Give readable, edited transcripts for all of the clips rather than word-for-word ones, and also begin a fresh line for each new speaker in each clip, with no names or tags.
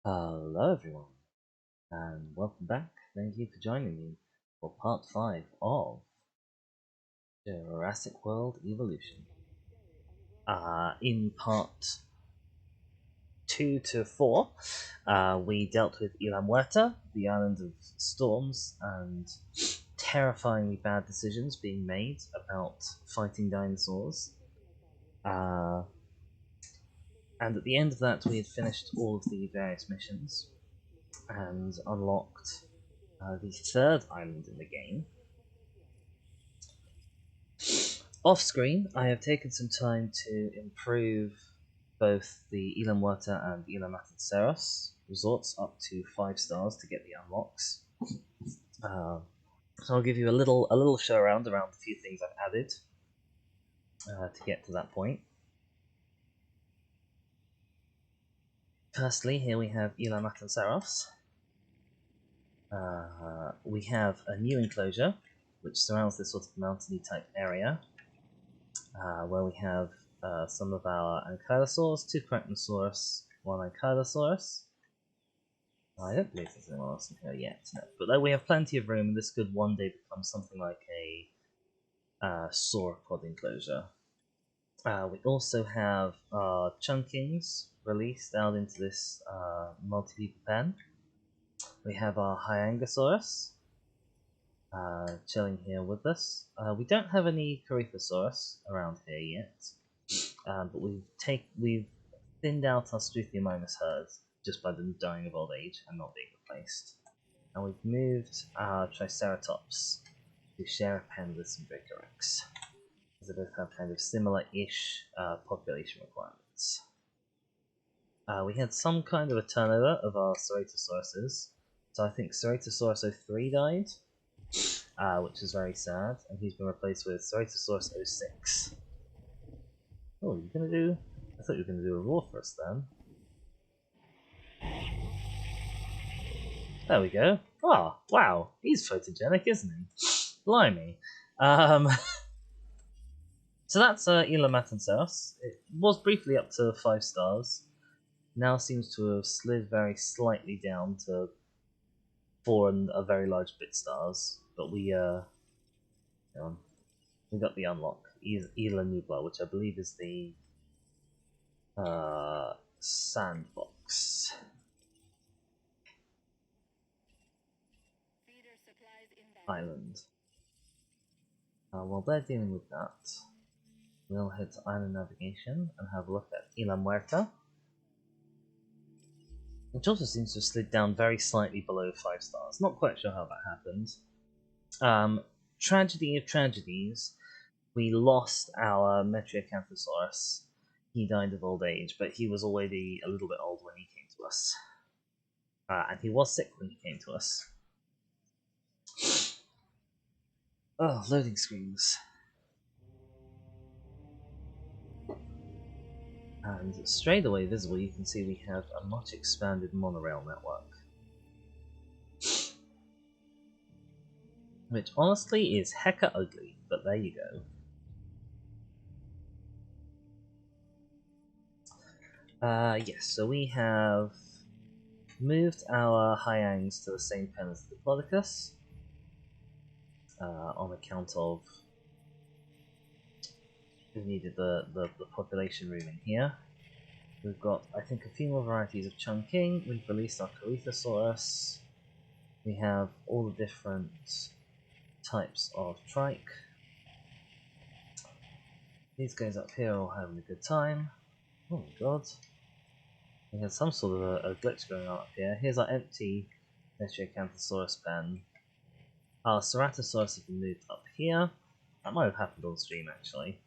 Hello everyone, and welcome back. Thank you for joining me for part 5 of Jurassic World Evolution. In part 2 to 4, we dealt with Isla Muerta, the island of storms, and terrifyingly bad decisions being made about fighting dinosaurs. And at the end of that, we had finished all of the various missions and unlocked the third island in the game. Off screen, I have taken some time to improve both the Isla Muerta and Isla Matanceros resorts up to 5 stars to get the unlocks. So I'll give you a little show around a few things I've added to get to that point. Firstly, here we have Isla Matanceros. We have a new enclosure which surrounds this sort of mountainy type area, where we have some of our Ankylosaurs, 2 Crachnosaurus, 1 Ankylosaurus. I don't believe there's anyone else in here yet, no. But we have plenty of room, and this could one day become something like a sauropod enclosure. We also have our Chunkings released out into this multi-people pen. We have our Hyangosaurus chilling here with us. We don't have any Corythosaurus around here yet, but we've thinned out our Struthiomimus herd just by them dying of old age and not being replaced. And we've moved our Triceratops to share a pen with some Vicarex, as they both have kind of similar-ish population requirements. We had some kind of a turnover of our Ceratosauruses, so I think Ceratosaurus 03 died, which is very sad, and he's been replaced with Ceratosaurus 06. Oh, you're gonna do? I thought you were gonna do a roar for us then. There we go. Oh, wow, he's photogenic, isn't he? Blimey. So that's Isla Matanceros. It was briefly up to 5 stars. Now seems to have slid very slightly down to 4 and a very large bit stars. But we got the unlock. Isla Nubla, which I believe is the sandbox island. While they're dealing with that, we'll head to island navigation and have a look at Isla Muerta, which also seems to have slid down very slightly below 5 stars. Not quite sure how that happened. Tragedy of tragedies, we lost our Metriacanthosaurus. He died of old age, but he was already a little bit old when he came to us. And he was sick when he came to us. Oh, loading screens. And straight away visible, you can see we have a much expanded monorail network. Which honestly is hecka ugly, but there you go. Yes, so we have moved our Hyangs to the same pen as the Diplodocus, on account of we needed the population room in here. We've got, I think, a few more varieties of Chunking. We've released our Corythosaurus. We have all the different types of trike. These guys up here are all having a good time. Oh my god. We had some sort of a glitch going on up here. Here's our empty Metriacanthosaurus pen. Our Ceratosaurus has been moved up here. That might have happened on stream, actually.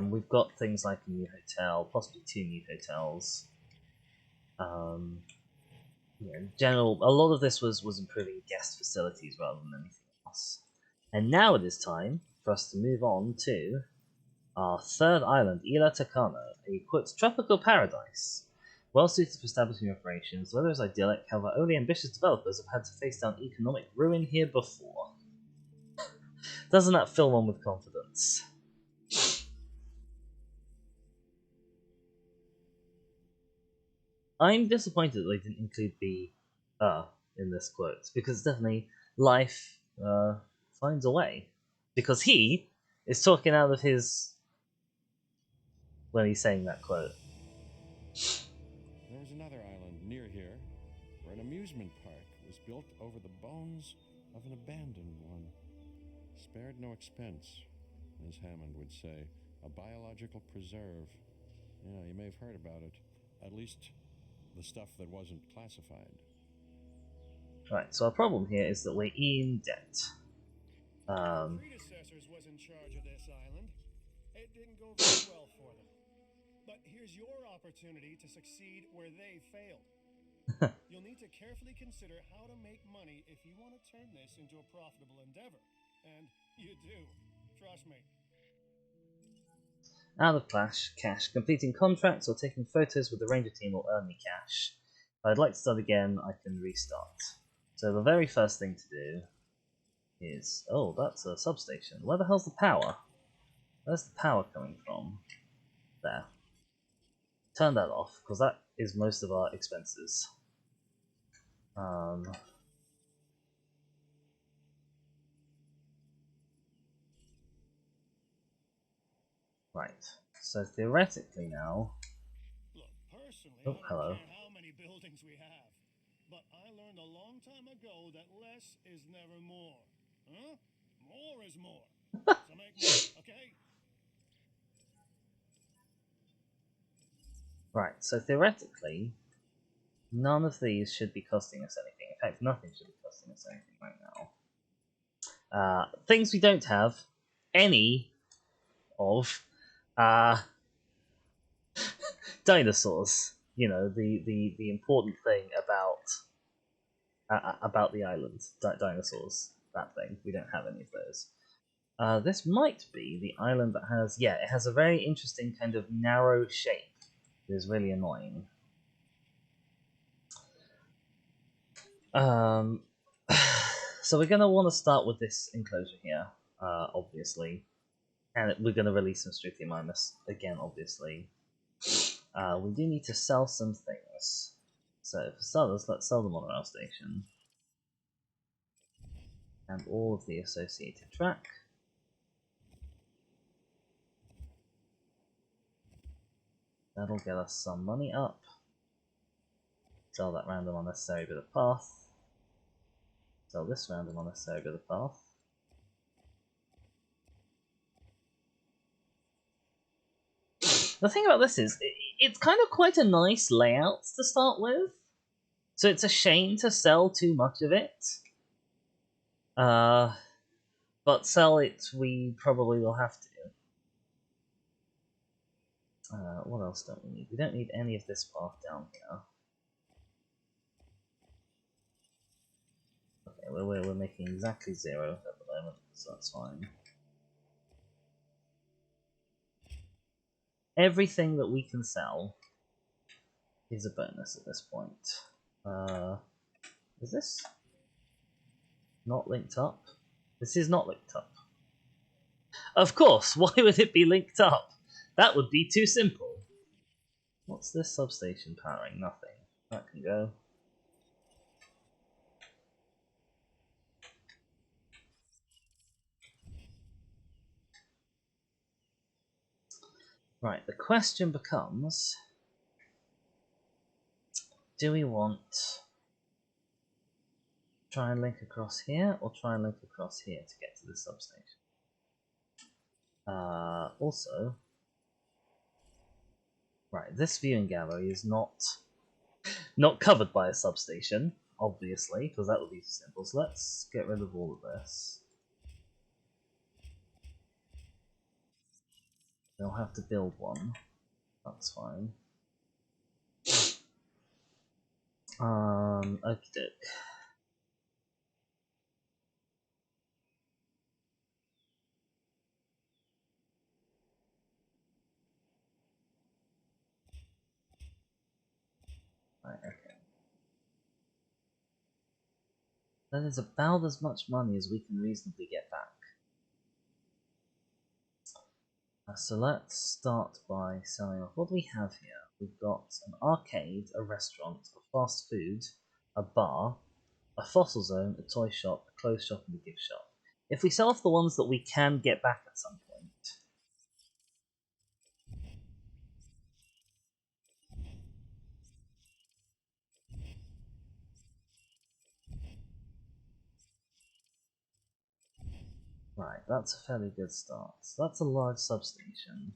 We've got things like a new hotel, possibly 2 new hotels. In general, a lot of this was improving guest facilities rather than anything else. And now it is time for us to move on to our third island, Isla Tucano, a quote tropical paradise. Well suited for establishing operations, the weather is idyllic, however only ambitious developers have had to face down economic ruin here before. Doesn't that fill one with confidence? I'm disappointed that they didn't include the in this quote, because definitely life finds a way. Because he is talking out of his when he's saying that quote.
There was another island near here where an amusement park was built over the bones of an abandoned one. Spared no expense, as Hammond would say. A biological preserve. Yeah, you may have heard about it. At least the stuff that wasn't classified.
Right, so our problem here is that we're in debt.
Predecessors was in charge of this island. It didn't go very well for them. But here's your opportunity to succeed where they failed. You'll need to carefully consider how to make money if you want to turn this into a profitable endeavor. And you do. Trust me.
Out of cash. Completing contracts or taking photos with the Ranger team will earn me cash. If I'd like to start again, I can restart. So the very first thing to do is... Oh, that's a substation. Where the hell's the power? Where's the power coming from? There. Turn that off, because that is most of our expenses. Right. So theoretically now...
Look, personally,
Oh,
I
hello.
don't care how many buildings we have. But I learned a long time ago that less is never more. Huh? More is more. So make more, okay?
Right, so theoretically, none of these should be costing us anything. In fact, nothing should be costing us anything right now. Things we don't have any of dinosaurs. You know, the important thing about the island, dinosaurs. That thing, we don't have any of those. This might be the island that has, yeah, it has a very interesting kind of narrow shape. It is really annoying. So we're going to want to start with this enclosure here, obviously. And we're going to release some Struthiomimus again, obviously. We do need to sell some things. So for starters, let's sell the monorail station. And all of the associated track. That'll get us some money up. Sell that random unnecessary bit of path. Sell this random unnecessary bit of path. The thing about this is, it's kind of quite a nice layout to start with. So it's a shame to sell too much of it. But sell it we probably will have to. What else don't we need? We don't need any of this path down here. Okay, we're making exactly 0 at the moment, so that's fine. Everything that we can sell is a bonus at this point. Is this not linked up? This is not linked up. Of course, why would it be linked up? That would be too simple. What's this substation powering? Nothing. That can go. Right, the question becomes, do we want try and link across here, or try and link across here to get to the substation? Also, right, this viewing gallery is not covered by a substation, obviously, because that would be simple. So let's get rid of all of this. They'll have to build one. That's fine. Okie doke. Right, okay. That is about as much money as we can reasonably get back. So let's start by selling off. What do we have here? we've got an arcade, a restaurant, a fast food, a bar, a fossil zone, a toy shop, a clothes shop, and a gift shop. If we sell off the ones that we can get back at some point, right, that's a fairly good start. So that's a large substation.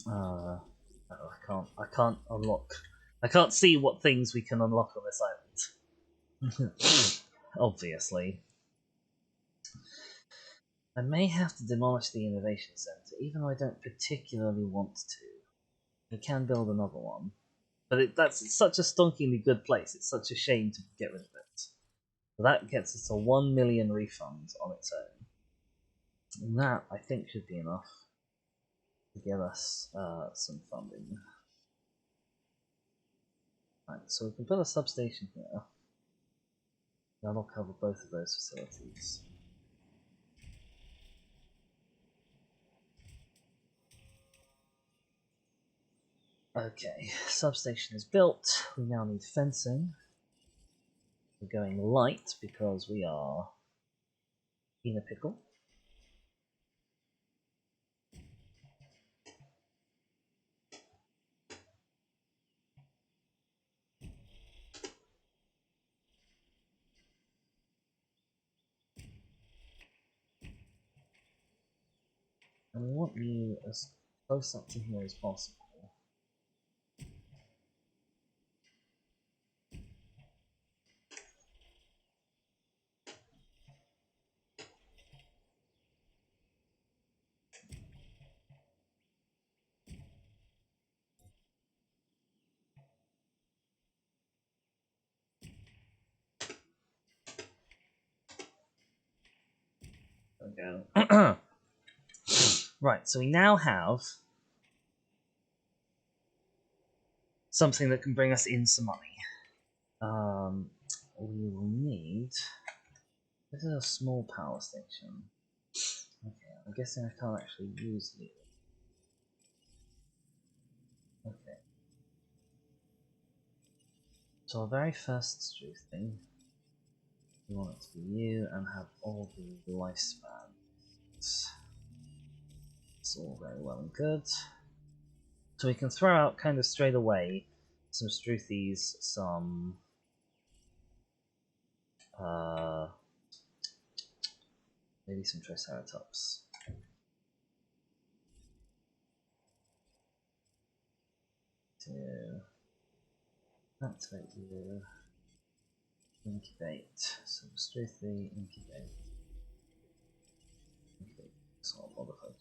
Oh, I can't unlock. I can't see what things we can unlock on this island. Obviously. I may have to demolish the Innovation Center, even though I don't particularly want to. We can build another one. But it's such a stonkingly good place, it's such a shame to get rid of it. So that gets us a 1 million refund on its own. And that, I think, should be enough to give us some funding. Right, so we can put a substation here. That'll cover both of those facilities. Okay, substation is built. We now need fencing. We're going light because we are in a pickle. And we want you as close up to here as possible. There we go. Right, so we now have something that can bring us in some money. We will need. This is a small power station. Okay, I'm guessing I can't actually use you. Okay. So our very first truth thing, we want it to be you and have all the lifespan. It's all very well and good. So we can throw out kind of straight away some Struthies, some maybe some Triceratops. To activate you, incubate, so Struthi, incubate, sort of modified.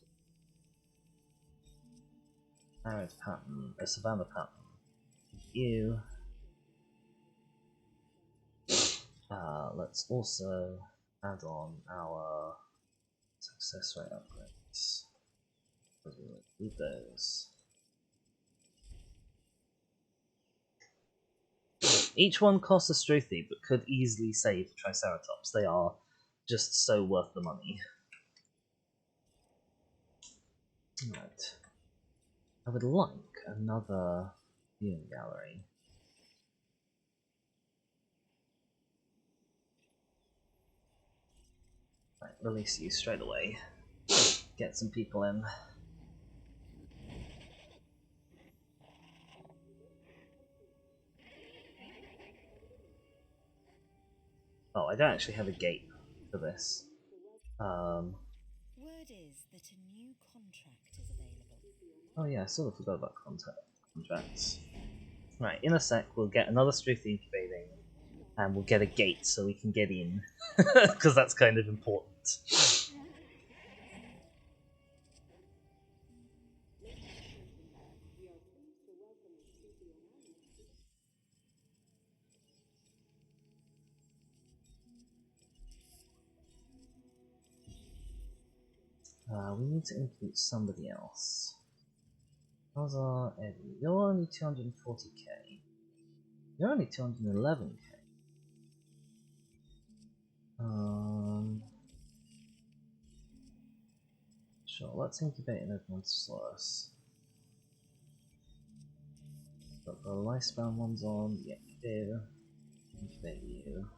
Arid pattern, a savanna pattern. You. Let's also add on our success rate upgrades. Do those. Each one costs a Struthi, but could easily save the Triceratops. They are just so worth the money. Right. I would like another viewing gallery. Right, release you straight away. Get some people in. Oh, I don't actually have a gate for this.
Word is that a new contract is available.
Oh yeah, I sort of forgot about contracts. Right, in a sec we'll get another Struth incubating, and we'll get a gate so we can get in, because that's kind of important. We need to include somebody else. How's our Eddie? You're only 240k. You're only 211k. Sure, let's incubate an Open Source. Got the lifespan ones on. Yep, there. There you.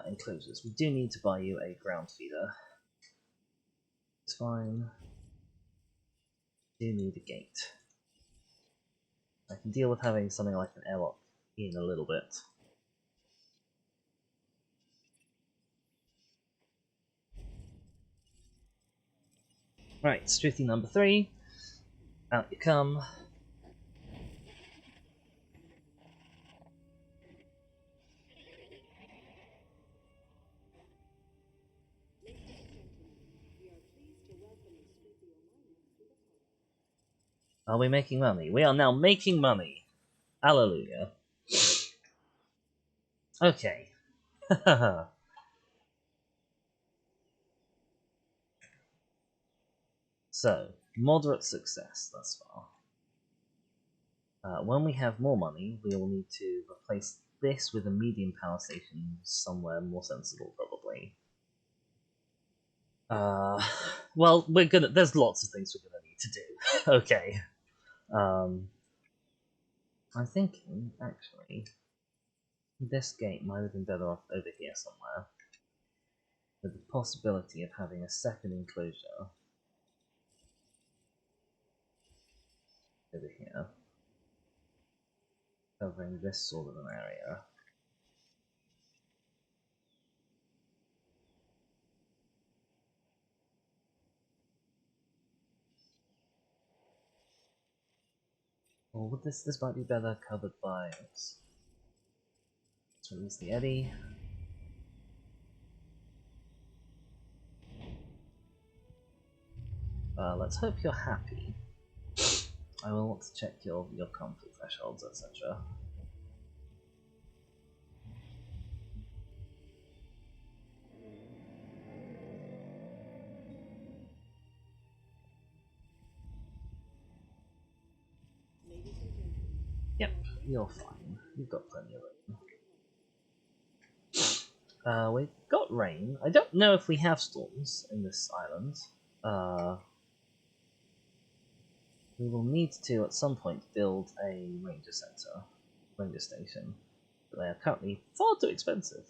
Enclosures. We do need to buy you a ground feeder. It's fine. Do need a gate. I can deal with having something like an airlock in a little bit. Right, Struthy number 3. Out you come. Are we making money? We are now making money. Hallelujah. Okay. So, moderate success thus far. When we have more money, we will need to replace this with a medium power station somewhere more sensible, probably. Well, there's lots of things we're gonna need to do. Okay. I'm thinking, actually, this gate might have been better off over here somewhere, with the possibility of having a second enclosure over here, covering this sort of an area. Or would this might be better covered by, let's release the eddy. Let's hope you're happy. I will want to check your comfort thresholds, etc. Yep, you're fine. You've got plenty of rain. We've got rain. I don't know if we have storms in this island. We will need to, at some point, build a ranger station. But they are currently far too expensive.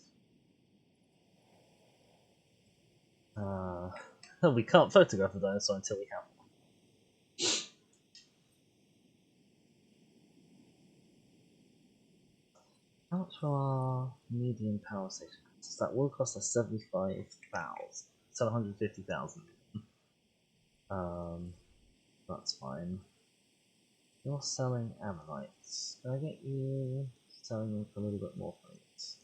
We can't photograph a dinosaur until we have one. How much for our medium power station? So that will cost us 75,000. 750,000. That's fine. You're selling ammonites. Can I get you selling them for a little bit more points?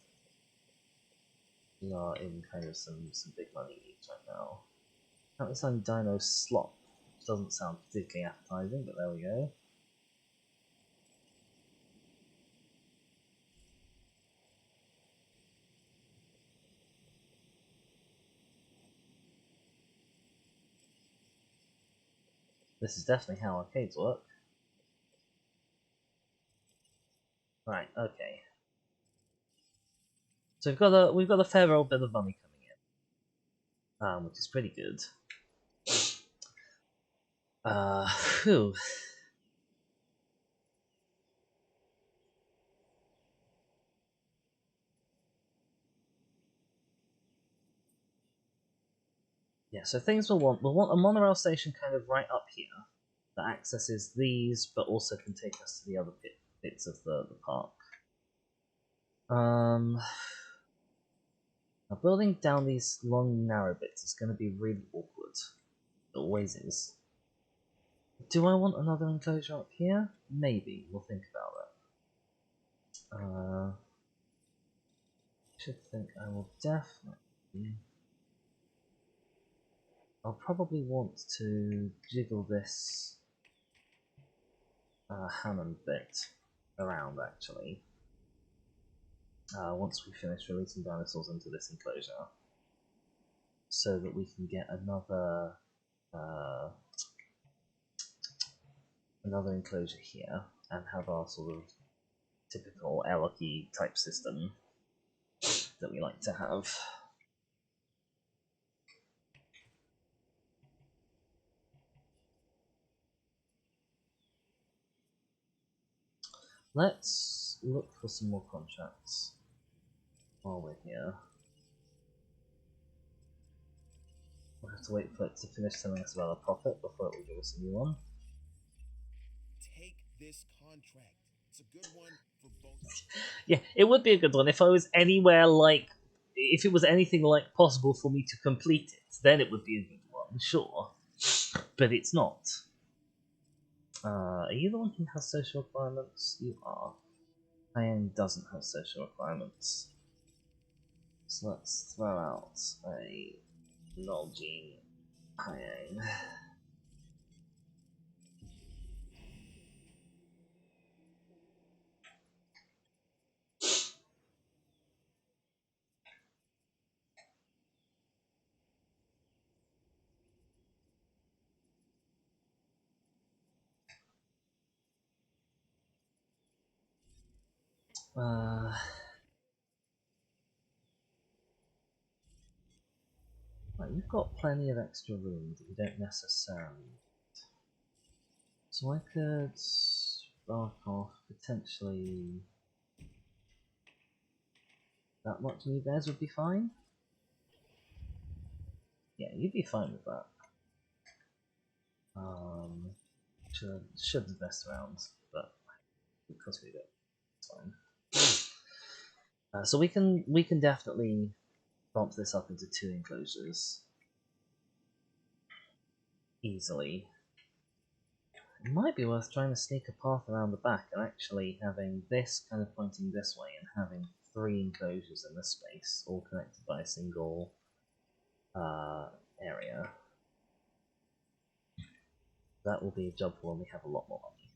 We are in kind of some big money needs right now. Currently selling Dino Slop, which doesn't sound particularly appetizing, but there we go. This is definitely how arcades work. Right, okay. So we've got a fair old bit of money coming in, which is pretty good. Whew. Yeah, so things we'll want a monorail station kind of right up here that accesses these, but also can take us to the other bits of the park. Now building down these long, narrow bits is going to be really awkward. It always is. Do I want another enclosure up here? Maybe. We'll think about it. Should think I will definitely. I'll probably want to jiggle this Hammond bit around, actually. Once we finish releasing dinosaurs into this enclosure, so that we can get another enclosure here and have our sort of typical airlocky type system that we like to have. let's look for some more contracts while we're here. We'll have to wait for it to finish telling us about a profit before it will give us a new one.
Take this contract. It's a good one for both.
Yeah, it would be a good one if I was anywhere like, if it was anything like possible for me to complete it, then it would be a good one, sure. But it's not. Are you the one who has social requirements? You are. High-end doesn't have social requirements. So let's throw out a null-gene high-end. Right, you've got plenty of extra room that you don't necessarily. So I could spark off potentially that much new bears would be fine. Yeah, you'd be fine with that. Should invest around, but because we don't, it's fine. So we can definitely bump this up into 2 enclosures easily. It might be worth trying to sneak a path around the back and actually having this kind of pointing this way and having 3 enclosures in this space, all connected by a single area. That will be a job for when we have a lot more money.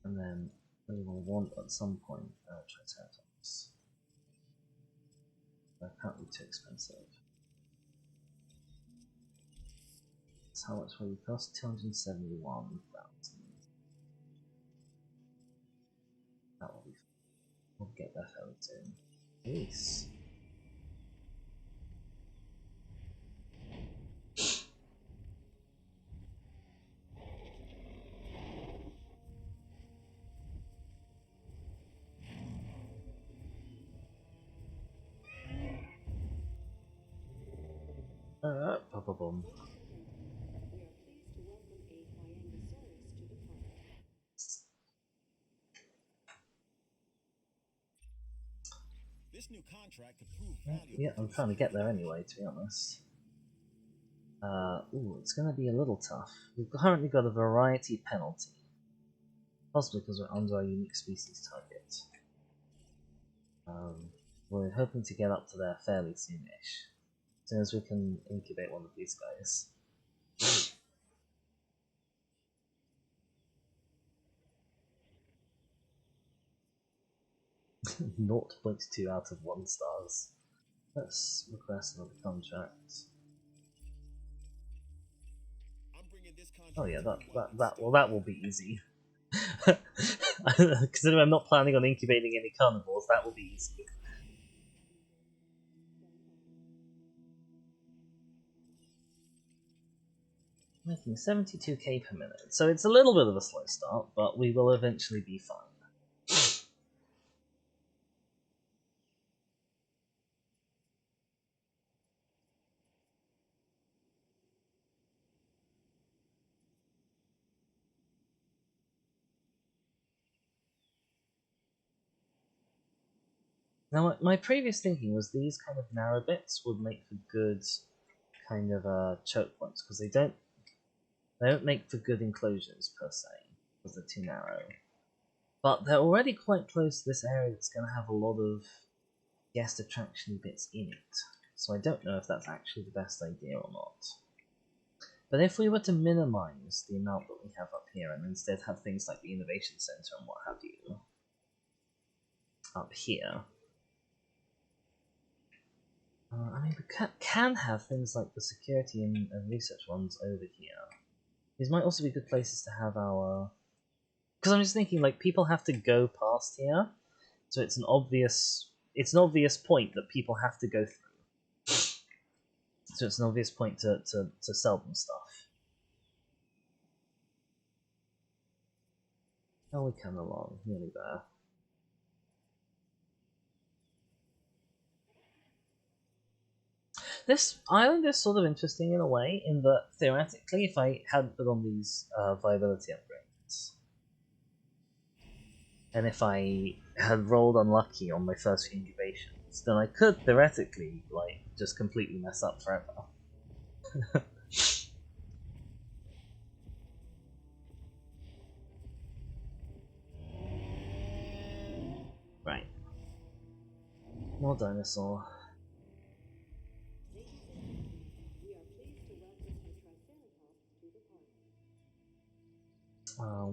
And then we will want at some point Triceratops. That can't be too expensive. So how much will you cost? 271,000. That will be fun. We'll get that fairly soon. Peace. Boom.
This new contract could prove valuable.
Yeah, I'm trying to get there anyway, to be honest. Ooh, it's going to be a little tough. We've currently got a variety penalty. Possibly because we're under our unique species target. We're hoping to get up to there fairly soonish. As soon as we can incubate one of these guys. 0.2 out of 1 stars. Let's request another contract. Oh yeah, that will be easy. Considering I'm not planning on incubating any carnivores, that will be easy. Making 72k per minute, so it's a little bit of a slow start, but we will eventually be fine. Now, my previous thinking was these kind of narrow bits would make for good kind of choke points, because they don't make for good enclosures per se, because they're too narrow. But they're already quite close to this area that's going to have a lot of guest attraction bits in it, so I don't know if that's actually the best idea or not. But if we were to minimize the amount that we have up here and instead have things like the Innovation Center and what have you up here, I mean, we can have things like the security and research ones over here. These might also be good places to have our... Because I'm just thinking, like, people have to go past here, so it's an obvious point that people have to go through. So it's an obvious point to sell them stuff. How we come along? Nearly there. This island is sort of interesting in a way, in that theoretically, if I hadn't put on these viability upgrades, and if I had rolled unlucky on my first few incubations, then I could theoretically, like, just completely mess up forever. Right. More dinosaur.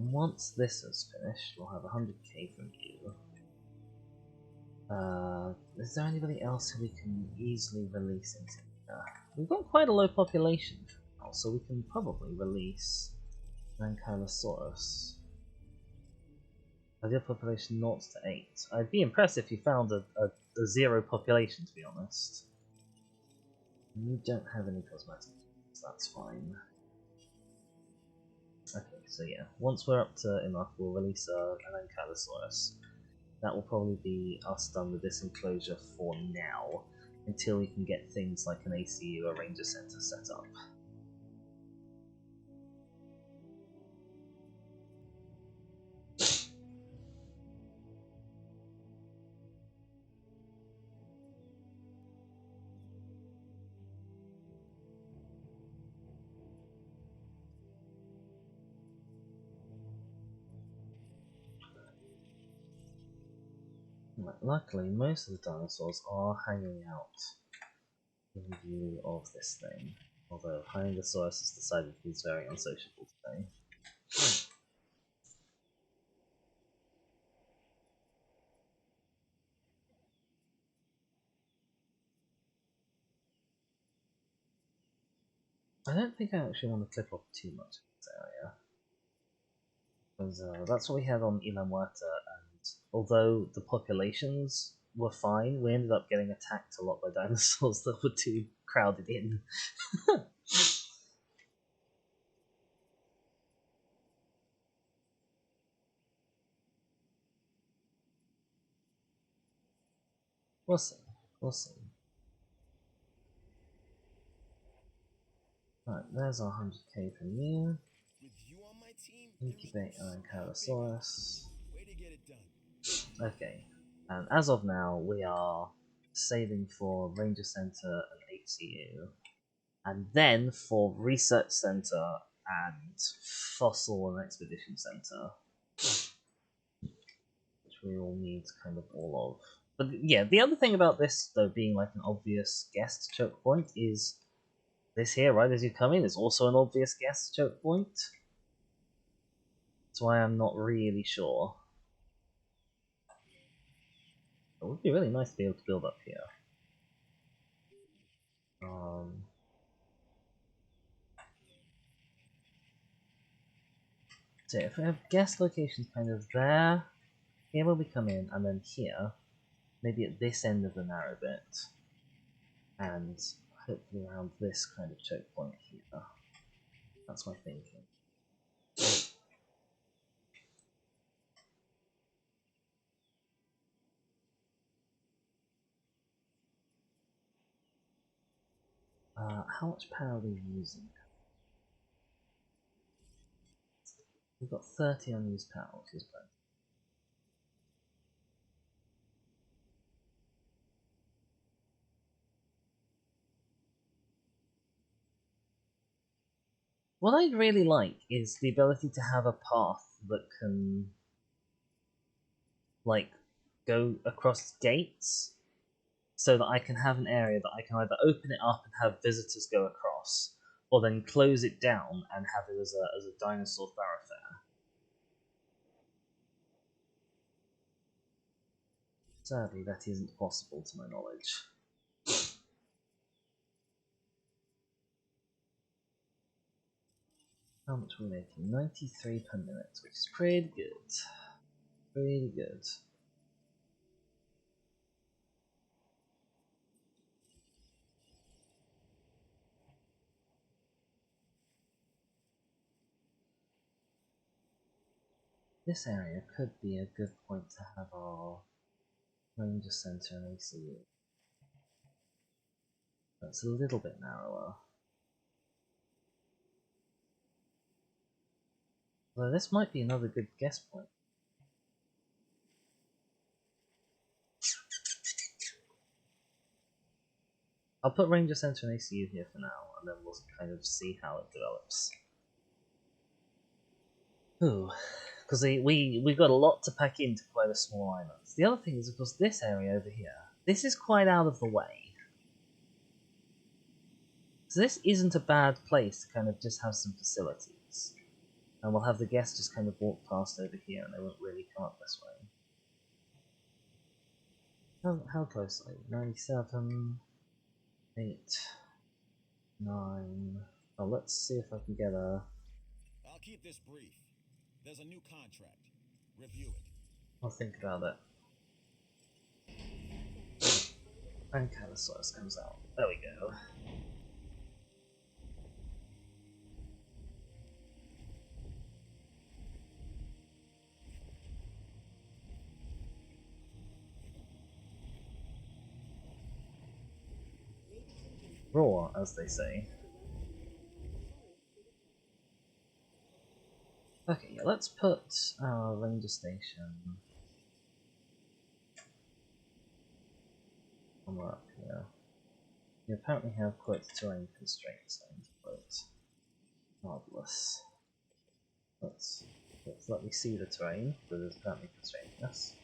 Once this is finished, we'll have 100k from you. Is there anybody else who we can easily release into here? We've got quite a low population now, so we can probably release Ankylosaurus. Ideal population 0 to 8. I'd be impressed if you found a 0 population, to be honest. You don't have any cosmetics, so that's fine. Okay, so yeah, once we're up to enough, we'll release an Ankylosaurus. That will probably be us done with this enclosure for now, until we can get things like an ACU, a Ranger Center set up. Luckily, most of the dinosaurs are hanging out in view of this thing, although Hyangosaurus has decided he's very unsociable today. I don't think I actually want to clip off too much of this area, because that's what we had on Isla Muerta, and although the populations were fine, we ended up getting attacked a lot by dinosaurs that were too crowded in. We'll see. We'll see. Right, there's our 100k from you.
With you on my team,
Incubate Ankylosaurus.
way to get it done.
Okay, and as of now, we are saving for Ranger Center and HCU, and then for Research Center and Fossil and Expedition Center, which we all need kind of all of. But yeah, the other thing about this, though, being like an obvious guest choke point is this here, right as you come in, is also an obvious guest choke point. That's why I'm not really sure. It would be really nice to be able to build up here. So if we have guest locations kind of there, here where we come in, and then here, maybe at this end of the narrow bit, and hopefully around this kind of choke point here. That's my thinking. How much power are we using? We've got 30 unused power, which is plenty. What I'd really like is the ability to have a path that can, like, go across gates, so that I can have an area that I can either open it up and have visitors go across, or then close it down and have it as a dinosaur thoroughfare. Sadly, that isn't possible to my knowledge. How much are we making? 93 per minute, which is pretty good. Pretty good. this area could be a good point to have our Ranger Center and ACU. That's a little bit narrower. Although this might be another good guess point. I'll put Ranger Center and ACU here for now, and then we'll kind of see how it develops. Ooh, because we got a lot to pack into quite a small island. The other thing is, of course, this area over here. This is quite out of the way. So this isn't a bad place to kind of just have some facilities. And we'll have the guests just kind of walk past over here, and they won't really come up this way. How close are you? 97, 8, 9... Oh, let's see if I can get a...
I'll keep this brief. There's a new contract. Review it.
I'll think about it. And Dinosaurs comes out. There we go. Raw, as they say. Okay, yeah, let's put our ranger station somewhere up here. We apparently have quite terrain constraints, I need to put. Marvelous. Let's let me see the terrain that is apparently constraining us.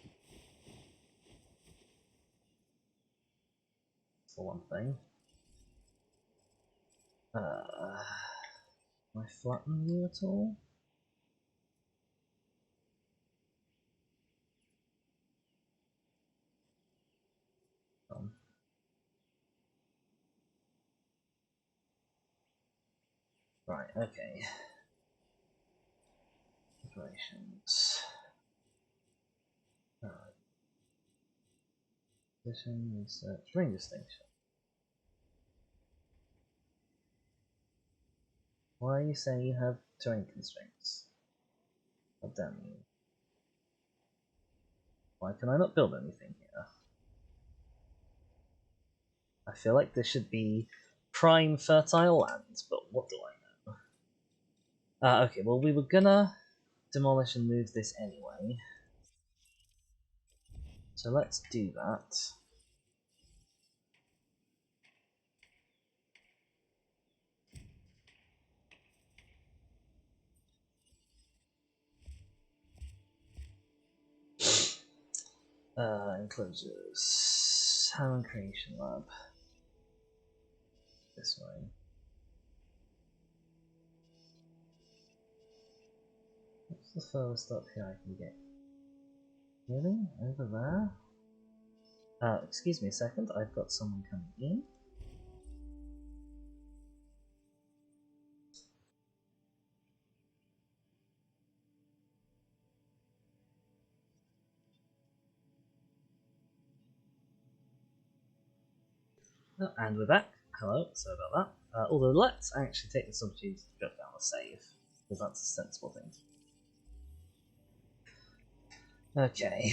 For one thing. Can I flatten you at all? Right, okay. Operations. Alright. Position, research, ranger station. Why are you saying you have terrain constraints? God damn you. Why can I not build anything here? I feel like this should be prime fertile land, but what do I know? Okay, well we were gonna demolish and move this anyway. So let's do that. Enclosures. Talent Creation Lab. This way. What's the furthest up here I can get? Really? Over there? Excuse me a second, I've got someone coming in. Oh, and we're back. Hello, sorry about that. Although let's actually take this opportunity to jot down a save, because that's a sensible thing. Okay.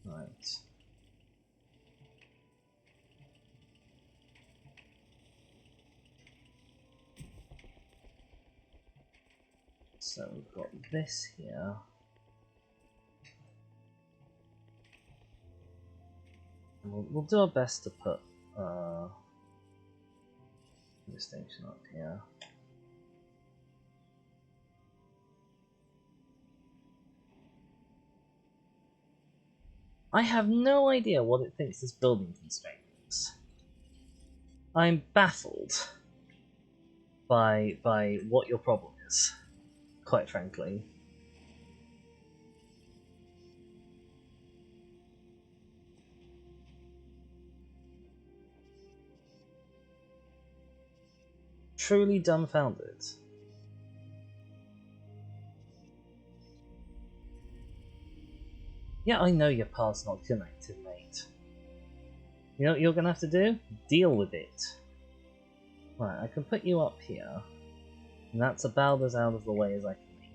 Right. So we've got this here. And we'll do our best to put distinction up here. I have no idea what it thinks this building constraint is. I'm baffled by what your problem is, quite frankly. Truly dumbfounded. Yeah, I know your path's not connected, mate. You know what you're gonna have to do? Deal with it. Right, I can put you up here. And that's about as out of the way as I can make.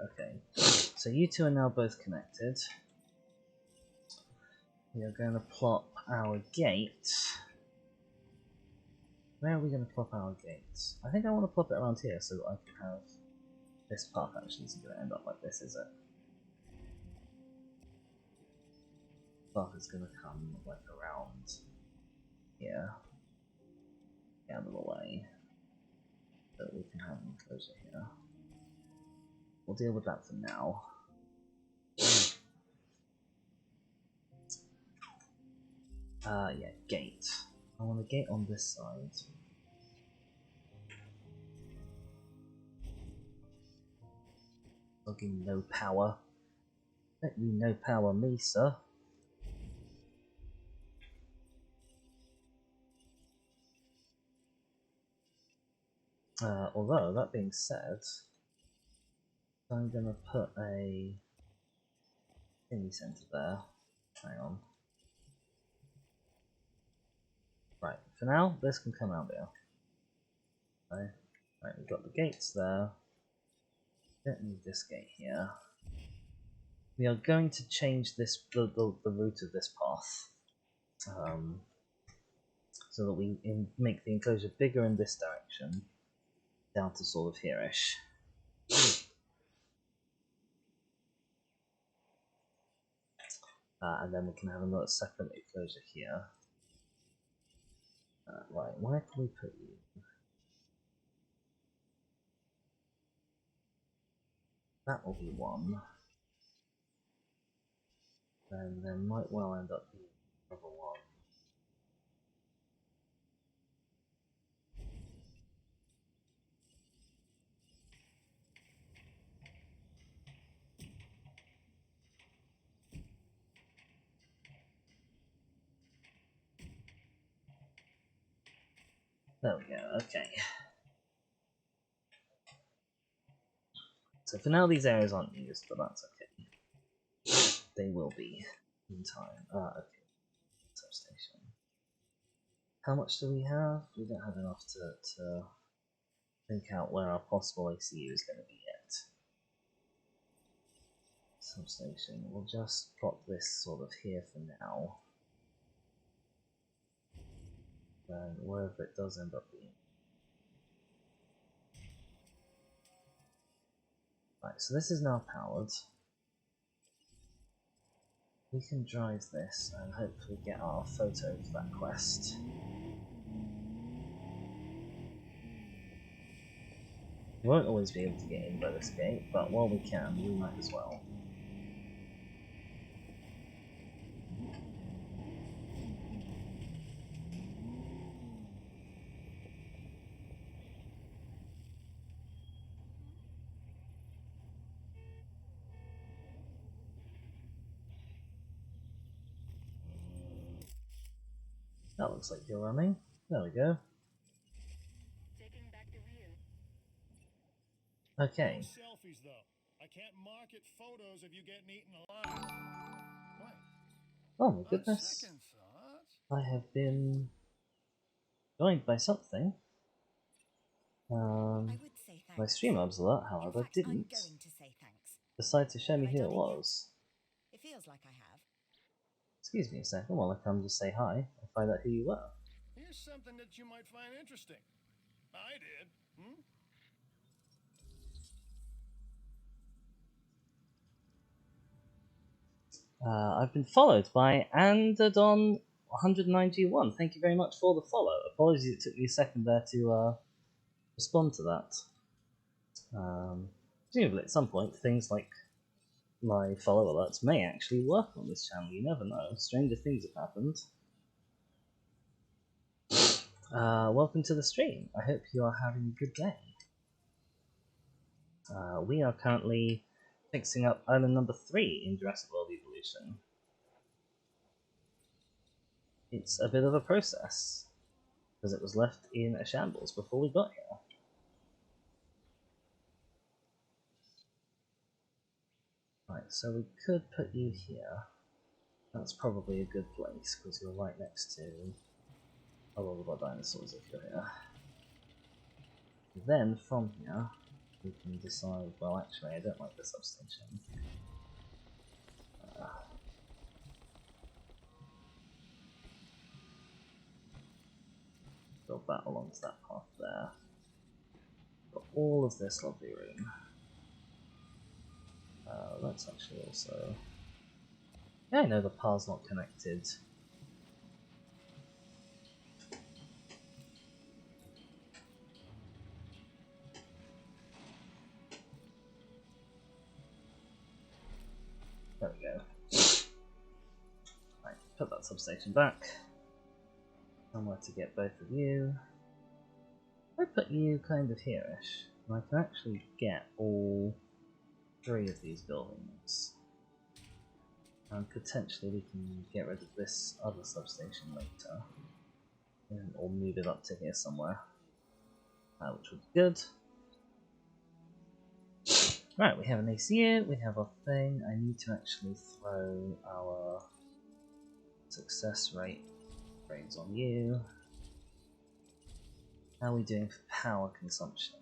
okay. So you two are now both connected. We are going to plop our gate. Where are we going to plop our gates? I think I want to plop it around here so that I can have this path. Actually isn't going to end up like this, is it? Path is going to come like around here, out of the way, so that we can have an enclosure here. We'll deal with that for now. Yeah, gate. I want a gate on this side. Fucking no power. Let you no power me, sir. Although, that being said, I'm gonna put a thingy center there. Hang on. Right, for now, this can come out there. Okay. Right, we've got the gates there. Don't need this gate here. We are going to change this the route of this path, so that we make the enclosure bigger in this direction, down to sort of here-ish. And then we can have another separate enclosure here. Right, where can we put you? That will be one. Then there might well end up being another one. There we go, okay. So for now these areas aren't used, but that's okay. They will be in time. Okay. Substation. How much do we have? We don't have enough to think out where our possible ACU is going to be yet. Substation. We'll just plot this sort of here for now. And wherever it does end up being. Right, so this is now powered. We can drive this and hopefully get our photo for that quest. We won't always be able to get in by this gate, but while we can, we might as well. That looks like you're running. There we go. Okay.
No selfies, though. I can't market photos of you getting eaten alive. What?
Oh my
On
goodness.
second thoughts?
I have been joined by something.
I would say
My
thanks.
stream obs alert,
In
however,
fact, I'm
didn't
going to say thanks.
decide to show me
Have I
who it
done it yet?
was.
It feels like I have.
Excuse me a second while I come to say hi and find out who you were.
Here's something that you might find interesting. I did.
I've been followed by Andadon191. Thank you very much for the follow. Apologies it took me a second there to respond to that. Presumably at some point things like my follow alerts may actually work on this channel. You never know. Stranger things have happened. Welcome to the stream. I hope you are having a good day. We are currently fixing up island number 3 in Jurassic World Evolution. It's a bit of a process, because it was left in a shambles before we got here. Right, so we could put you here. That's probably a good place, because you're right next to a lot of our dinosaurs if you're here. Then, from here, we can decide, well actually I don't like the substation. Build that along that path there. Got all of this lovely room. Let's actually also... Yeah, I know the path's not connected. There we go. Right, put that substation back. Somewhere to get both of you. I put you kind of here-ish, and I can actually get all 3 of these buildings. And potentially we can get rid of this other substation later. Or move it up to here somewhere. Which would be good. Right, we have an ACU, we have our thing. I need to actually throw our success rate grades on you. How are we doing for power consumption?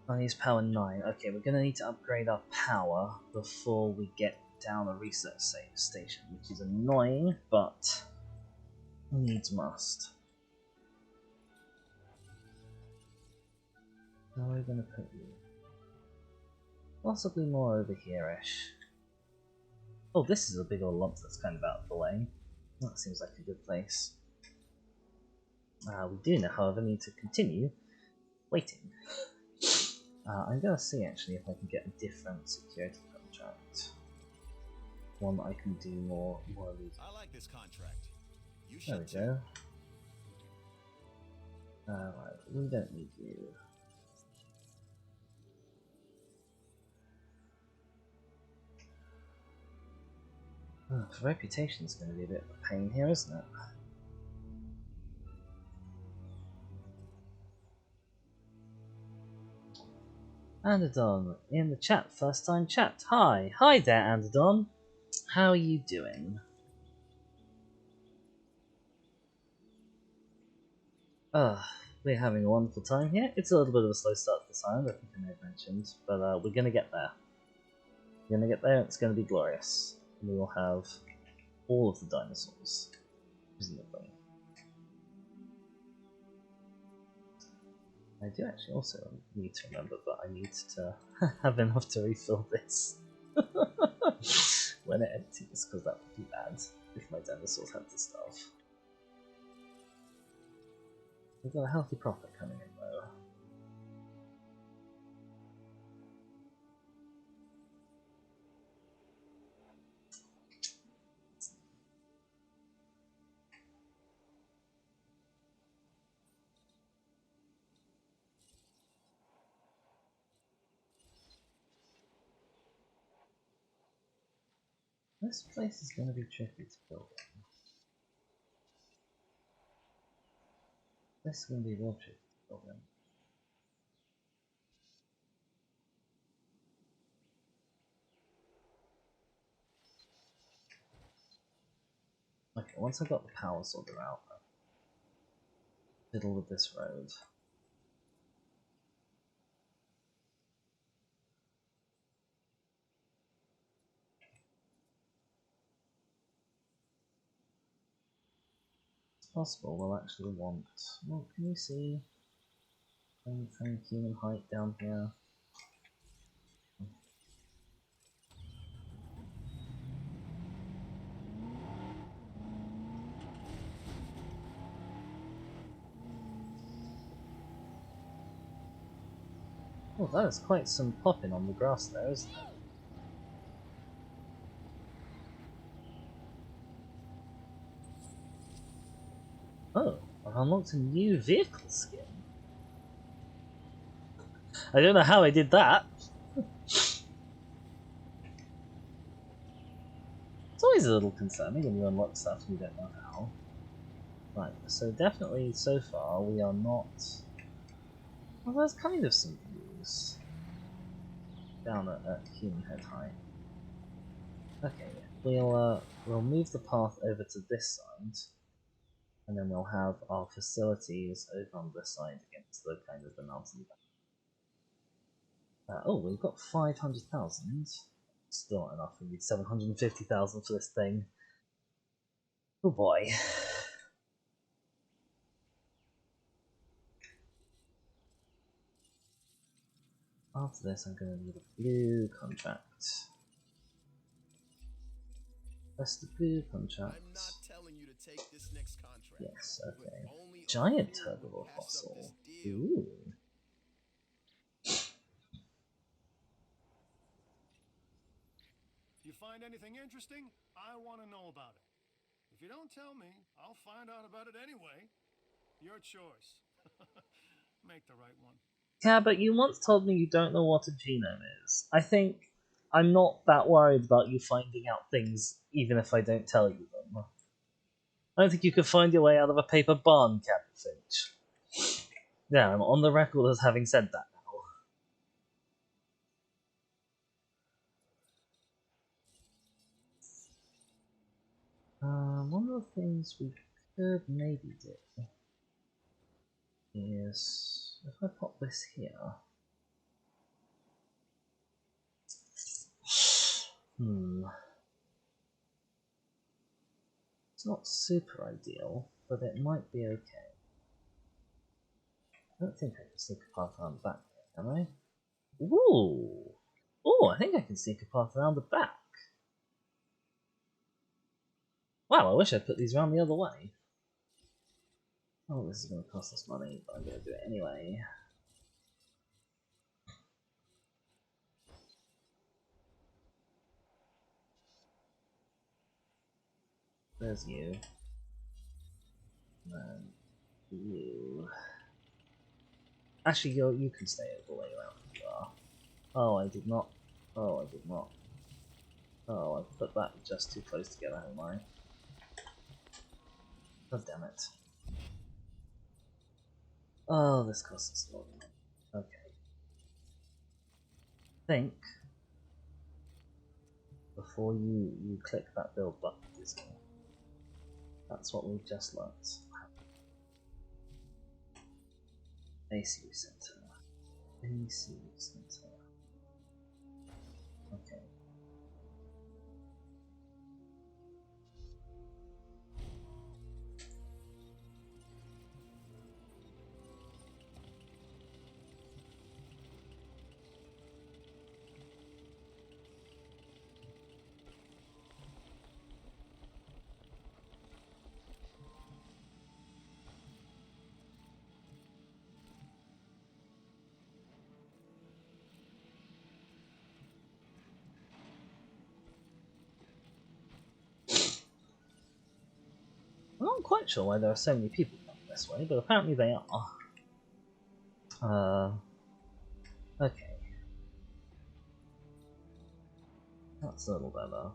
I use power 9. Okay, we're going to need to upgrade our power before we get down a research station, which is annoying, but needs must. How are we going to put you? Possibly more over here-ish. Oh, this is a big old lump that's kind of out of the way. That seems like a good place. We do now, however, need to continue waiting. I'm going to see actually if I can get a different security contract. One that I can do more of these.
I like this contract. You
There we
should
go. Right, we don't need you. Reputation's going to be a bit of a pain here, isn't it? Andadon in the chat, first time chat. Hi there, Andadon. How are you doing? We're having a wonderful time here. It's a little bit of a slow start to this island, I think I may have mentioned, but we're gonna get there. We're gonna get there, and it's gonna be glorious. And we will have all of the dinosaurs, presumably. I do actually also need to remember that I need to have enough to refill this when it empties, because that would be bad if my dinosaurs had to starve. We've got a healthy profit coming in though. This place is going to be tricky to build in. This is going to be real tricky to build in. Okay, once I've got the power sorted out, fiddle with this road. It's possible we'll actually want... Well, can you see anything human height down here? Oh, that is quite some popping on the grass there, isn't it? Oh, I've unlocked a new vehicle skin. I don't know how I did that. It's always a little concerning when you unlock stuff and you don't know how. Right, so definitely so far we are not... Well, there's kind of some views down at human head height. Okay, we'll move the path over to this side, And then we'll have our facilities over on this side against the kind of the mountain. Oh, we've got 500,000. Still not enough. We need 750,000 for this thing. Oh boy. After this, I'm going to need a blue contract. That's the blue contract.
I'm not telling you to take this next contract.
Yes, okay.
Only
Giant
a fool would
herbivore
pass up
fossil.
this deal.
Ooh.
You find anything interesting? I want to know about it. If you don't tell me, I'll find out about it anyway. Your choice. Make the right one.
Yeah, but you once told me you don't know what a genome is. I think I'm not that worried about you finding out things, even if I don't tell you them. I don't think you could find your way out of a paper barn, Captain Finch. Yeah, I'm on the record as having said that now. One of the things we could maybe do is if I pop this here. It's not super ideal, but it might be okay. I don't think I can sneak a path around the back here, can I? Ooh! Oh, I think I can sneak a path around the back. Wow, I wish I'd put these around the other way. Oh, this is going to cost us money, but I'm going to do it anyway. There's you. And then you. Actually, you can stay all the way around where you are. Oh, I did not. Oh, I did not. Oh, I put that just too close together, haven't I? Oh, damn it. Oh, this costs us a lot of money. Okay. Think before you click that build button, Disney. That's what we've just learnt. ACU Center. ACU Center. Okay. I'm not quite sure why there are so many people coming this way, but apparently they are. Okay. That's a little better.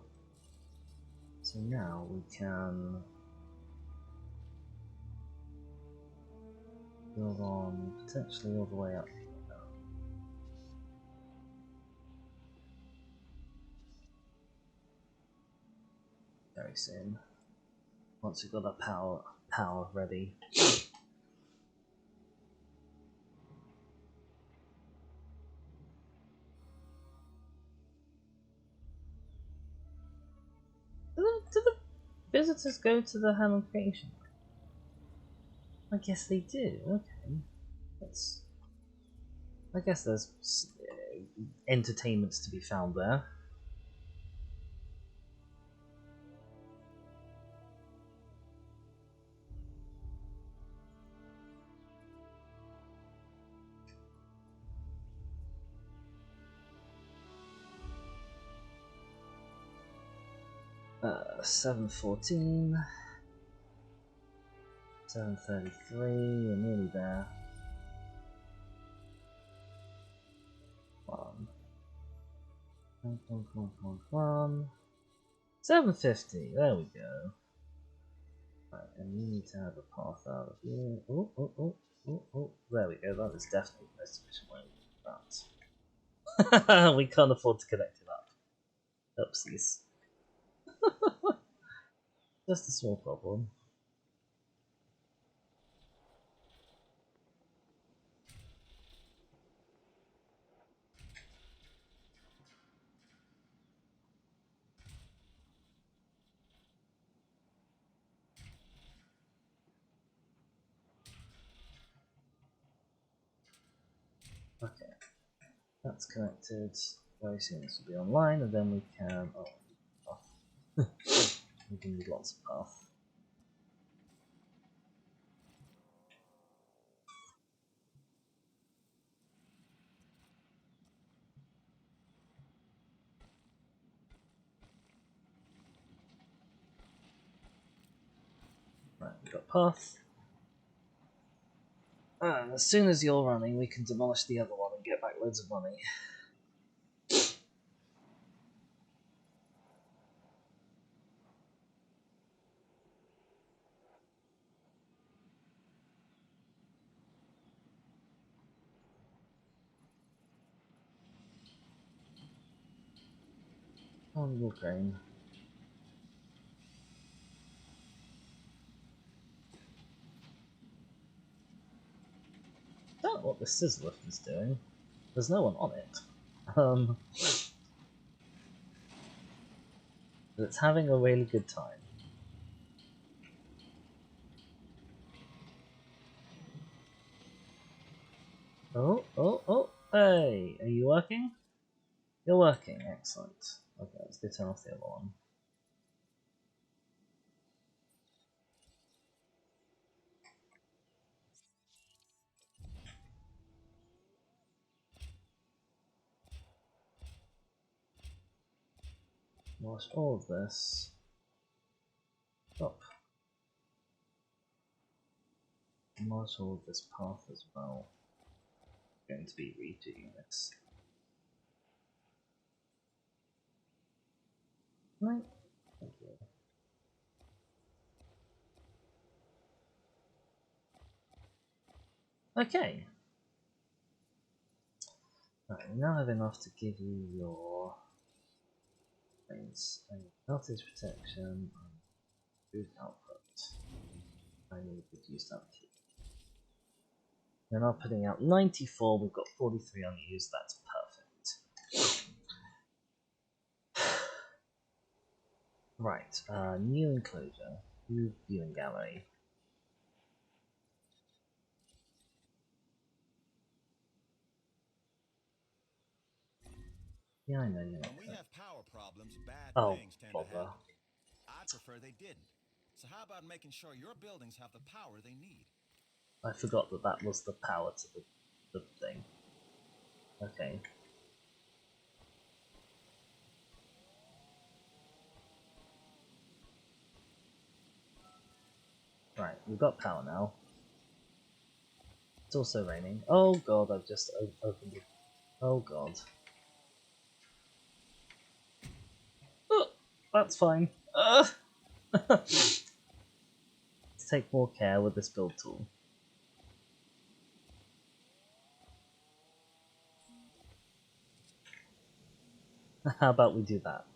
So now we can build on potentially all the way up here. Very soon. Once we've got our power ready. Do the visitors go to the Hammond Creation? I guess they do. Okay. I guess there's entertainments to be found there. Uh, 7:14. 7:33. We're nearly there. Come on. 7:50. There we go. Right, and you need to have a path out of here. Oh. There we go. That is definitely the most efficient way to do that. We can't afford to connect it up. Oopsies. Just a small problem. that's connected. Very soon this will be online, and then we can. Oh, path. We can use lots of path. Right, we've got path. And as soon as you're running, we can demolish the other one and get back loads of money. Valuable grain. I don't know what the scissor lift is doing. There's no one on it. But it's having a really good time. Oh, hey, are you working? You're working, excellent. Okay, let's go turn off the other one. Wash all of this. Stop. Wash all of this path as well. I'm going to be redoing this. Right. Thank you. Okay. Right, we now have enough to give you your things. Voltage protection and food output. I need reduced upkeep. We're now putting out 94, we've got 43 unused, that's perfect. Right, new enclosure, new viewing gallery. Yeah, I know you're not.
When we have power problems, bad
Oh,
things tend
bother.
to happen. I'd prefer they didn't. So how about making sure your buildings have the power they need?
I forgot that that was the power to the thing. Okay. Right, we've got power now. It's also raining. Oh god, I've just opened it. Oh god. Oh, that's fine. Let's take more care with this build tool. How about we do that?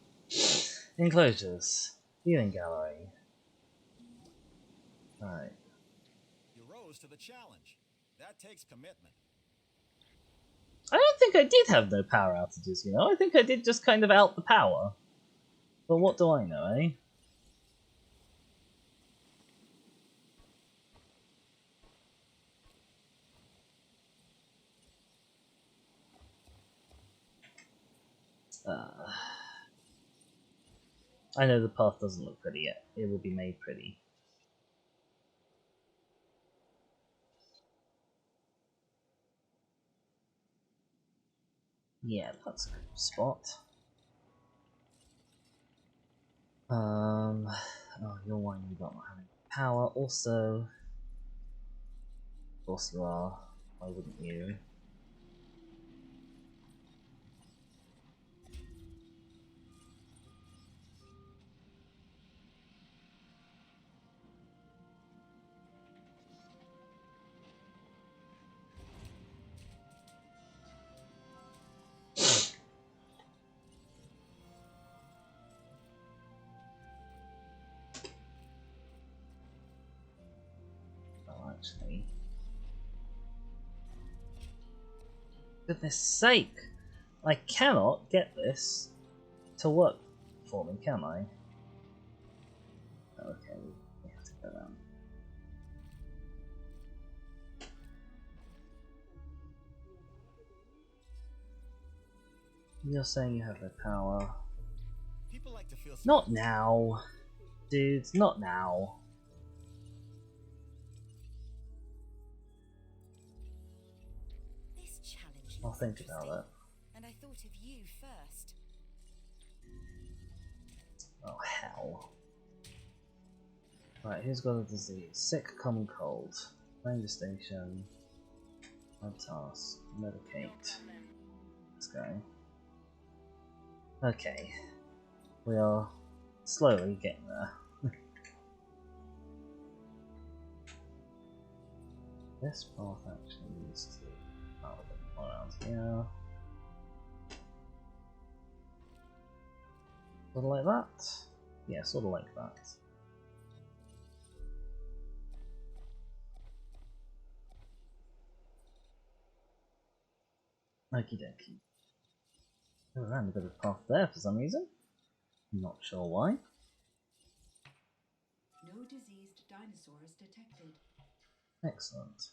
Enclosures. Viewing gallery. Alright.
You rose to the challenge. That takes commitment.
I don't think I did have no power outages, you know? I think I did just kind of out the power. But what do I know, eh? I know the path doesn't look pretty yet. It will be made pretty. Yeah, that's a good spot. Oh, you're whining about not having power. Also, of course you are. Why wouldn't you? Oh, actually. Goodness sake! I cannot get this to work for me, can I? Okay, we have to go down. You're saying you have no power.
People like to feel
Not now, dudes. Not now.
This challenge
I'll
looks
think about
interesting,
it.
and I thought of you first.
Oh hell. Right, who's got a disease? Sick, common cold. Ranger station. Hard task. Medicate. This guy. Okay. We are slowly getting there. This path actually needs to travel a bit more around here. Sort of like that? Yeah, sort of like that. Okie dokie. Go around a bit of path there for some reason. Not sure why.
No diseased dinosaurs detected.
Excellent.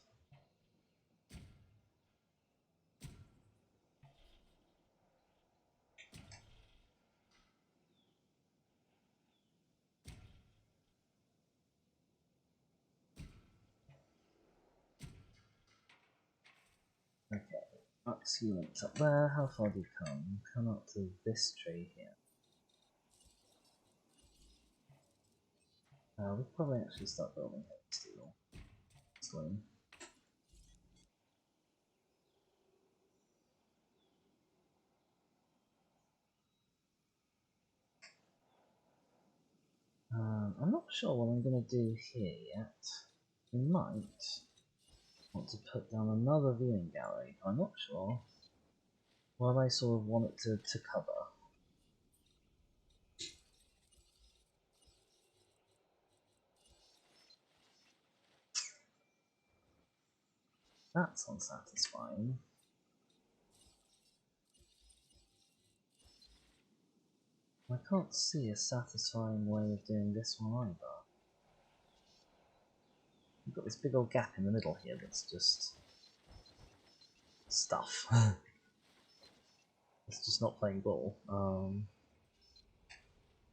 Okay, Max units up there. How far do you come? Come up to this tree here. We could probably actually start building heavy steel. Slim. I'm not sure what I'm going to do here yet. We might want to put down another viewing gallery. I'm not sure what I sort of want it to cover. That's unsatisfying. I can't see a satisfying way of doing this one either. We've got this big old gap in the middle here that's just stuff. It's just not playing ball.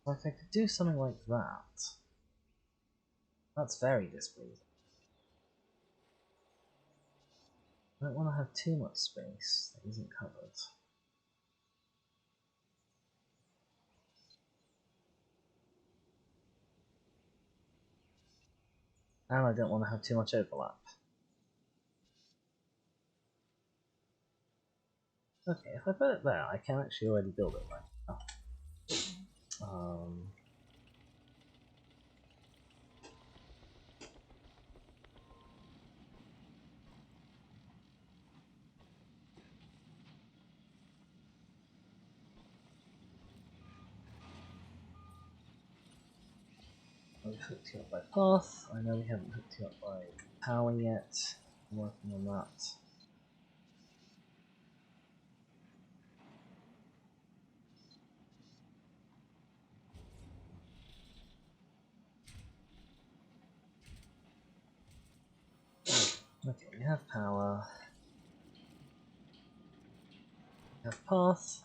Like I could do something like that. That's very displeasing. I don't want to have too much space that isn't covered. And I don't want to have too much overlap. Okay, if I put it there, I can actually already build it right now. We've hooked you up by path. I know we haven't hooked you up by power yet. I'm working on that. Okay, we have power. We have path.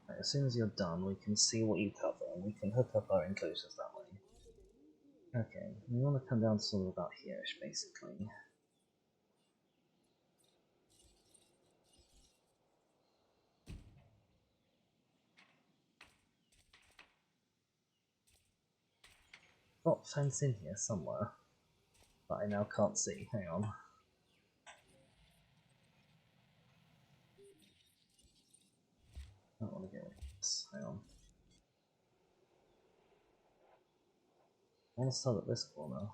Right, as soon as you're done, we can see what you cover, and we can hook up our enclosures that way. Okay, we want to come down to sort of about here-ish, basically. Got fence in here somewhere, but I now can't see. Hang on. I don't want to get rid of this. Hang on. I want to start at this corner.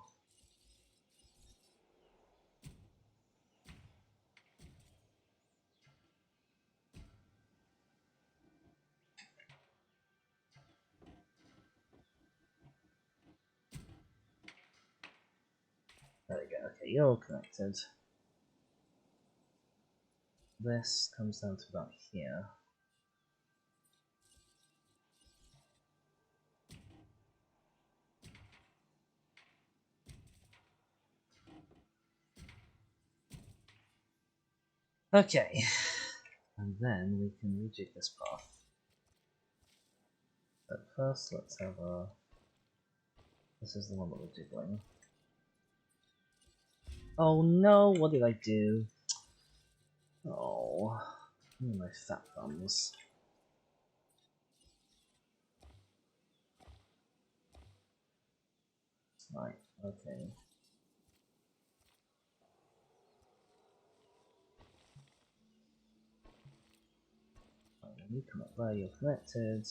There we go. Okay, you're all connected. This comes down to about here. Okay, and then we can rejig this path. But first, let's have a. This is the one that we're jiggling. Oh no! What did I do? Oh, my fat thumbs. Right. Okay. Right, you come up there. You're connected.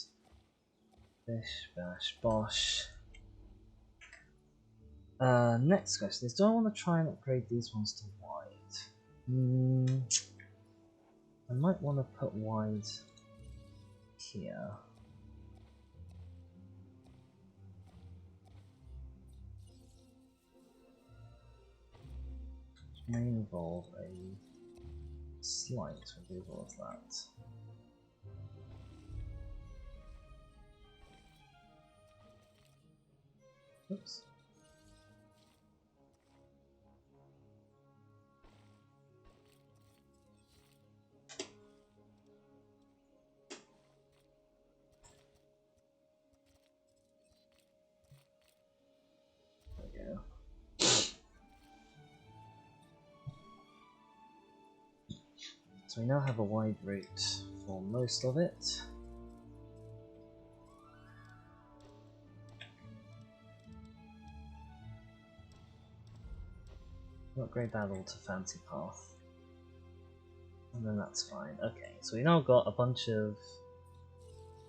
Bish, bash, bosh. Next question is, do I want to try and upgrade these ones to wide? I might want to put wide here. Which may involve a slight removal of that. Oops. There we go. So we now have a wide route for most of it. Upgrade that all to fancy path. And then that's fine. Okay, so we now got a bunch of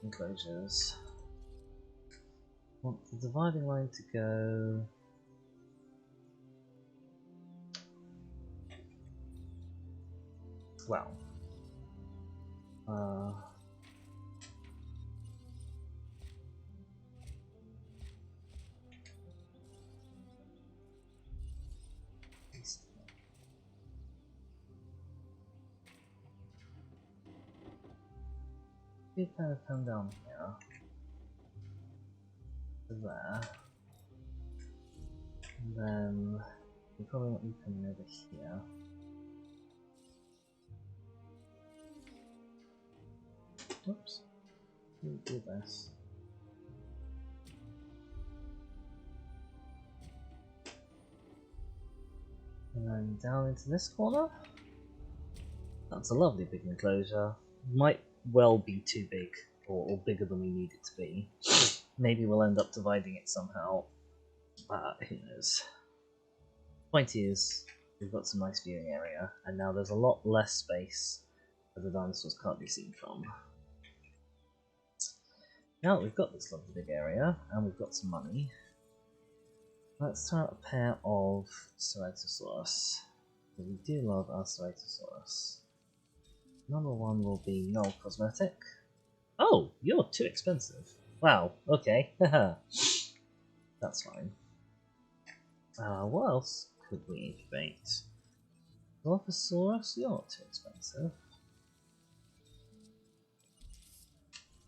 enclosures. Want the dividing line to go. Well. You kind of come down here to there, and then we probably want you coming over here. Oops. Let me do this. And then down into this corner. That's a lovely big enclosure. Might well be too big, or bigger than we need it to be. Maybe we'll end up dividing it somehow. Who knows. Point is, we've got some nice viewing area, and now there's a lot less space that the dinosaurs can't be seen from. Now that we've got this lovely big area, and we've got some money, let's try out a pair of Ceratosaurus. We do love our Ceratosaurus. Number one will be null cosmetic. Oh, you're too expensive. Wow, okay. That's fine. What else could we incubate? Dilophosaurus, you're not too expensive.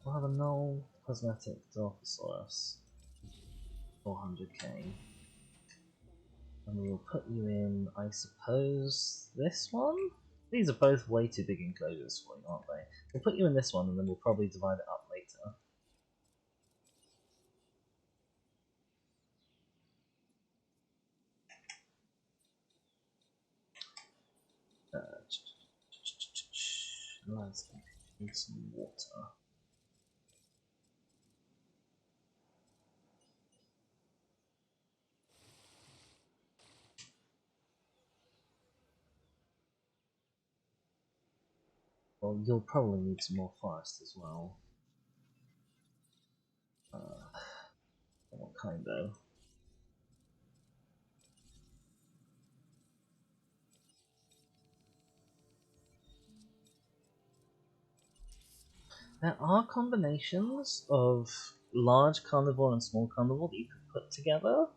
We'll have a null cosmetic Dilophosaurus. 400k. And we will put you in, I suppose, this one? These are both way too big enclosures for you, aren't they? We'll put you in this one and then we'll probably divide it up later. Landscape and some water. Well, you'll probably need some more forest as well. What kind though? There are combinations of large carnivore and small carnivore that you could put together,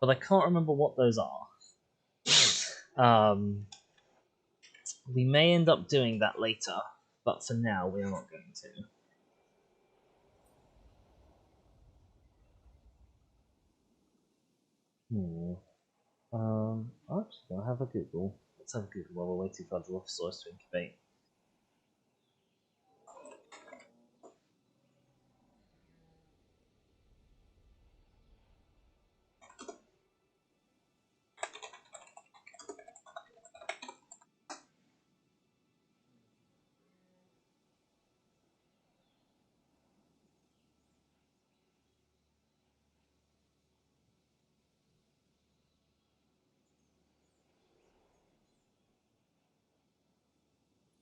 but I can't remember what those are. We may end up doing that later, but for now we are not going to. Actually, I'll have a Google. Let's have a Google while we're waiting for Dilophosaurus to incubate.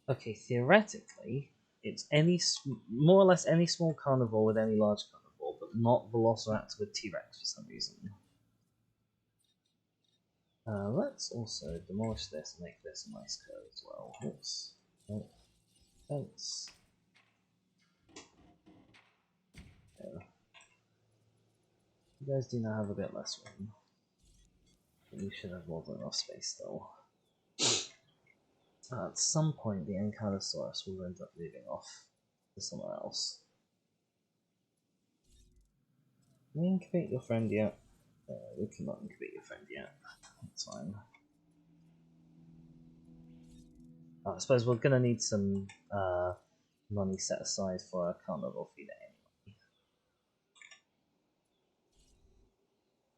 Okay, theoretically, it's more or less any small carnivore with any large carnivore, but not Velociraptor with T-Rex for some reason. Let's also demolish this and make this a nice curve as well. Oops. Oh, fence. There. You guys do now have a bit less room. But you should have more than enough space still. At some point, the Ankylosaurus will end up moving off to somewhere else. Can we incubate your friend yet? We cannot incubate your friend yet. That's fine. I suppose we're gonna need some money set aside for a carnivore feeder anyway.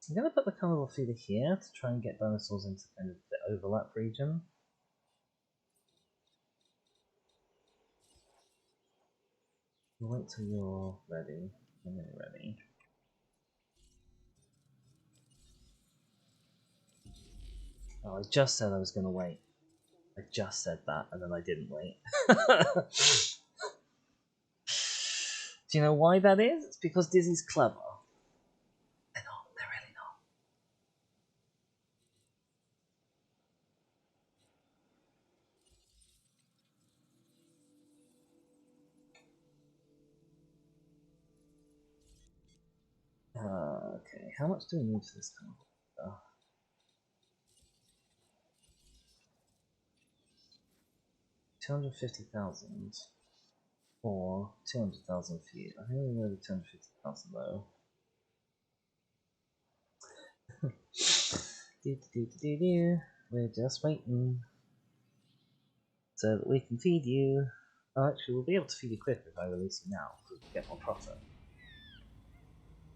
I'm gonna put the carnivore feeder here to try and get dinosaurs into kind of the overlap region. We'll wait till you're ready. When you're ready. Oh, I just said I was gonna wait. I just said that, and then I didn't wait. Do you know why that is? It's because Dizzy's clever. They're not. They're really not. Okay, how much do we need for this carnivore? 250,000 or 200,000 for you. I think we know the 250,000 though. We're just waiting so that we can feed you. Oh, actually, we'll be able to feed you quicker if I release you now, so we can get more profit.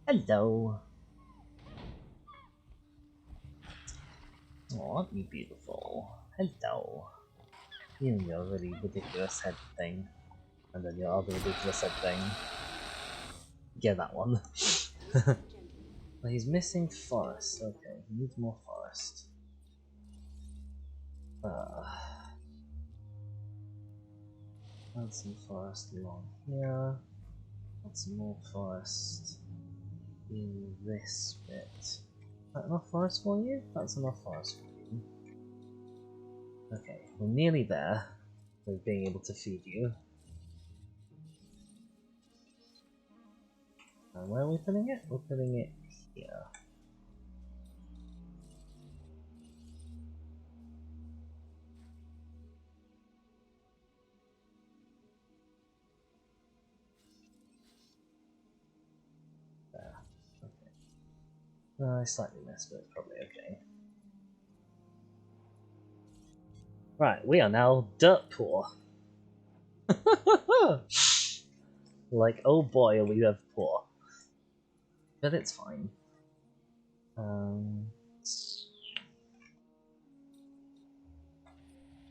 Hello. Oh, aren't you beautiful? Hello. You and your really ridiculous head thing. And then your other ridiculous head thing. Get that one. Well, he's missing forest. Okay, he needs more forest. Add some forest along here. Add some more forest in this bit. Is that enough forest for you? That's enough forest for you. Okay, we're nearly there with being able to feed you. And where are we putting it? We're putting it here. There. Okay. I slightly missed, but it's probably okay. Right, we are now dirt poor. Like, oh boy, are we ever poor. But it's fine.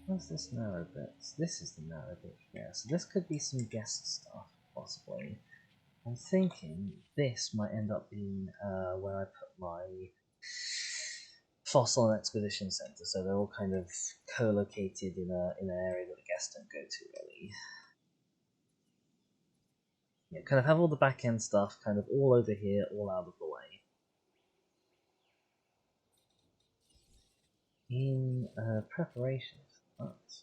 Where's this narrow bit? This is the narrow bit here. So this could be some guest stuff, possibly. I'm thinking this might end up being where I put my fossil and expedition center. So they're all kind of co-located in an area that the guests don't go to really. Yeah, kind of have all the back end stuff kind of all over here, all out of the way. In preparation for that,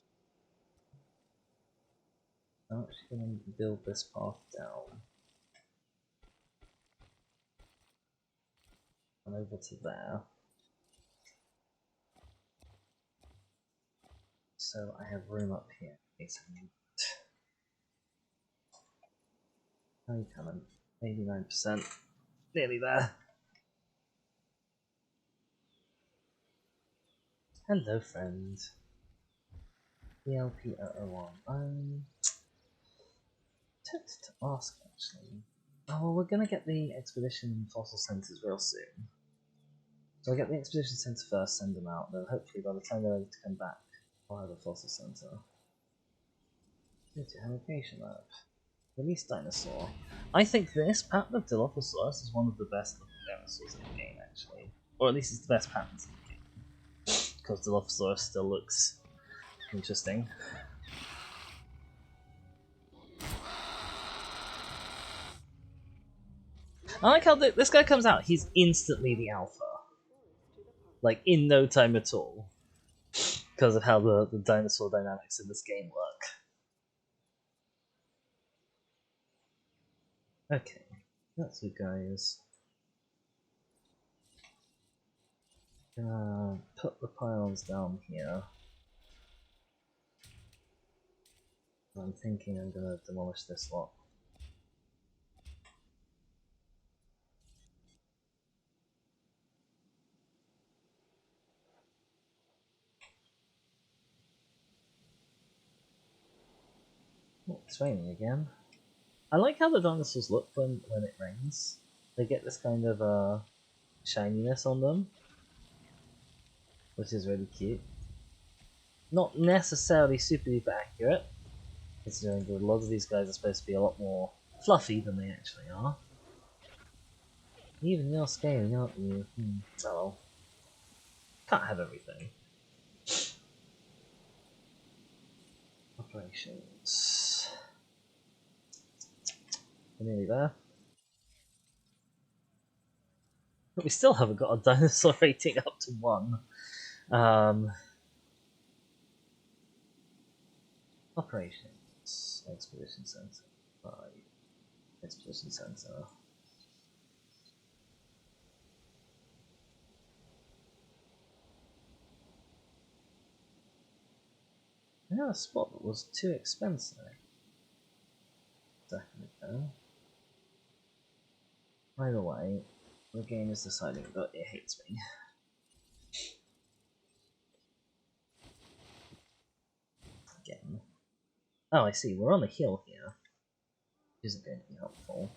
I'm actually going to build this path down and over to there. So I have room up here in case I need it. How are you coming? 89%. Nearly there. Hello, friend. ELP001. Tempted to ask actually. Oh, well, we're gonna get the expedition fossil centers real soon. So I'll get the expedition center first, send them out, then hopefully by the time they're ready to come back, I'll have a fossil center. Go to Habitation Lab. Release Dinosaur. I think this pattern of Dilophosaurus is one of the best looking dinosaurs in the game, actually. Or at least it's the best patterns in the game. Because Dilophosaurus still looks interesting. I like how this guy comes out, he's instantly the alpha. Like, in no time at all. Because of how the dinosaur dynamics in this game work. Okay, that's you guys. Put the piles down here. I'm thinking I'm gonna demolish this lot. Oh, it's raining again. I like how the dinosaurs look when it rains. They get this kind of shininess on them, which is really cute. Not necessarily super duper accurate, considering that a lot of these guys are supposed to be a lot more fluffy than they actually are. Even you're scaling, aren't you? Oh, can't have everything. Operations. We're nearly there. But we still haven't got a dinosaur rating up to 1. Operations. Expedition Center. 5. Expedition Center. I had a spot that was too expensive. A second ago. Either way, the game is deciding that it hates me. Again. Oh, I see, we're on a hill here. Which isn't going to be helpful.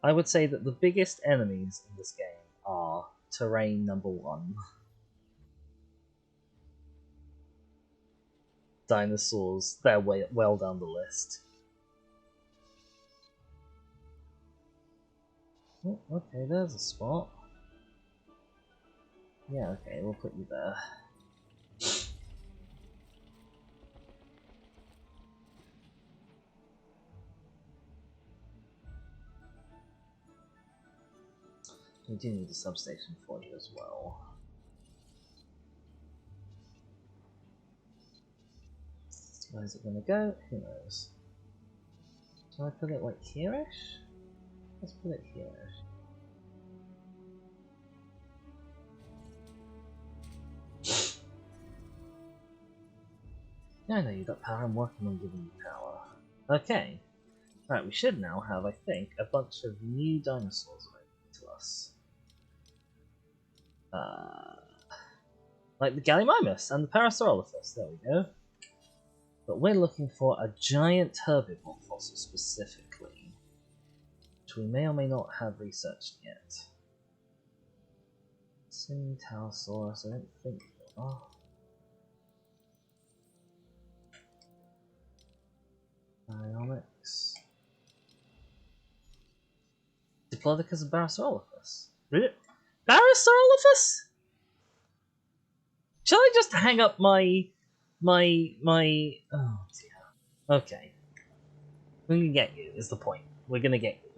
I would say that the biggest enemies in this game are terrain number 1. Dinosaurs, they're well down the list. Oh, okay, there's a spot. Yeah, okay, we'll put you there. We do need a substation for you as well. Where's it gonna go? Who knows? Shall I put it like here-ish? Let's put it here-ish. Yeah, I know you got power, I'm working on giving you power. Okay. Right, we should now have, I think, a bunch of new dinosaurs available to us. Like the Gallimimus and the Parasaurolophus, there we go. But we're looking for a giant herbivore fossil specifically, which we may or may not have researched yet. Tausaurus, I don't think there are. Ionics. Diplodocus and Parasaurolophus. Really? Parasaurolophus? Shall I just hang up my... Oh dear. Okay. We're gonna get you, is the point. We're gonna get you.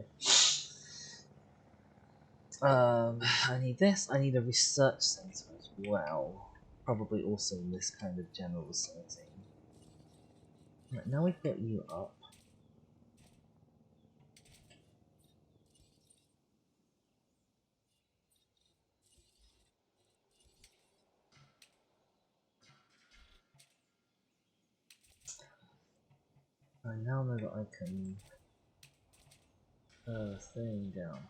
I need this. I need a research center as well. Probably also in this kind of general vicinity. Right, now we've got you up. I now know that I can Staying down.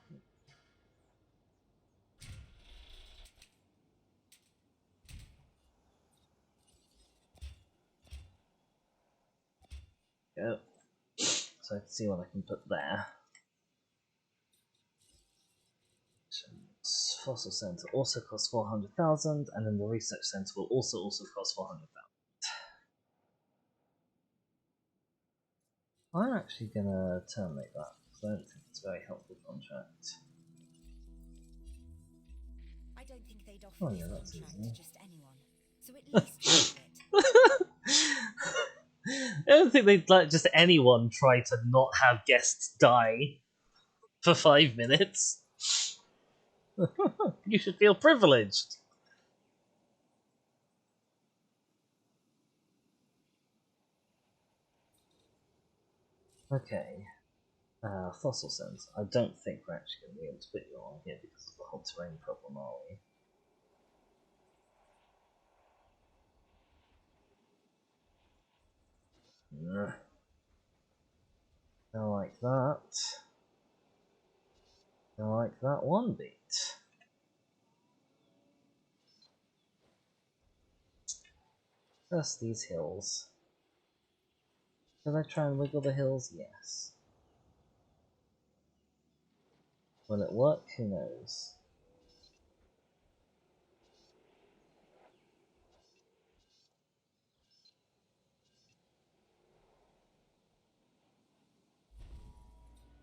Go. So I can see what I can put there. Fossil Center also costs 400,000, and then the Research Center will also cost 400,000. I'm actually gonna terminate that because I don't think it's a very helpful contract.
I don't think they'd offer
Oh
this
yeah, that's
contract
easy.
to just anyone. So at least do it.
I don't think they'd let just anyone try to not have guests die for 5 minutes. You should feel privileged. Okay. Fossil Sense. I don't think we're actually going to be able to put you on here because of the whole terrain problem, are we? Nah. Don't like that. Don't like that one bit. First, these hills. Should I try and wiggle the hills? Yes. Will it work? Who knows?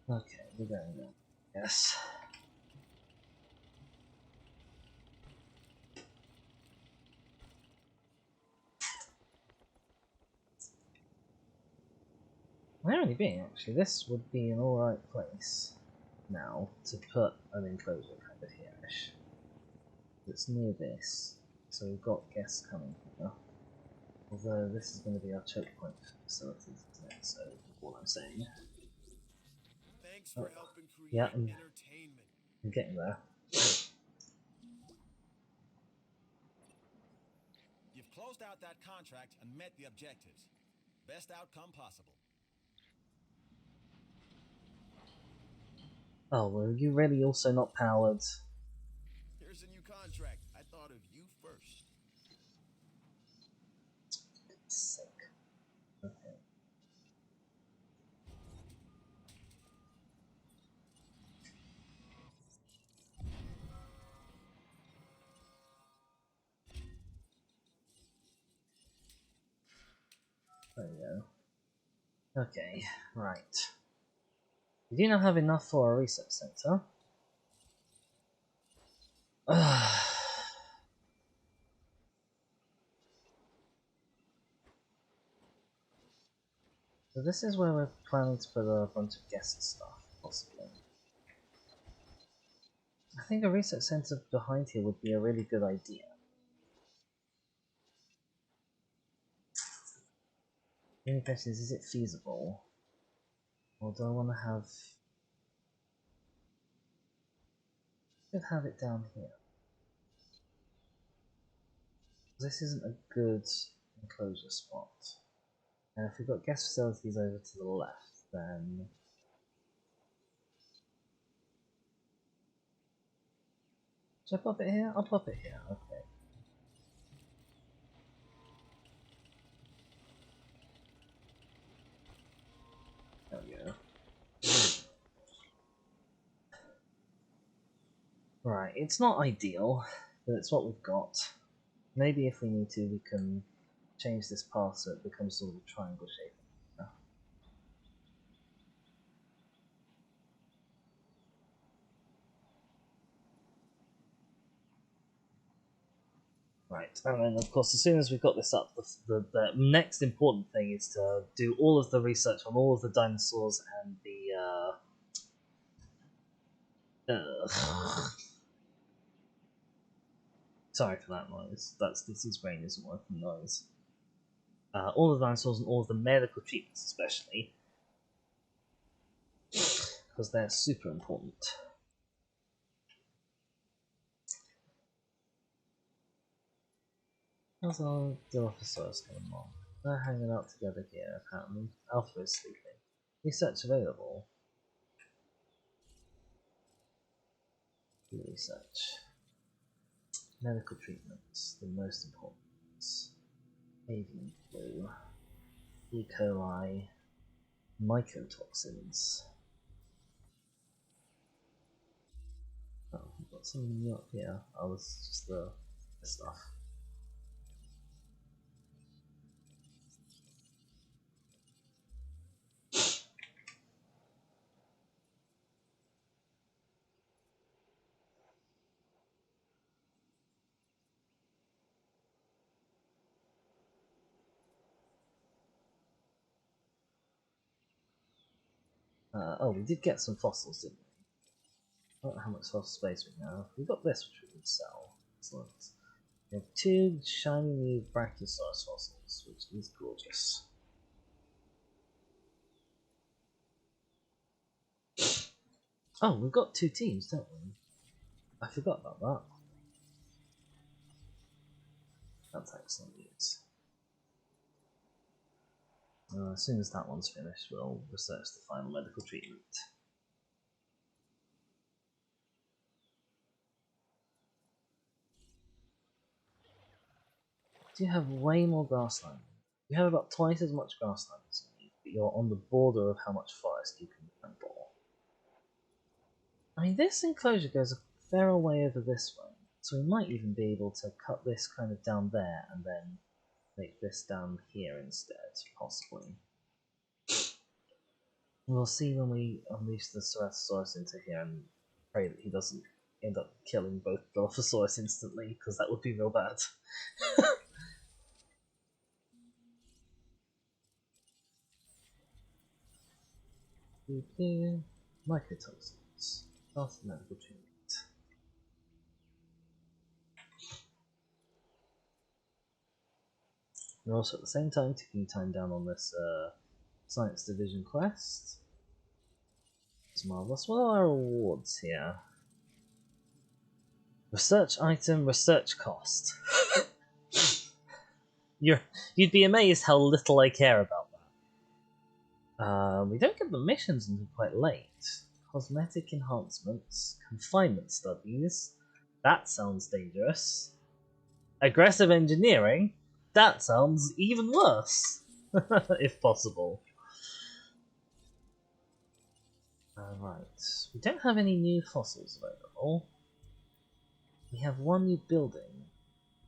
Okay, we're going there. Yes. Where would it be, actually? This would be an alright place now to put an enclosure kind of here-ish. It's near this, so we've got guests coming here. Although this is going to be our choke point facilities, isn't it? So, what I'm saying.
Thanks for helping create
Yeah,
entertainment.
I'm getting there.
You've closed out that contract and met the objectives. Best outcome possible.
Oh, were you really also not powered?
Here's a new contract. I thought of you first.
Sick. Okay. There we go. Okay, right. We do not have enough for a research center. So this is where we're planning to put a bunch of guest stuff, possibly. I think a research center behind here would be a really good idea. The only question is it feasible? Or do I want to have... I could have it down here. This isn't a good enclosure spot. And if we've got guest facilities over to the left, then... Should I pop it here? I'll pop it here, okay. There we go. Right, it's not ideal, but it's what we've got. Maybe if we need to, we can change this path so it becomes sort of a triangle shape. Right, and then of course as soon as we've got this up, the next important thing is to do all of the research on all of the dinosaurs and the... Sorry for that noise, that's DC's brain isn't working noise. All the dinosaurs and all of the medical treatments especially, because they're super important. How's our Dilophosaurus coming along? They're hanging out together here, apparently. Alpha is sleeping. Research available. Research. Medical treatments, the most important. Avian flu, E. coli, mycotoxins. Oh, we've got something new up here. Oh, this is just the stuff. Oh, we did get some fossils, didn't we? I don't know how much fossil space we have. We got this, which we can sell. Excellent. We have 2 shiny new Brachiosaurus fossils, which is gorgeous. Oh, we've got 2 teams, don't we? I forgot about that. That's excellent news. As soon as that one's finished, we'll research the final medical treatment. Do you have way more grassland? You have about twice as much grassland as you need, but you're on the border of how much forest you can handle. I mean, this enclosure goes a fair way over this way, so we might even be able to cut this kind of down there and then make this down here instead, possibly. We'll see when we unleash the Ceratosaurus into here and pray that he doesn't end up killing both Dilophosaurus instantly, because that would be real bad. Mycotoxins. Fast medical treatment. We're also at the same time taking time down on this Science Division quest. It's marvelous. What are our rewards here? Research item, research cost. You'd be amazed how little I care about that. We don't get the missions until quite late. Cosmetic enhancements, confinement studies. That sounds dangerous. Aggressive engineering. That sounds even worse, if possible. Right, we don't have any new fossils available. We have one new building,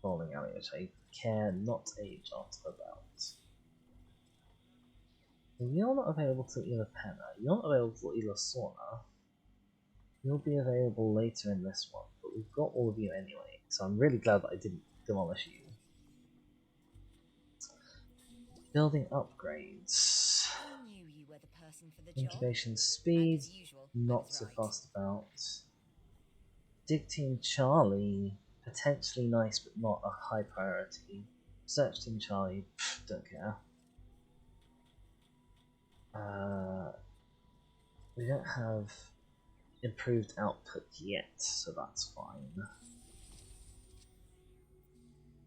bowling alley, which I care not a jot about. You're not available to Ilapena, you're not available to Ilasona. You'll be available later in this one, but we've got all of you anyway, so I'm really glad that I didn't demolish you. Building upgrades. Incubation speed, not so fast about. Dig Team Charlie, potentially nice but not a high priority. Search Team Charlie, don't care. We don't have improved output yet, so that's fine.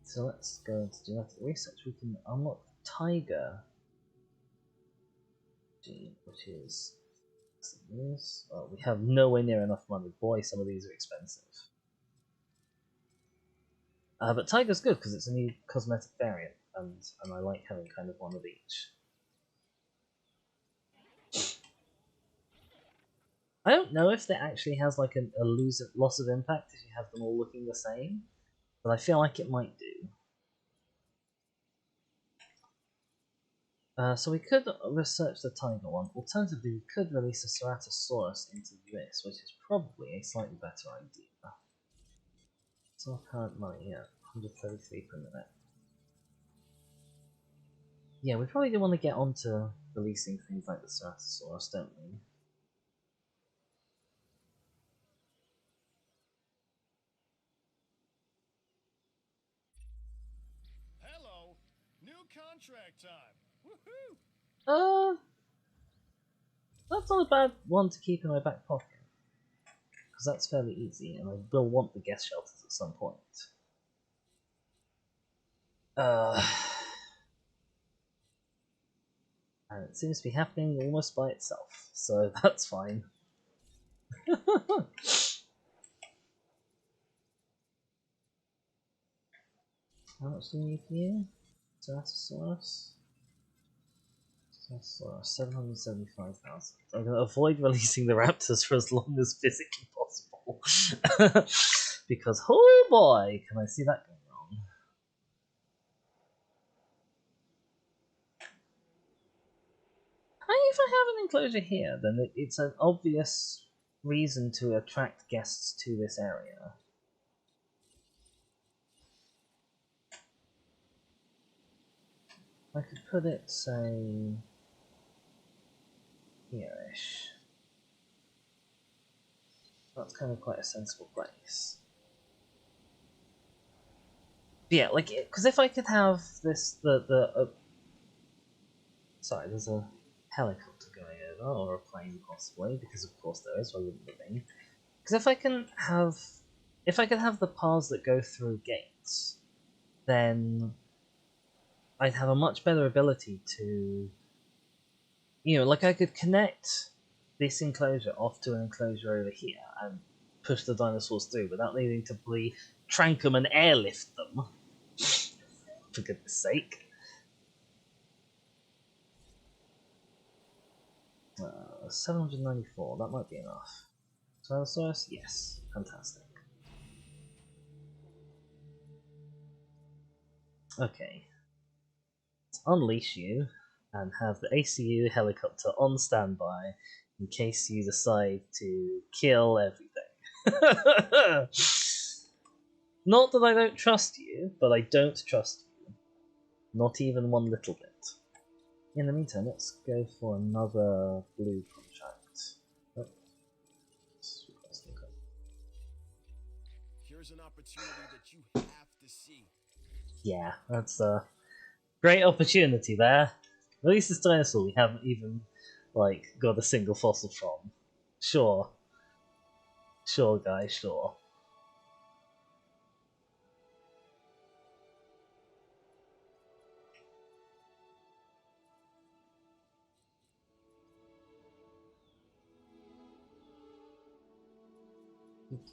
So let's go into genetic research. We can unlock Tiger gene, which is news. Well, we have nowhere near enough money. Boy, some of these are expensive. But Tiger's good because it's a new cosmetic variant, and I like having kind of one of each. I don't know if that actually has like a loss of impact if you have them all looking the same, but I feel like it might do. So we could research the Tiger one. Alternatively, we could release a Ceratosaurus into this, which is probably a slightly better idea. So our current money, yeah, 133 per minute. Yeah, we probably do want to get onto releasing things like the Ceratosaurus, don't we?
Hello, new contract time. Woohoo!
That's not a bad one to keep in my back pocket, because that's fairly easy, and I will want the guest shelters at some point. And it seems to be happening almost by itself, so that's fine. How much do you need here? Dinosaurs? 775,000. I'm going to avoid releasing the raptors for as long as physically possible. Because, oh boy, can I see that going wrong. If I have an enclosure here, then it's an obvious reason to attract guests to this area. I could put it, say, here-ish. That's kind of quite a sensible place. But yeah, like, because if I could have this, sorry, there's a helicopter going over, or a plane possibly, because of course there is, why wouldn't there be? Because if I could have the paths that go through gates, then I'd have a much better ability to, like I could connect this enclosure off to an enclosure over here and push the dinosaurs through without needing to trank them and airlift them. For goodness sake. 794, that might be enough. Dinosaurs? Yes. Fantastic. Okay. Let's unleash you and have the ACU helicopter on standby in case you decide to kill everything. Not that I don't trust you, but I don't trust you. Not even one little bit. In the meantime, let's go for another blue contract. Oh.
Here's an opportunity that you have to see.
Yeah, that's a great opportunity there. At least this dinosaur we haven't even, got a single fossil from. Sure. Sure, guys, sure.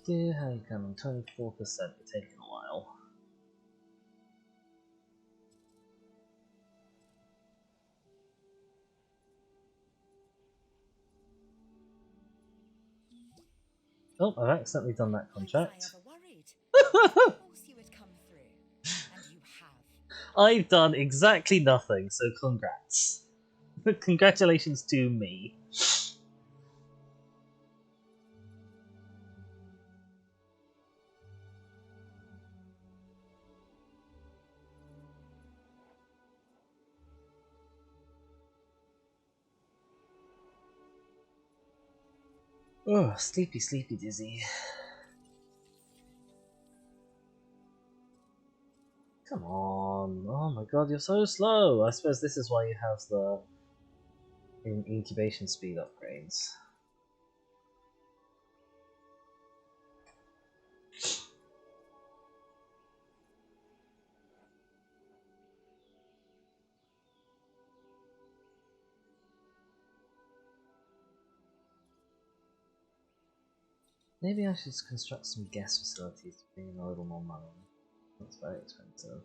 How you coming? 24%, you're taking a while. Oh, I've accidentally done that contract.
Of course you would come through, and you have.
I've done exactly nothing, so congrats. Congratulations to me. Oh, sleepy, sleepy, dizzy. Come on. Oh my god, you're so slow. I suppose this is why you have the incubation speed upgrades. Maybe I should construct some gas facilities to bring in a little more money. That's very expensive.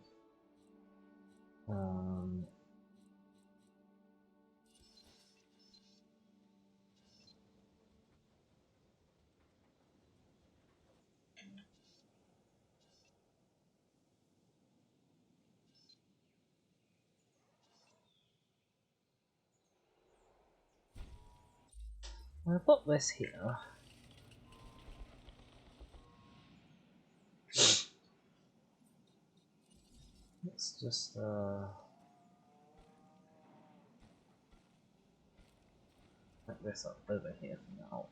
I'll put this here. Let's just put this up over here for now.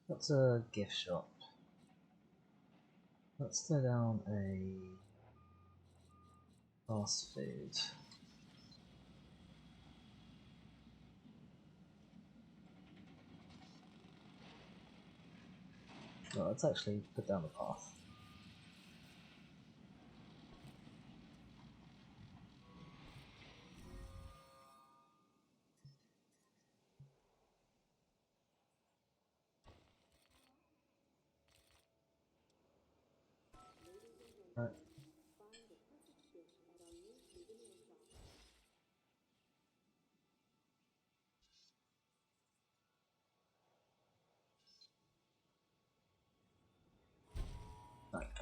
What's a gift shop? Let's throw down a fast food. Oh, let's actually put down the path.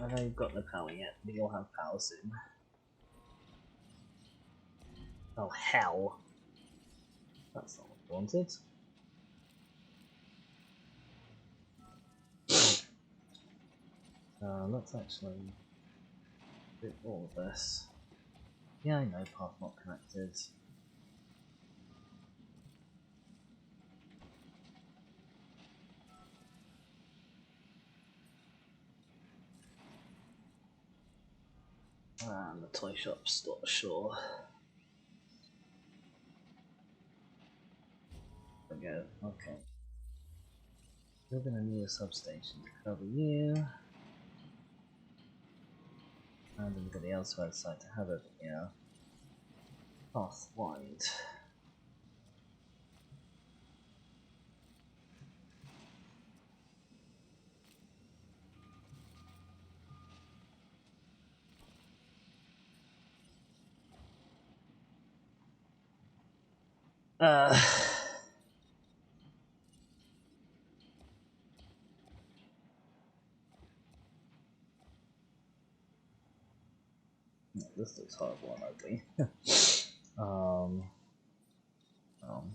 I know you've got no power yet, but you'll have power soon. Oh hell! That's not what I wanted. Let's actually do all of this. Yeah, I know, path not connected. And the toy shop store, sure. There we go, okay. You're gonna need a substation to cover you. And anybody else who I decide to have over here. Path wide. Uh, this looks horrible and ugly. um, um,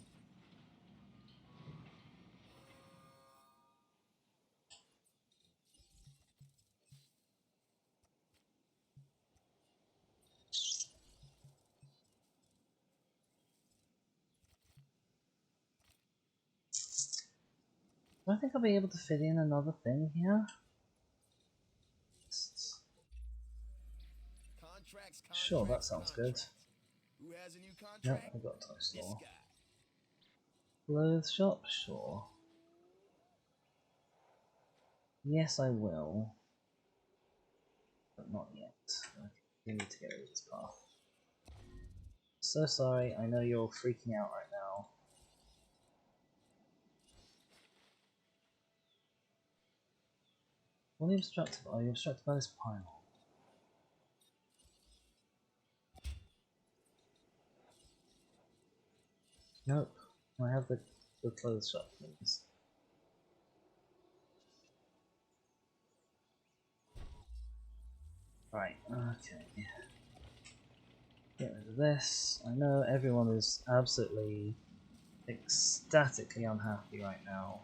do I think I'll be able to fit in another thing here?
Contracts,
Sure, that
contracts,
sounds good.
contracts. Who has a new
Yep,
contract?
I've got a toy
This
store.
guy.
Clothes shop? Sure. Yes, I will. But not yet. Okay, we need to get rid of this path. So sorry, I know you're all freaking out right now. What are you obstructed by? Are you obstructed by this pile? Nope. I have the clothes shop, please. Right, okay. Get rid of this. I know everyone is absolutely ecstatically unhappy right now.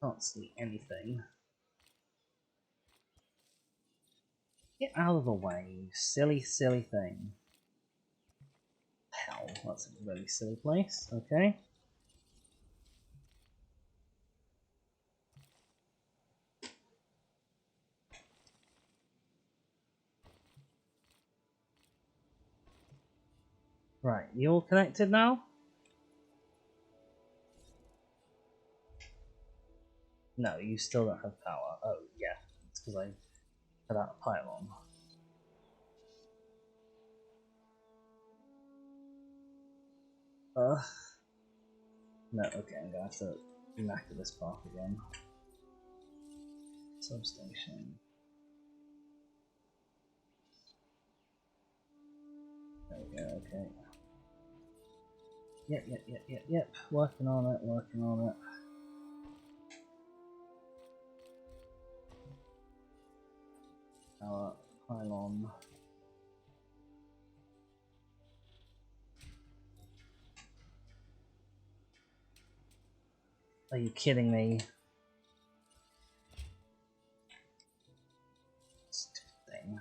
Can't see anything. Get out of the way, you silly, silly thing. Hell, that's a really silly place. Okay. Right, you all connected now? No, you still don't have power. Oh, yeah. It's because I put out a pylon. No, okay, I'm gonna have to knacker this path again. Substation. There we go, okay. Yep. Working on it, working on it. Power pylon. Are you kidding me? Stupid thing.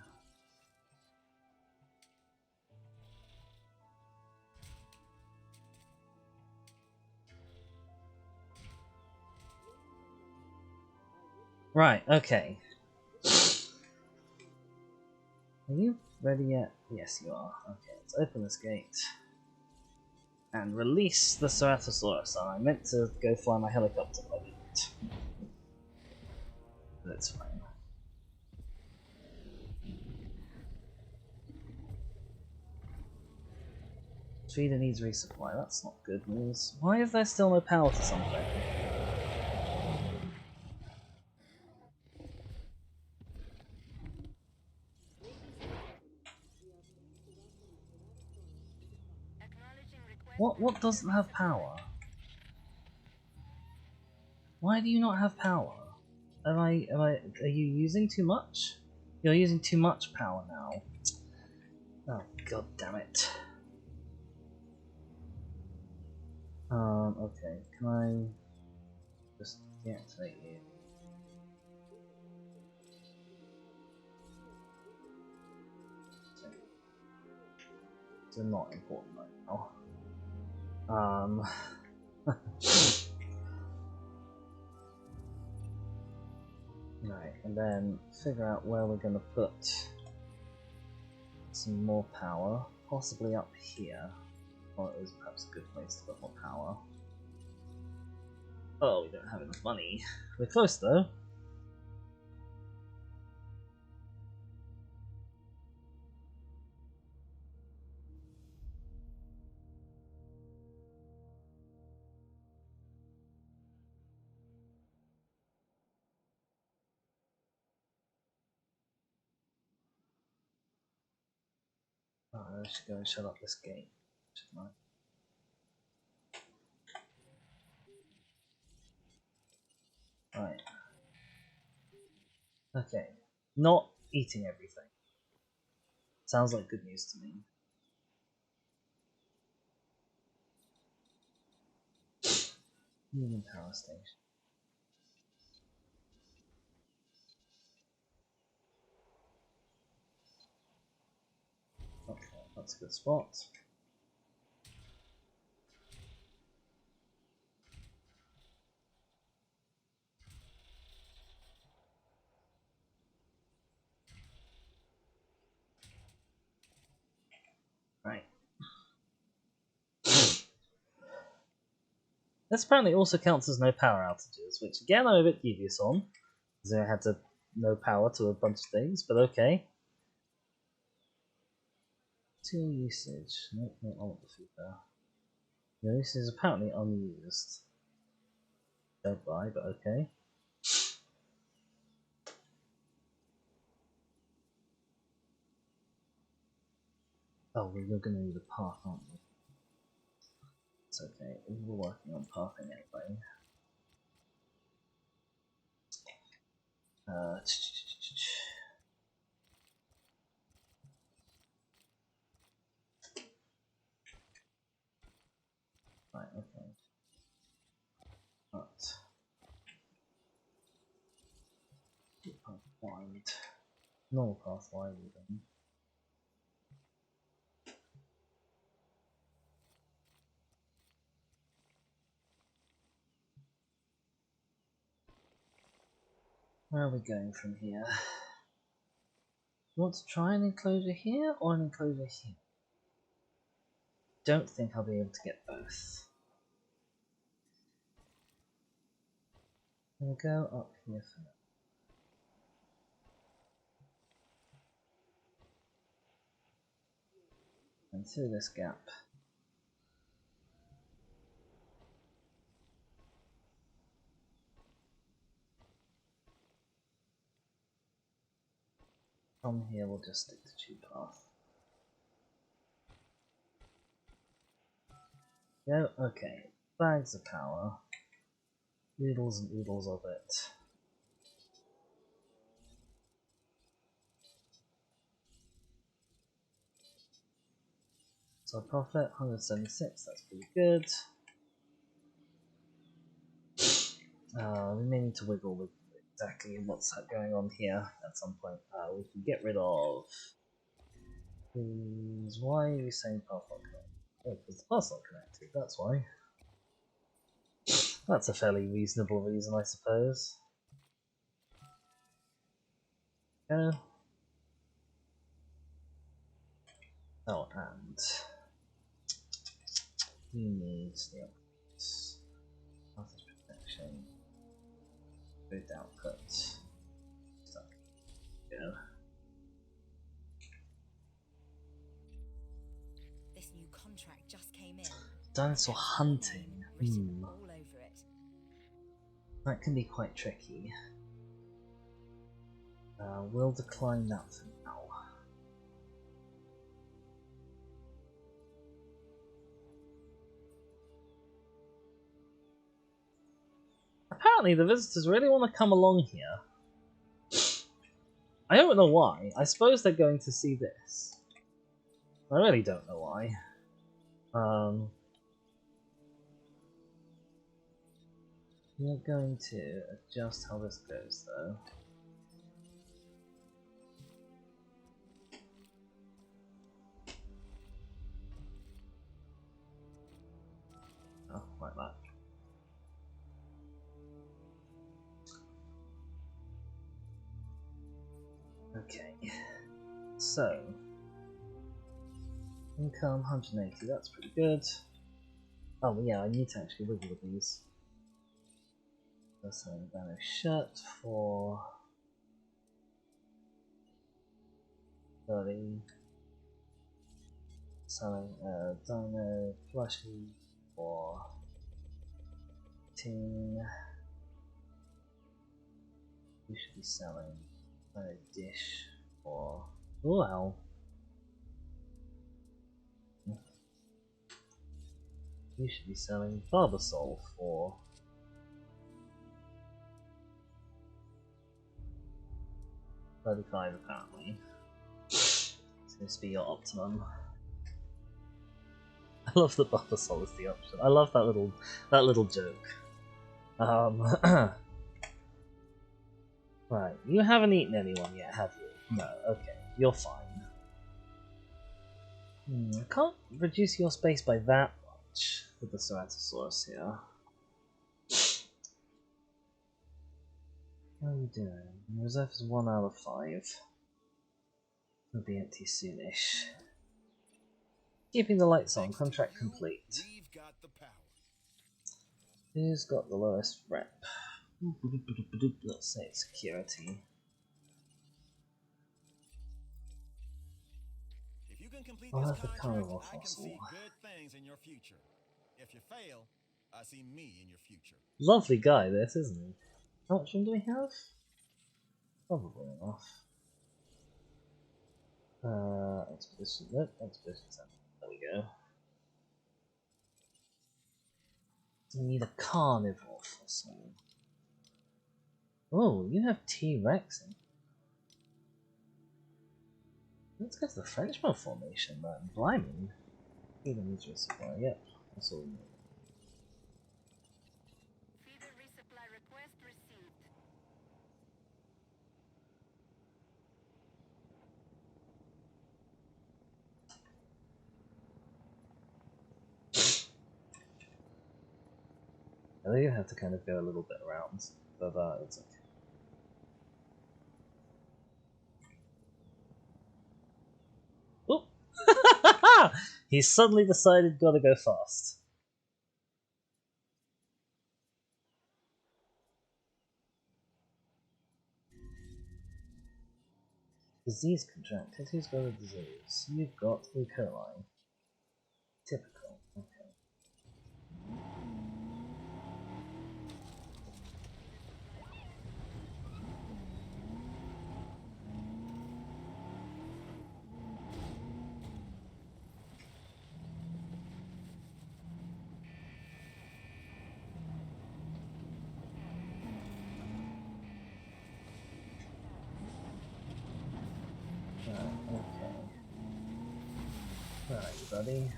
Right, okay. Are you ready yet? Yes, you are. Okay, let's open this gate. And release the Ceratosaurus. I meant to go fly my helicopter, but I didn't. But it's fine. Feeder needs resupply, that's not good news. Why is there still no power to something? What doesn't have power? Why do you not have power? Are you using too much? You're using too much power now. Oh, god damn it. Okay, can I just deactivate you? They're not important right now. Right, and then figure out where we're gonna put some more power, possibly up here. Or it is perhaps a good place to put more power. Oh, we don't have enough money. We're close though. Oh, I should go and shut up this gate, shouldn't I? Right. Okay. Not eating everything. Sounds like good news to me. Human power station. Okay, that's a good spot. Right. This apparently also counts as no power outages, which again I'm a bit dubious on, because I had to no power to a bunch of things, but okay. Fuel usage. Nope, not all of the food there. Yeah, this is apparently unused. Don't buy, but okay. Oh, we're gonna need a path, aren't we? It's okay, we're working on pathing anyway. Right, okay. But path wide. Normal path wide even. Where are we going from here? You want to try an enclosure here or an enclosure here? Don't think I'll be able to get both. We'll go up here for now. And through this gap. From here we'll just stick to tube path. Go, okay. Bags of power. Oodles and oodles of it. So profit 176, that's pretty good. We may need to wiggle with exactly what's going on here at some point. We can get rid of these. Why are you saying path not connected? Oh, because the path's not connected, that's why. That's a fairly reasonable reason, I suppose. Oh, and You need the upgrades. Artist protection. Food output. Stuff. Yeah.
This new contract just came in.
Dinosaur hunting.
Written all over it.
That can be quite tricky. We'll decline that for now. Apparently the visitors really want to come along here. I don't know why. I suppose they're going to see this. I really don't know why. We're going to adjust how this goes though. Oh, like that. Okay, so income 180, that's pretty good. Oh yeah, I need to actually wiggle these. So banner shirt for 30. Selling a dino plushie for 15. We should be selling a dish for, oh wow. We should be selling Barbasol for 35 apparently. Seems to be your optimum. I love that Barbasol is the option. I love that little joke. Right, you haven't eaten anyone yet, have you? No, okay, you're fine. I can't reduce your space by that much with the Ceratosaurus here. How are you doing? Your reserve is 1 out of 5. It'll be empty soonish. Keeping the lights on, contract complete.
We've got the power.
Who's got the lowest rep? Let's say security.
If you can complete
I'll
this
have the
contract,
carnivore
I can
fossil.
see good things in your future. If you fail, I see me in your future.
Lovely guy, this, isn't he? How much room do we have? Probably enough. Expedition. Nope, expedition center. There we go. We need a carnivore fossil. Oh, you have T-Rex in. Let's go to the Frenchman formation then. Blimey. Feeder meter supply, yep. That's all we need.
Feeder resupply request received.
I think you have to kind of go a little bit around, but it's okay. Oh! He suddenly decided gotta go fast. Disease contracted. Who's got a disease? You've got E. coli. Typical. Okay. Alright, buddy.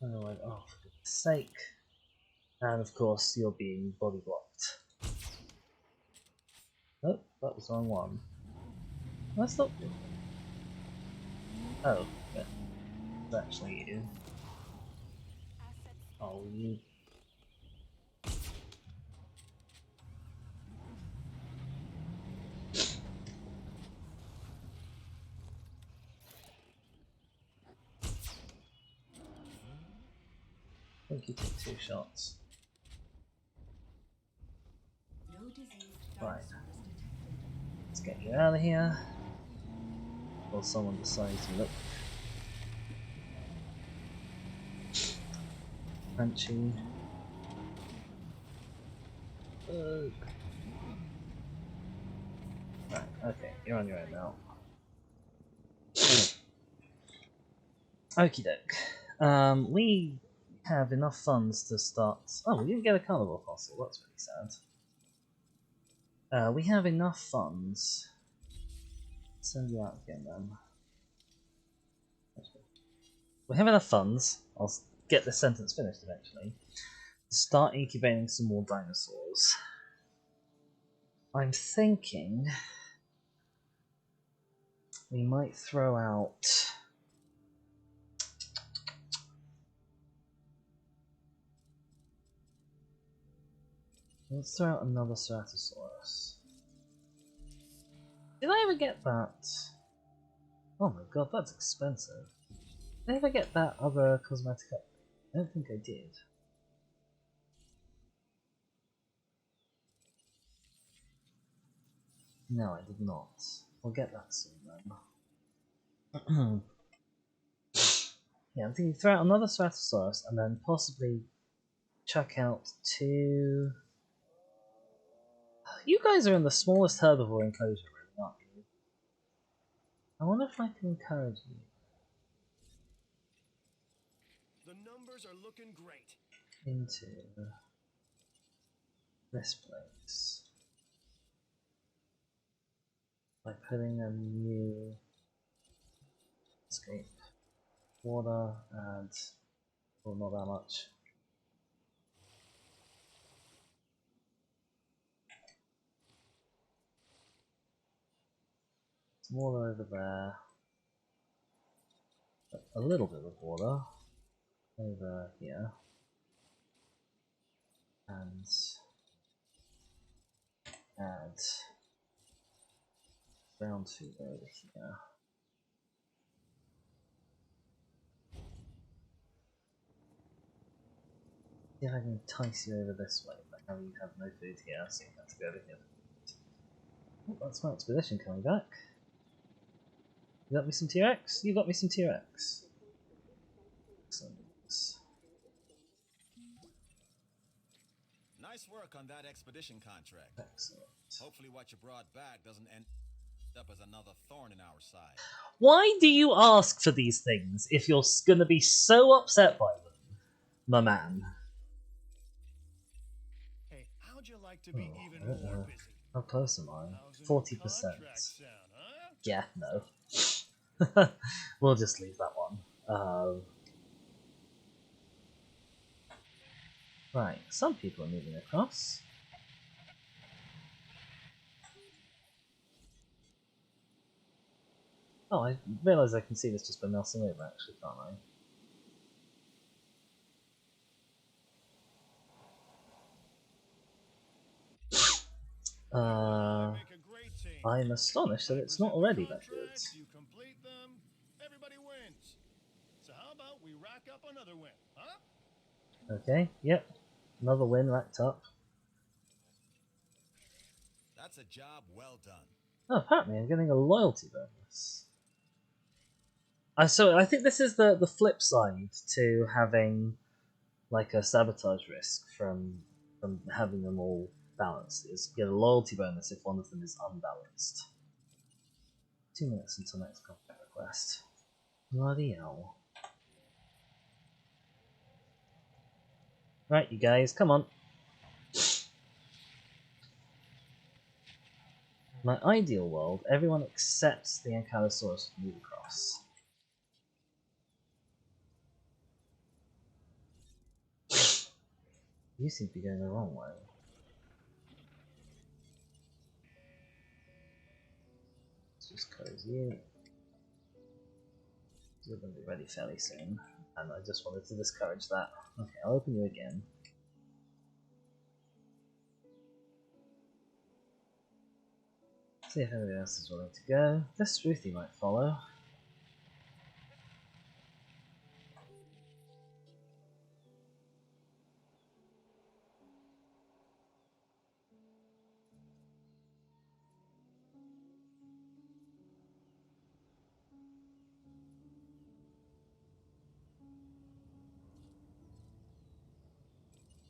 Oh, for goodness sake. And of course, you're being body blocked. Oh, that was the wrong one. That's not good. Oh, yeah. It's actually you. Oh, you. think you take 2 shots.
No diseased
Right.
dinosaurs detected.
Let's get you out of here. Or someone decides you look punchy. Right, okay, you're on your own now. Okie doke. We have enough funds to start. Oh, we didn't get a carnivore fossil, that's pretty sad. We have enough funds. Send you out again then. We have enough funds. I'll get this sentence finished eventually. To start incubating some more dinosaurs. I'm thinking we might throw out. Let's throw out another Ceratosaurus. Did I ever get that? Oh my god, that's expensive. Did I ever get that other cosmetic upgrade? I don't think I did. No, I did not. We'll get that soon then. Yeah, I'm thinking throw out another Ceratosaurus and then possibly chuck out 2. You guys are in the smallest herbivore enclosure, really, aren't you? I wonder if I can encourage you.
The numbers are looking great.
Into this place by putting a new escape water and well, not that much. Some water over there. A little bit of water over here. And add brown food over here. See if I can entice you over this way, but now you have no food here, so you have to go over here. Oh, that's my expedition coming back. You got me some T-Rex? You got me some T-Rex. Excellent.
Nice work on that expedition contract.
Excellent.
Hopefully what you brought back doesn't end up as another thorn in our side.
Why do you ask for these things if you're gonna be so upset by them, my man?
Hey, how'd you like to be even
I don't
more
know.
busy?
How close am I?
How's the new
40%.
contract sound, huh?
Yeah, no. We'll just leave that one. Right, some people are moving across. Oh, I realise I can see this just by mousing over, actually, can't I?
Make a great team.
I'm astonished that
I
it's not
present the
already that good.
contracts, you complete them, everybody wins. So how about we rack up another win, huh?
Okay, yep. Another win racked up.
That's a job well done.
Oh, apparently I'm getting a loyalty bonus. So I think this is the flip side to having like a sabotage risk from having them all balanced. Is you get a loyalty bonus if one of them is unbalanced. 2 minutes until next contract request. Bloody hell. Right, you guys, come on. My ideal world, everyone accepts the Ankylosaurus to move across. You seem to be going the wrong way. Let's just close you. You're going to be ready fairly soon, and I just wanted to discourage that. Okay, I'll open you again. See if anybody else is willing to go. This Ruthie might follow.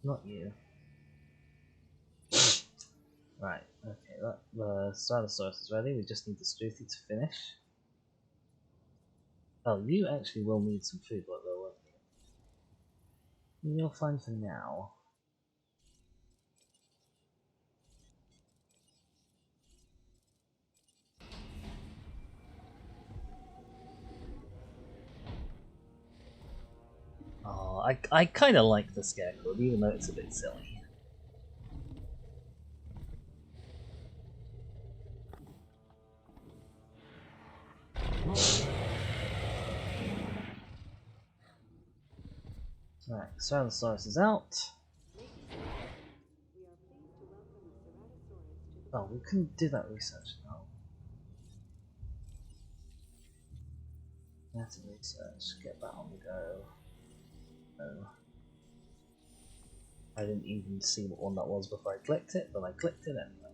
Not you. Right, okay, the Stratosaurus is ready, we just need the Struthy to finish. Oh, you actually will need some food, though, won't you? You're fine for now. Oh, I kind of like the Scarecrow, even though it's a bit silly. Right, Ceratosaurus is out. Oh, we couldn't do that research now. That's a research. Get that on the go. No. I didn't even see what one that was before I clicked it, but I clicked it anyway.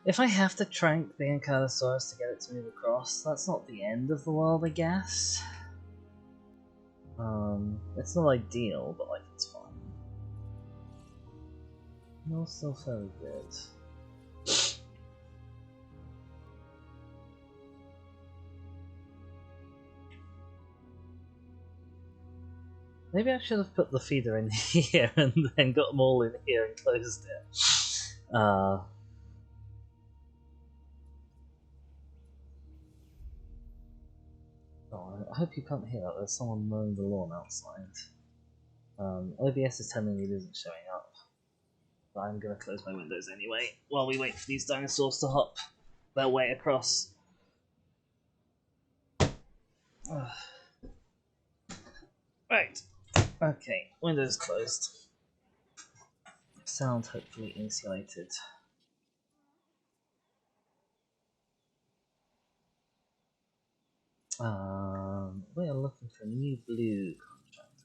If I have to trank the Ankylosaurus to get it to move across, that's not the end of the world, I guess. It's not ideal, but like it's fine. You're still fairly good. Maybe I should have put the feeder in here and then got them all in here and closed it. Oh, I hope you can't hear that. There's someone mowing the lawn outside. OBS is telling me it isn't showing up. But I'm gonna close my windows anyway while we wait for these dinosaurs to hop their way across. Right. Okay, windows closed. Sound hopefully insulated. We are looking for a new blue contract.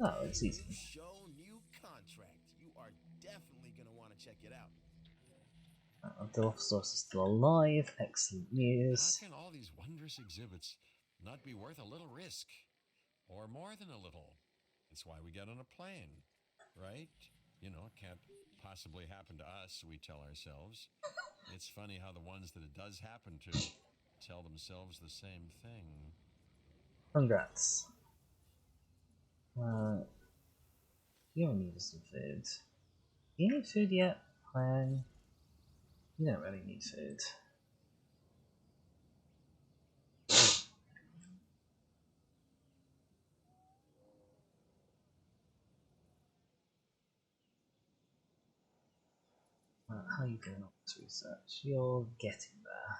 Oh, it's easy.
New show, new contract. You are definitely gonna want to check it out.
Dilophosaurus is still alive. Excellent news.
How can all these wondrous exhibits not be worth a little risk? Or more than a little? It's why we get on a plane, right? You know, it can't possibly happen to us, we tell ourselves. It's funny how the ones that it does happen to tell themselves the same thing.
Congrats. You don't need some food. You need food yet, Clan? You don't really need food. How are you doing on this research? You're getting there.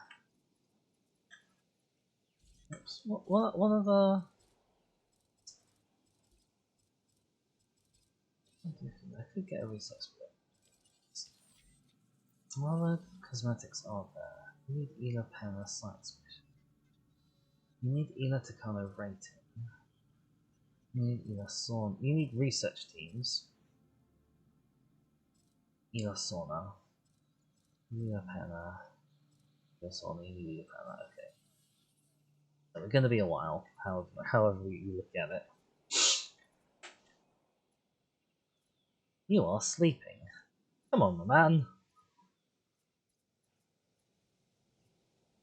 Oops. What? One of the... I could get a research bit. What other cosmetics are there? You need Ela Penna Science Mission. You need Ela to kind of rate it. You need Ela Sauna. You need research teams. Ela Sauna. Ela Penna. Ela Sauna. You need Ela Penna. Okay. So we're going to be a while, however you look at it. You are sleeping. Come on, my man.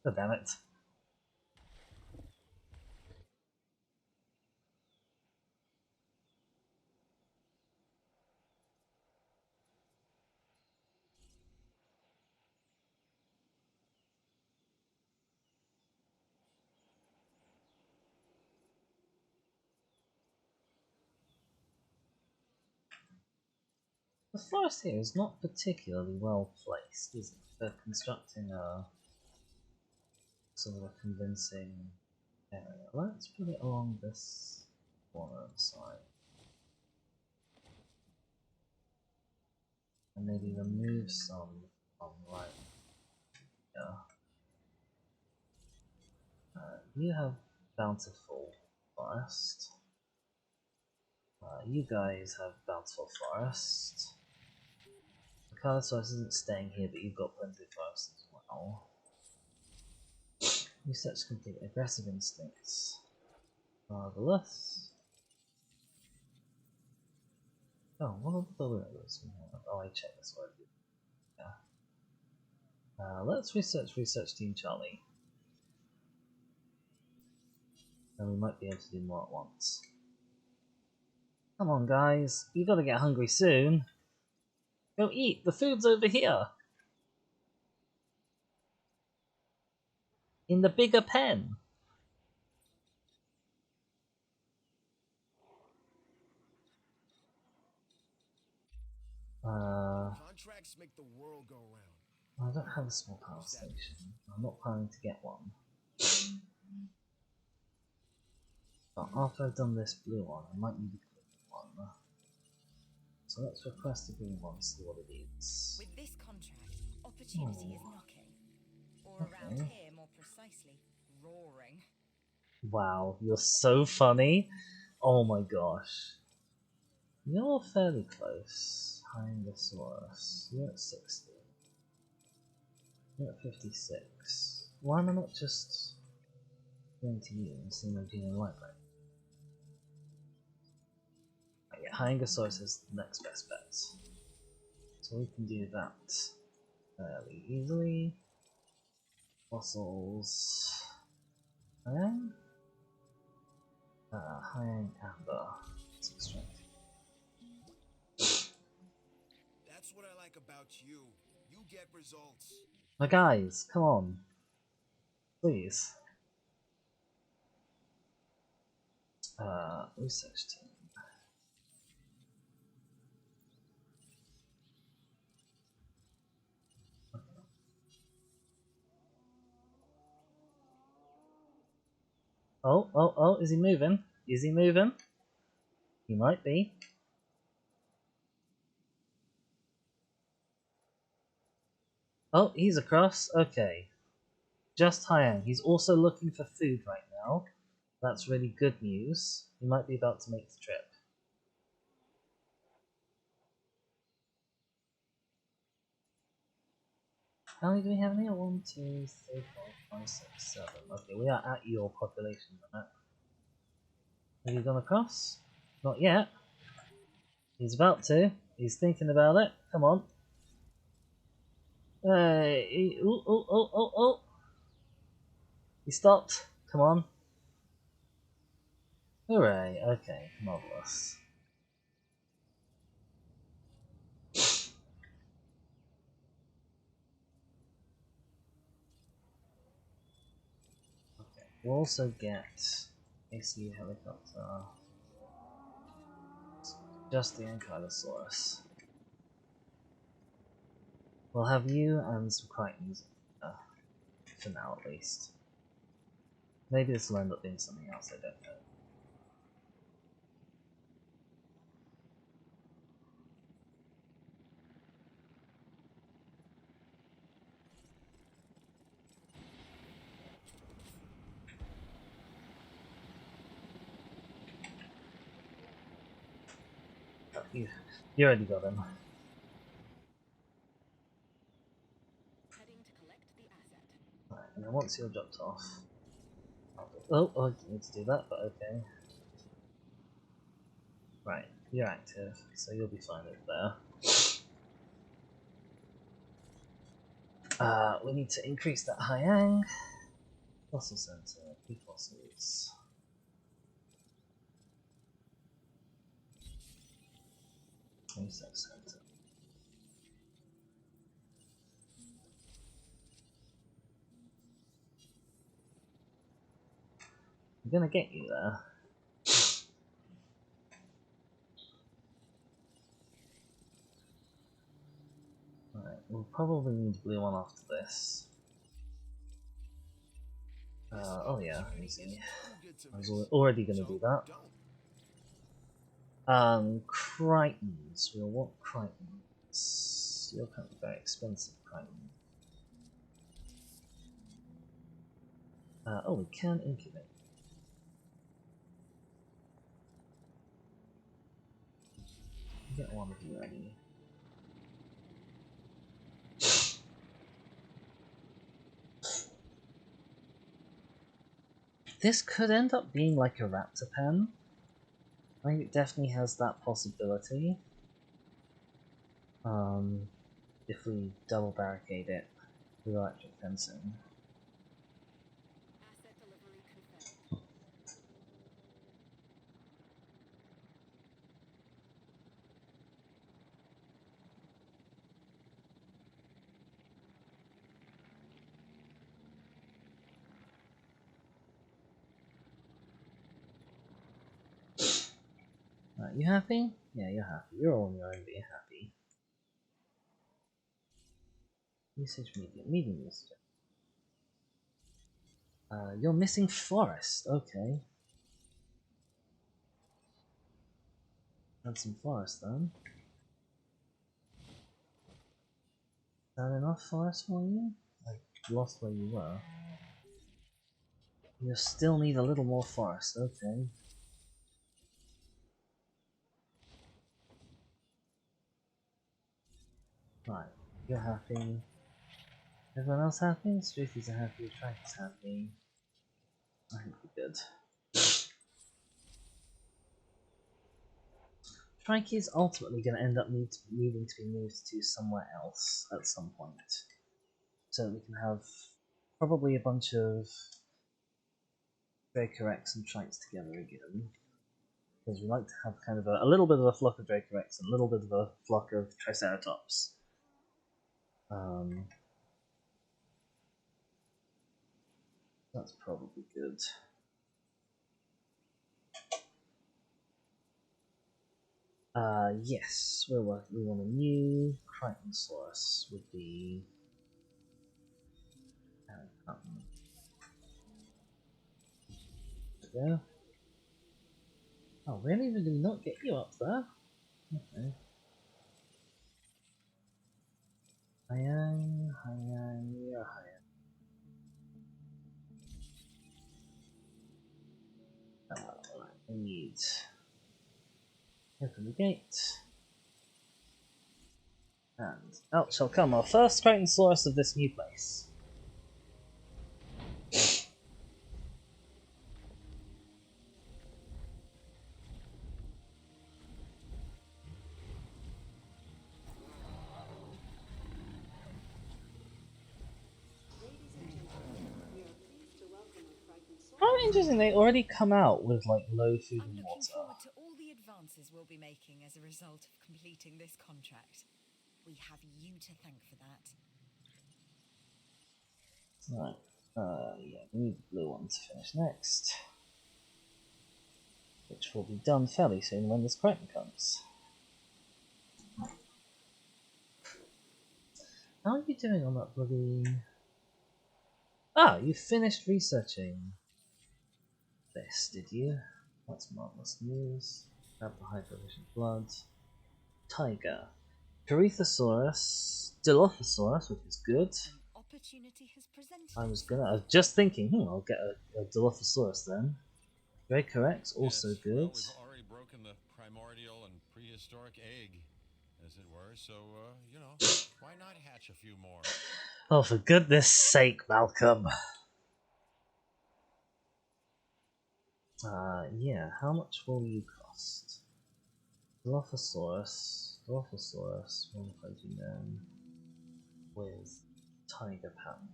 Oh, damn it. The forest here is not particularly well placed, is it? They're constructing a sort of a convincing area. Let's put it along this corner of the side. And maybe remove some on right here. You have bountiful forest. You guys have Bountiful Forest. The Carnosaurus isn't staying here, but you've got plenty of forest as well. Research complete. Aggressive instincts. Marvelous. Oh, what are the balloons we have? Oh, I checked this already. Yeah. Let's research Team Charlie. And we might be able to do more at once. Come on, guys. You gotta get hungry soon. Go eat. The food's over here. In the bigger pen.
Contracts make the world go round.
I don't have a small power station. I'm not planning to get one. But after I've done this blue one, I might need a green one. So let's request a green one, see what it is.
With this contract, opportunity is knocking. Or around here, more precisely, roaring.
Wow, you're so funny. Oh my gosh. You're fairly close. Dinosaurs. You're at 60. You're at 56. Why am I not just going to you and seeing my Gene Library? Yeah, Hyangosaurus is the next best bet. So we can do that fairly easily. Fossils. Hyang? Hyang Amber. Let's extract.
That's what I like about you. You get results.
My guys, come on. Please. Research team. Oh, is he moving? Is he moving? He might be. Oh, he's across. Okay. Just Hyang. He's also looking for food right now. That's really good news. He might be about to make the trip. How many do we have here? 1, 2, 3, 4, 5, 6, 7. Okay, we are at your population limit. Have you gone across? Not yet. He's about to. He's thinking about it. Come on. Oh. He stopped. Come on. Hooray. Okay, marvelous. Okay, we'll also get AC helicopter. Just the Ankylosaurus. We'll have you and some Crichtons for now at least. Maybe this will end up being something else, I don't know. Oh, you already got him.
Heading to collect the asset.
Right, and then once you're dropped off... Oh, I didn't need to do that, but okay. Right, you're active, so you'll be fine over there. We need to increase that Hyang. Fossil Center, key fossils. Research Center. I'm gonna get you there. Alright, we'll probably need blue one after this. Oh yeah, easy. I was already gonna do that. Crichtons. We'll want Crichtons. You're kind of very expensive, Crichton. Oh, we can incubate. Get one of you ready. This could end up being like a raptor pen. I think it definitely has that possibility. If we double barricade it with electric fencing.
Asset delivery confirmed.
Right, you happy? Yeah, you're happy. You're all on your own, but you're happy. Usage medium. Medium usage. You're missing forest. Okay. Add some forest then. Is that enough forest for you? I lost where you were. You still need a little more forest. Okay. Right. You're happy. Everyone else happy? Struthies are happy. Tracky's happy. I think we're good. Trike is ultimately going to end up needing to be moved to somewhere else at some point. So we can have probably a bunch of Dracorex and Trikes together again. Because we like to have kind of a little bit of a flock of Dracorex and a little bit of a flock of Triceratops. That's probably good. Yes, we want a new Crichtonsaurus with the there we go. Oh, really? Did we not get you up there? Okay. Hiya, hiya. Right, we need open the gate. And out shall come our first Crichtonsaurus of this new place. How interesting, they already come out with like low food
I'm
and
looking
water.
forward to all the advances we'll be making as a result of completing this contract. We have you to thank for that.
Right. Yeah, we need the blue one to finish next. Which will be done fairly soon when this Crichton comes. How are you doing on that bloody... Ah, you finished researching this, did you? That's marvelous news. Grab the Hypervision blood. Tiger. Corythosaurus. Dilophosaurus, which is good.
An opportunity has presented
I was just thinking, I'll get a Dilophosaurus then. Dracorex, also
Yes,
good.
well, we've already broken the primordial and prehistoric egg, as it were, so, you know, why not hatch a few more?
Oh, for goodness sake, Malcolm. Yeah, how much will you cost? Dilophosaurus, one fighting them with Tiger Pattern.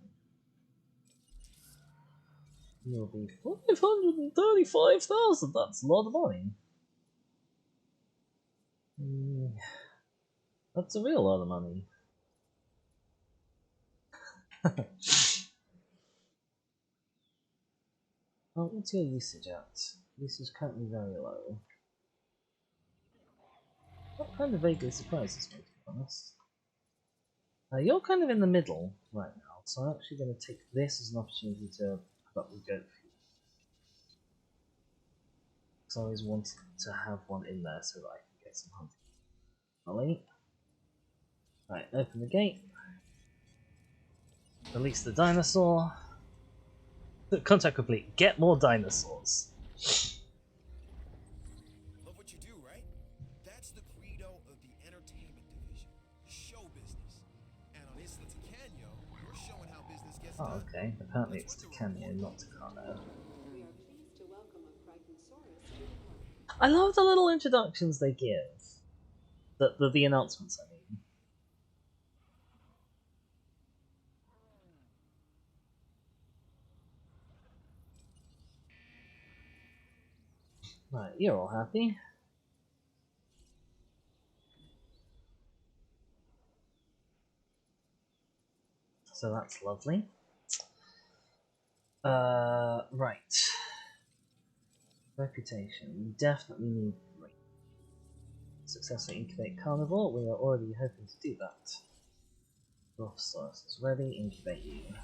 You'll be 535,000, that's a lot of money. That's a real lot of money. Oh, what's your usage at? Usage is currently very low. That kind of vaguely surprises me, to be honest. You're kind of in the middle right now, so I'm actually going to take this as an opportunity to put up the goat feed. Because I always wanted to have one in there so that I can get some hunting. Ollie. Right, open the gate. Release the dinosaur. Contact complete. Get more dinosaurs.
Love what you do, right? That's the credo of
Oh, okay. Apparently it's to Canyon, not to Kano.
We are pleased to welcome a Crichtonsaurus to the park.
I love the little introductions they give. The announcements, I mean. Right, you're all happy. So that's lovely. Right. Reputation. We definitely need successfully incubate carnivore. We are already hoping to do that. Dilophosaurus is ready. Incubate you.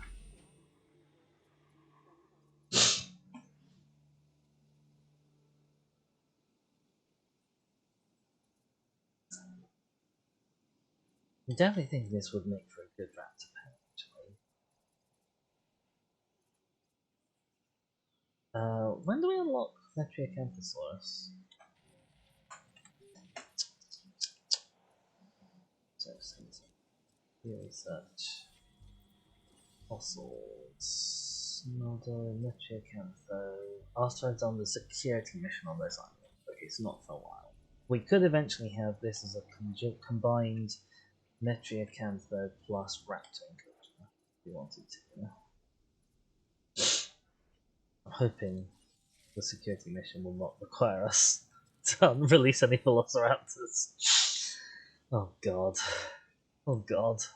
I definitely think this would make for a good raptor pen, actually. When do we unlock Metriacanthosaurus? So, research. Fossils. Another Metriacantho. After I've done the security mission on this island. Okay, so not for a while. We could eventually have this as a combined Metriacantho plus Raptor inclusion if we wanted to. I'm hoping the security mission will not require us to release any Velociraptors. Oh god. Oh god.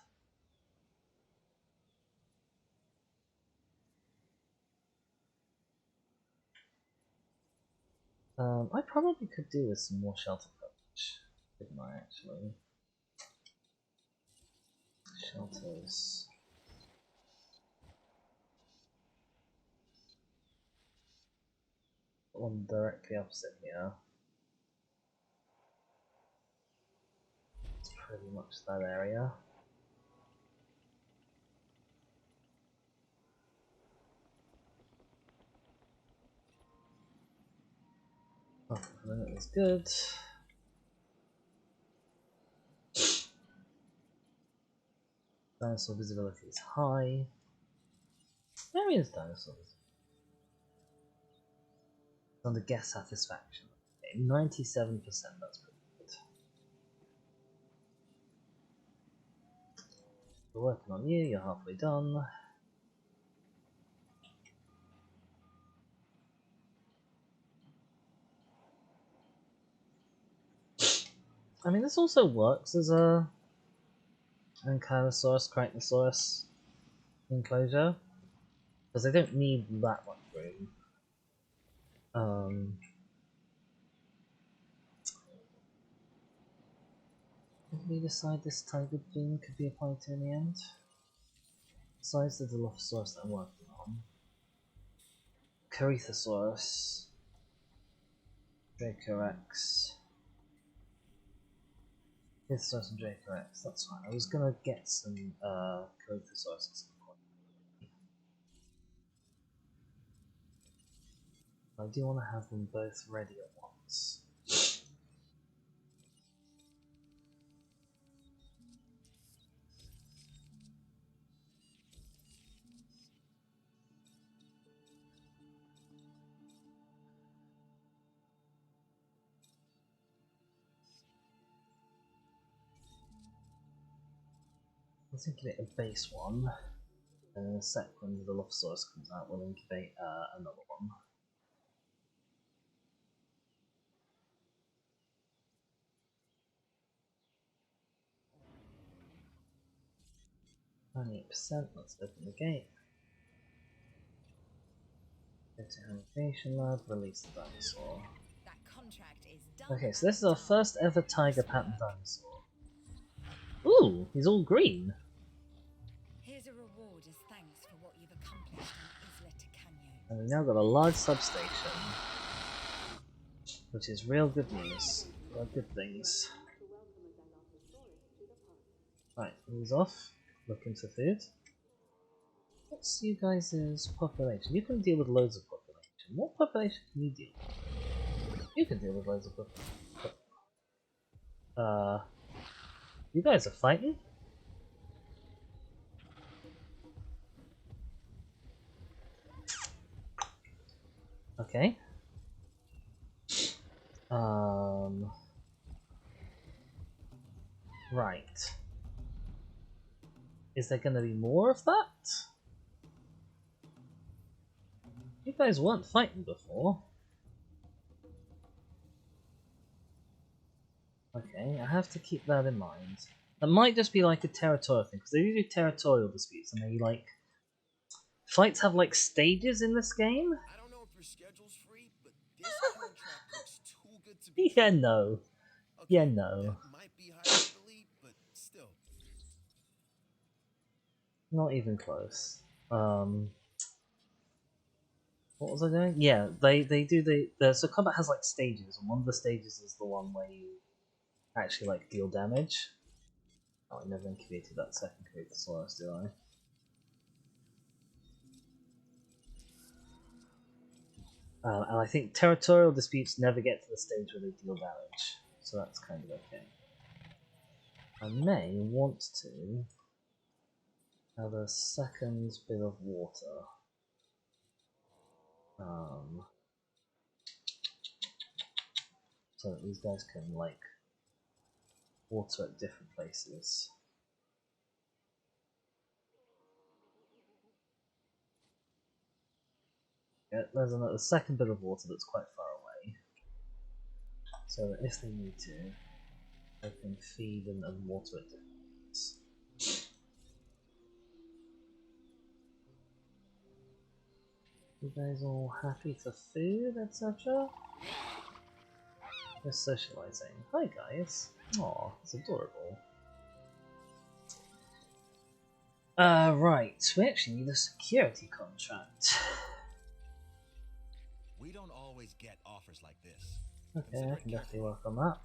I probably could do with some more shelter coverage, couldn't I, actually? Shelters. One directly opposite here. It's pretty much that area. Oh, that is good. Dinosaur visibility is high. Where is dinosaur visibility? Under guest satisfaction. Okay, 97%, that's pretty good. We're working on you, you're halfway done. I mean, this also works as a Ankylosaurus, Crichtosaurus enclosure, because they don't need that much room. Did we decide this tiger theme could be applied to in the end? Besides the Dilophosaurus that I'm working on, Corythosaurus, Dracorex, Corythosaurus and Dracorex, that's fine. I was gonna get some Corythosaurus at some point. I do want to have them both ready at once. Let's incubate a base one, and in a sec when the Dilophosaurus comes out, we'll incubate another one. 98%, let's open the gate. Go to Habitation Lab, release the dinosaur.
That contract is done.
Okay, so this is our first ever tiger pattern dinosaur. Ooh, he's all green.
Here's a reward as thanks for what you've accomplished on Isla Ticanio.
And we've now got a large substation, which is real good news. Real good things.
To welcome a Dilophosaurus to the park.
Right, who's off? Looking for food. What's you guys' population? You can deal with loads of population. What population can you deal with? You can deal with loads of population. You guys are fighting? Okay. Right. Is there gonna be more of that? You guys weren't fighting before. Okay, I have to keep that in mind. That might just be like a territorial thing, because they do territorial disputes, and they like... Fights have like stages in this game?
I don't know if your schedule's free, but this contract looks too good to be
Yeah,
true.
no.
Okay,
Yeah, no.
that might be hyperbole, but still.
Not even close. What was I doing? Yeah, they do so combat has like stages, and one of the stages is the one where you actually like deal damage. Oh, I never incubated that second Capitalism, did I? And I think territorial disputes never get to the stage where they deal damage, so that's kind of okay. I may want to have a second bit of water. So that these guys can like water at different places. Yeah, there's another second bit of water that's quite far away, so that if they need to, they can feed and water at different places. You guys all happy for food, etc.? They're socializing. Hi guys. Aw, it's adorable. Right, we actually need a security contract.
We don't always get offers like this.
Okay, I can definitely work on that.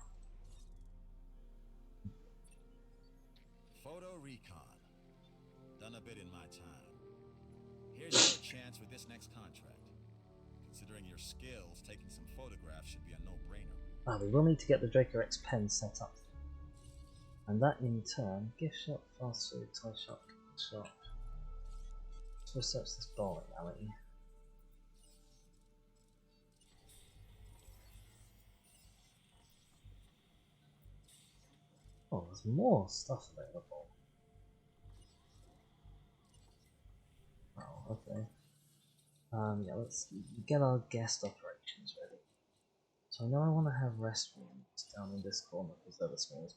Photo recon. Done a bit in my time. Here's your chance with this next contract. Considering your skills, taking some photographs should be a no-brainer.
Ah, we will need to get the Draco X pen set up. And that in turn, gift shop, fast food, toy shop, shop. Let's research this bowling alley. Oh, there's more stuff available. Oh, okay. Yeah, let's get our guest operations ready. So I know I want to have restrooms down in this corner because they're the smallest.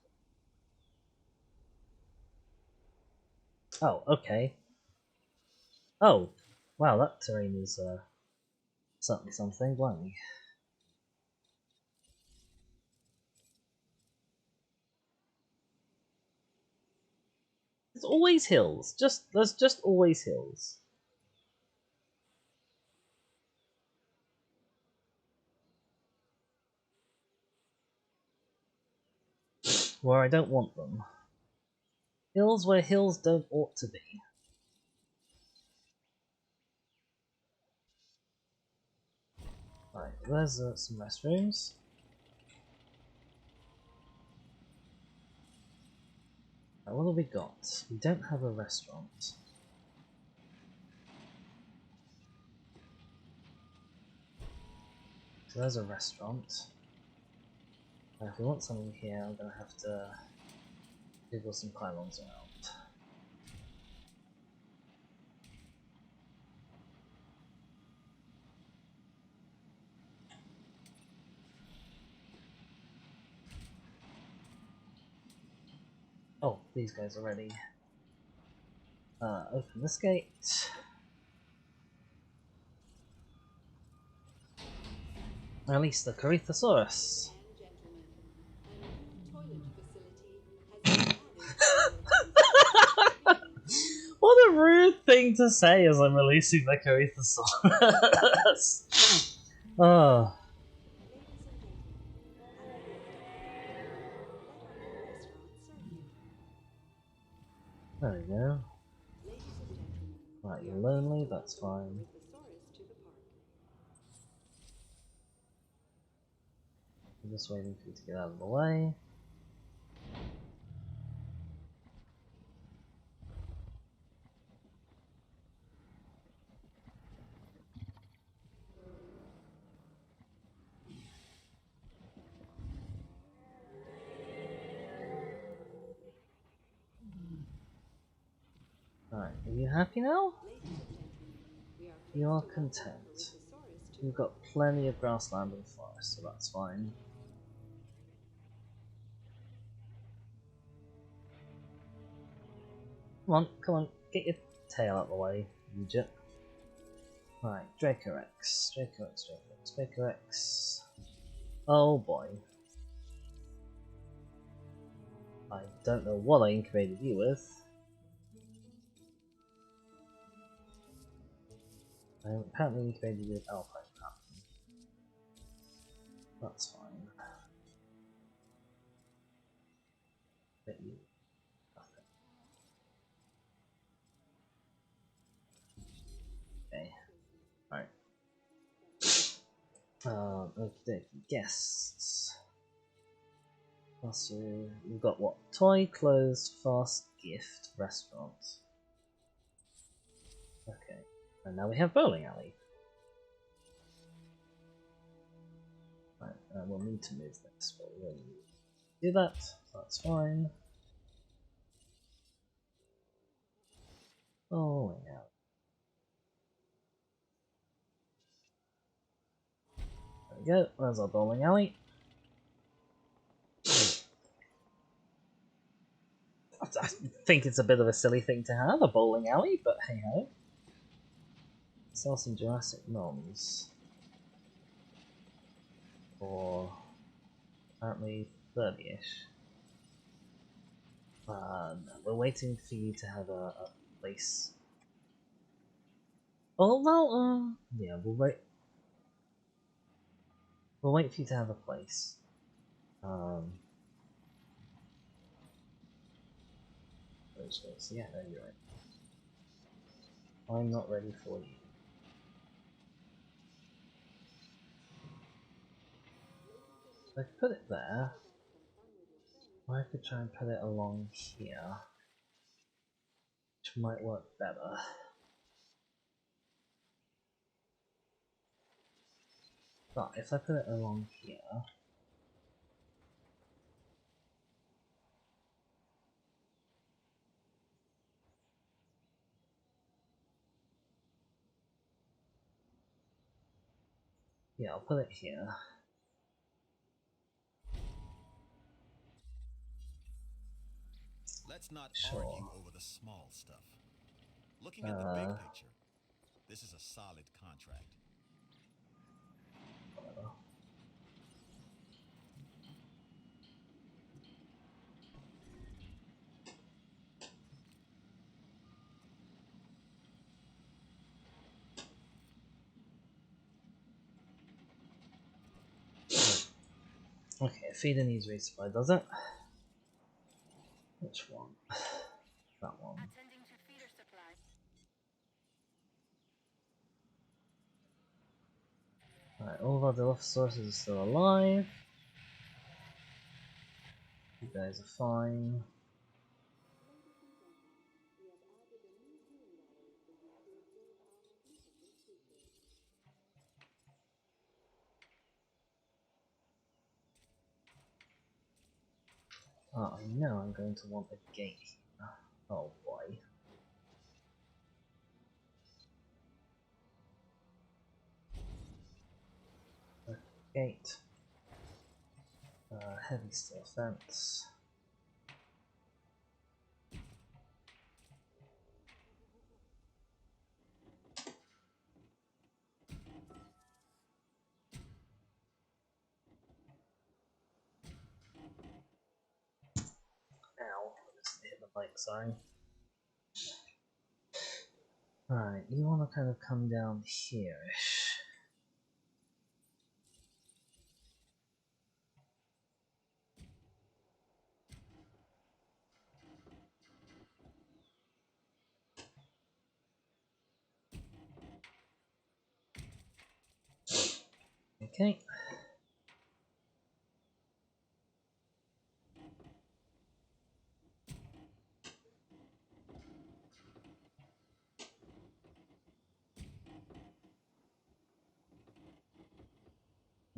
Oh, okay. Oh, wow, that terrain is certainly something, blimey. There's always hills. There's just always hills. Where I don't want them. Hills where hills don't ought to be. Right, there's some restrooms. Right, what have we got? We don't have a restaurant. So there's a restaurant. If we want something here, I'm gonna have to jiggle some pylons around. Oh, these guys are ready. Open this gate. Release the Corythosaurus.
And gentlemen, a new toilet facility has been added to your
What a rude thing to say as I'm releasing the Corythosaurus. Oh.
Ladies and gentlemen, have a restaurant serve you.
There we go.
Ladies and gentlemen,
Right,
we
you're
are
lonely,
pleased to
that's
welcome
fine.
Corythosaurus to the park.
I'm just waiting for you to get out of the way. Are you happy now?
Ladies and gentlemen, we are pleased
You are
to welcome
content.
Corythosaurus to
We've got plenty of grassland and forest, so that's fine. Come on, get your tail out of the way, Egypt. Right, Dracorex, Dracorex, Dracorex, Dracorex. Oh boy. I don't know what I incubated you with. I apparently incubated you with Alpine Pattern. That's fine. But you. Okay. Alright. Okay, guests. Also, we've got what? Toy, clothes, fast gift, restaurant. Okay. And now we have bowling alley. Right, we'll need to move this, but we won't do that. That's fine. Bowling alley. There we go, there's our bowling alley. I think it's a bit of a silly thing to have, a bowling alley, but hey ho. Sell some Jurassic noms. For apparently 30-ish. We're waiting for you to have a place. Oh well, yeah, we'll wait. We'll wait for you to have a place. Yeah, no, you're right. I'm not ready for you. So I put it there. Or I could try and put it along here, which might work better. But if I put it along here, yeah, I'll put it here.
Let's not
Sure.
argue over the small stuff. Looking at the big picture, this is a solid contract.
Okay, feeder needs resupply, does it? Which one? That one.
Attending to feeder supply.
Alright, all of our Dilophosaurus are still alive. You guys are fine. Oh, I know I'm going to want a gate here. Oh boy. A gate. Heavy steel fence. Ow, I just hit the mic, sorry. Alright, you want to kind of come down here-ish. Okay.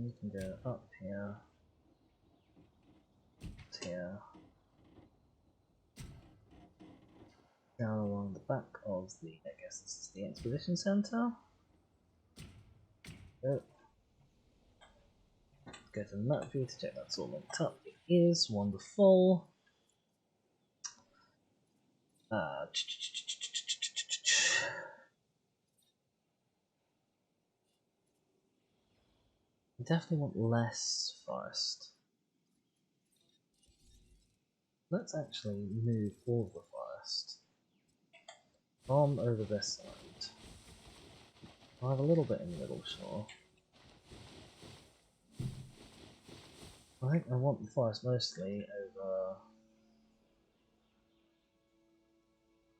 You can go up here, here, Down along the back of the, I guess this is the expedition center. Go to the map view to check that's all linked up. It is wonderful. I definitely want less forest. Let's actually move all of the forest from over this side. I'll have a little bit in the middle, sure. I think I want the forest mostly over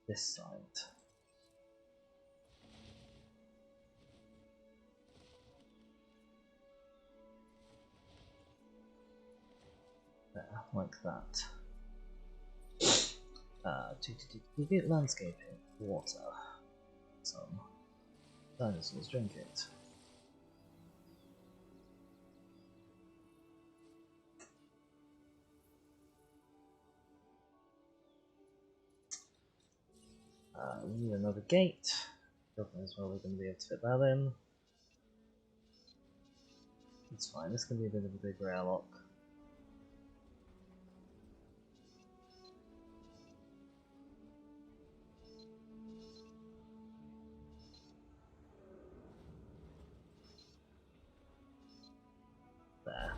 this side. There, like that. To get landscaping, water. Some dinosaurs drink it. We need another gate. God knows where we're going to be able to fit that in. It's fine, this can be a bit of a bigger airlock. There.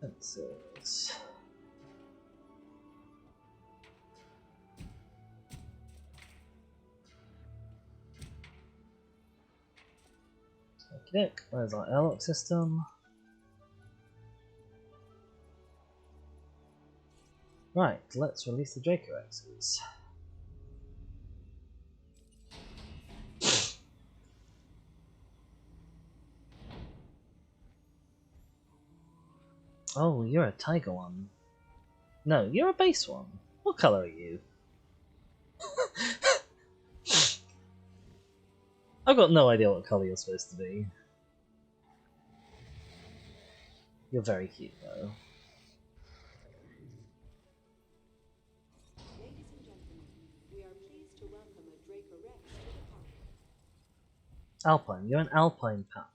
Fences. Okay, where's our airlock system? Right, let's release the Dracorexes. Oh, you're a tiger one. No, you're a base one. What color are you? I've got no idea what color you're supposed to be. You're very cute though.
Ladies and gentlemen, we are pleased to welcome a Dracorex to the park.
Alpine, you're an alpine pal.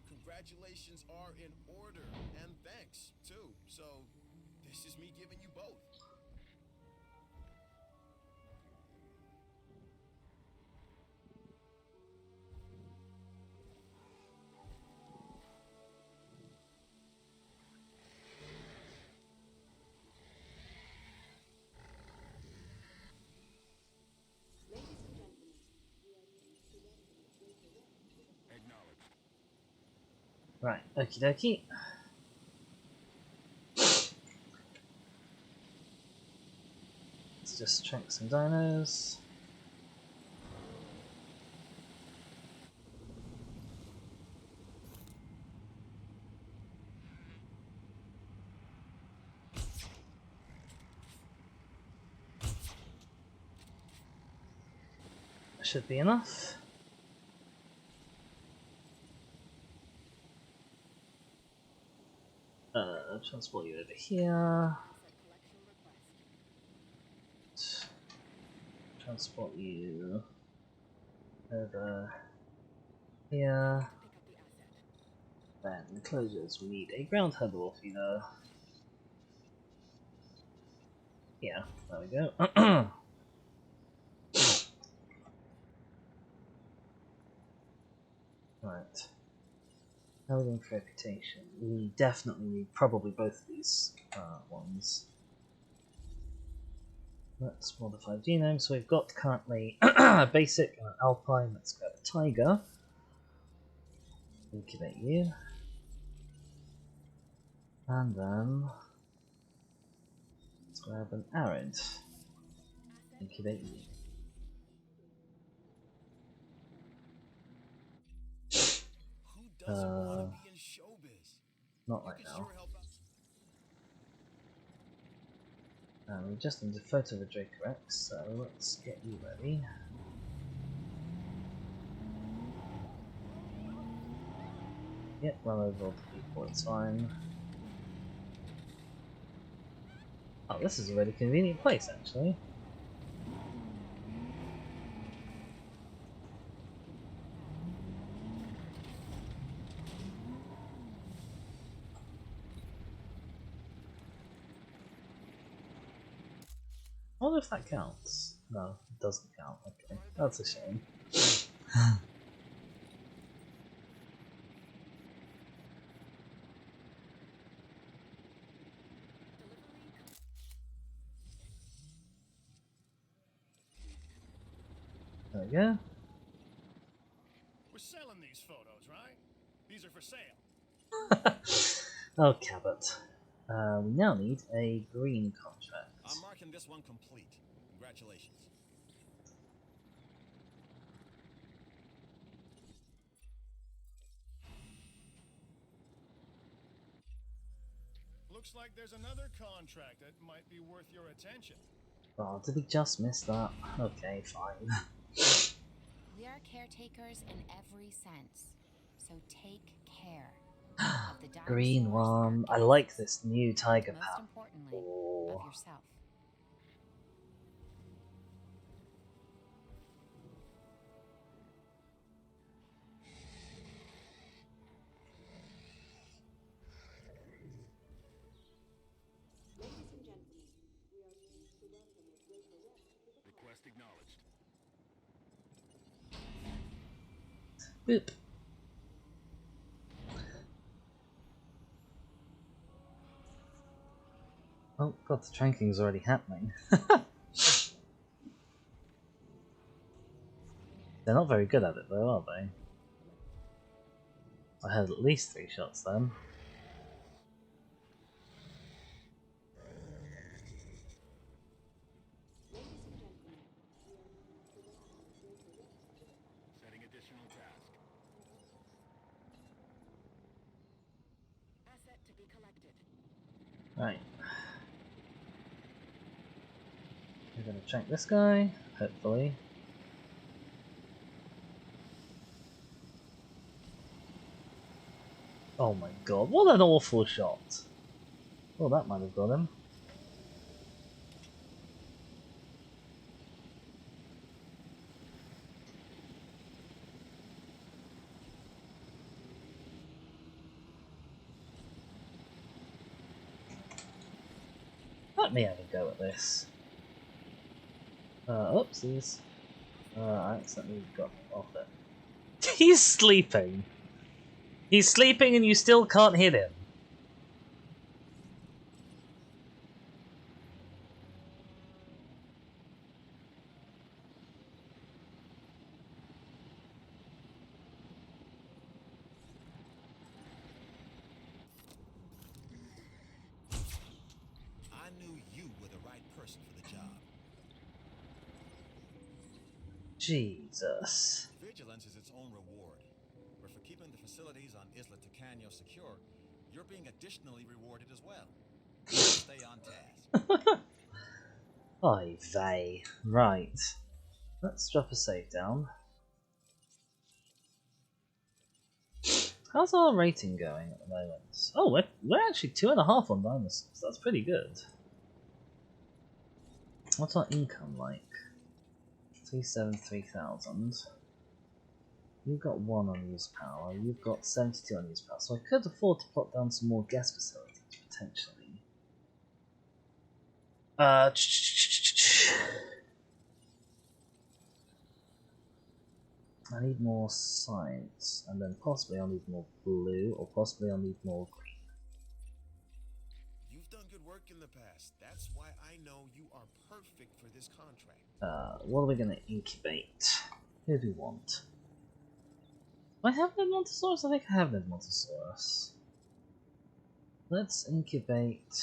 Congratulations are in order, and thanks, too. So, this is me giving you both.
Ladies and gentlemen, we are pleased to welcome a Dracorex to the park.
Acknowledged.
Right, okie dokie. Let's just track some dinos. Should be enough. Transport you over here. Transport you over here. Then enclosures, we need a ground herbivore feeder. Yeah, there we go. Right. Building for reputation. We definitely need probably both of these ones. Let's modify genome. So we've got currently a basic and an alpine. Let's grab a tiger. Incubate you. And then let's grab an arid. Incubate you.
Who doesn't want to be in showbiz?
Not
You
right
can
now.
sure help out.
We just need a photo of a Dracorex, so let's get you ready. Yep, run over all the people, it's fine. Oh, this is a really convenient place, actually. I wonder if that counts. No, it doesn't count. Okay, that's a shame. There we go.
We're selling these photos, right? These are for sale.
Oh, Cabot. We now need a green contract.
I'm marking this one complete. Congratulations.
Looks like there's another contract that might be worth your attention.
Oh, did we just miss that? Okay, fine.
We are caretakers in every sense, so take care of the dinosaurs.
Green one. I
our
like
guests,
this new tiger
and most
pattern.
importantly,
Oh.
of yourself.
Ladies and gentlemen, we are pleased to welcome a great arrest to the
Request acknowledged.
Boop. Oh god, the tranking's already happening. They're not very good at it though, are they? I had at least 3 shots then.
Ladies and gentlemen, we are pleased to welcome a great arrest to the
Setting additional task.
Asset to be collected.
Right. We're gonna track this guy, hopefully. Oh my god, what an awful shot! Well, that might have got him. Let me have a go at this. Oopsies. I accidentally got off it. He's sleeping! He's sleeping and you still can't hit him!
I knew you were the right person for the job.
Jesus.
Vigilance is its own reward. But for keeping the facilities on Isla Tucano secure, you're being additionally rewarded as well. Stay on task.
Oy vey. Right. Let's drop a save down. How's our rating going at the moment? Oh, we're actually 2.5 on Dinosaurs. That's pretty good. What's our income like? 373,000. You've got 1 unused power. You've got 72 unused power. So I could afford to plot down some more gas facilities potentially. I need more science, and then possibly I'll need more blue, or possibly I'll need more green.
You've done good work in the past. That's why I know you are perfect for this contract.
What are we gonna incubate? Who do we want? Do I have Nedmontosaurus? I think I have Nedmontosaurus. Let's incubate.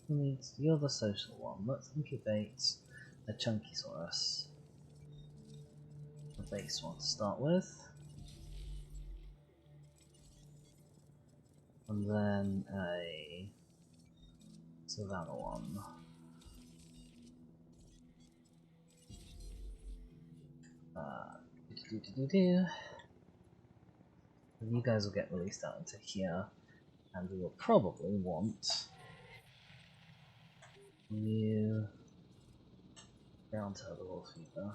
Who needs? You're the social one. Let's incubate a Chunkysaurus. The base one to start with. And then a Savannah one. And you guys will get released out into here, and we will probably want You ground turtle feeder.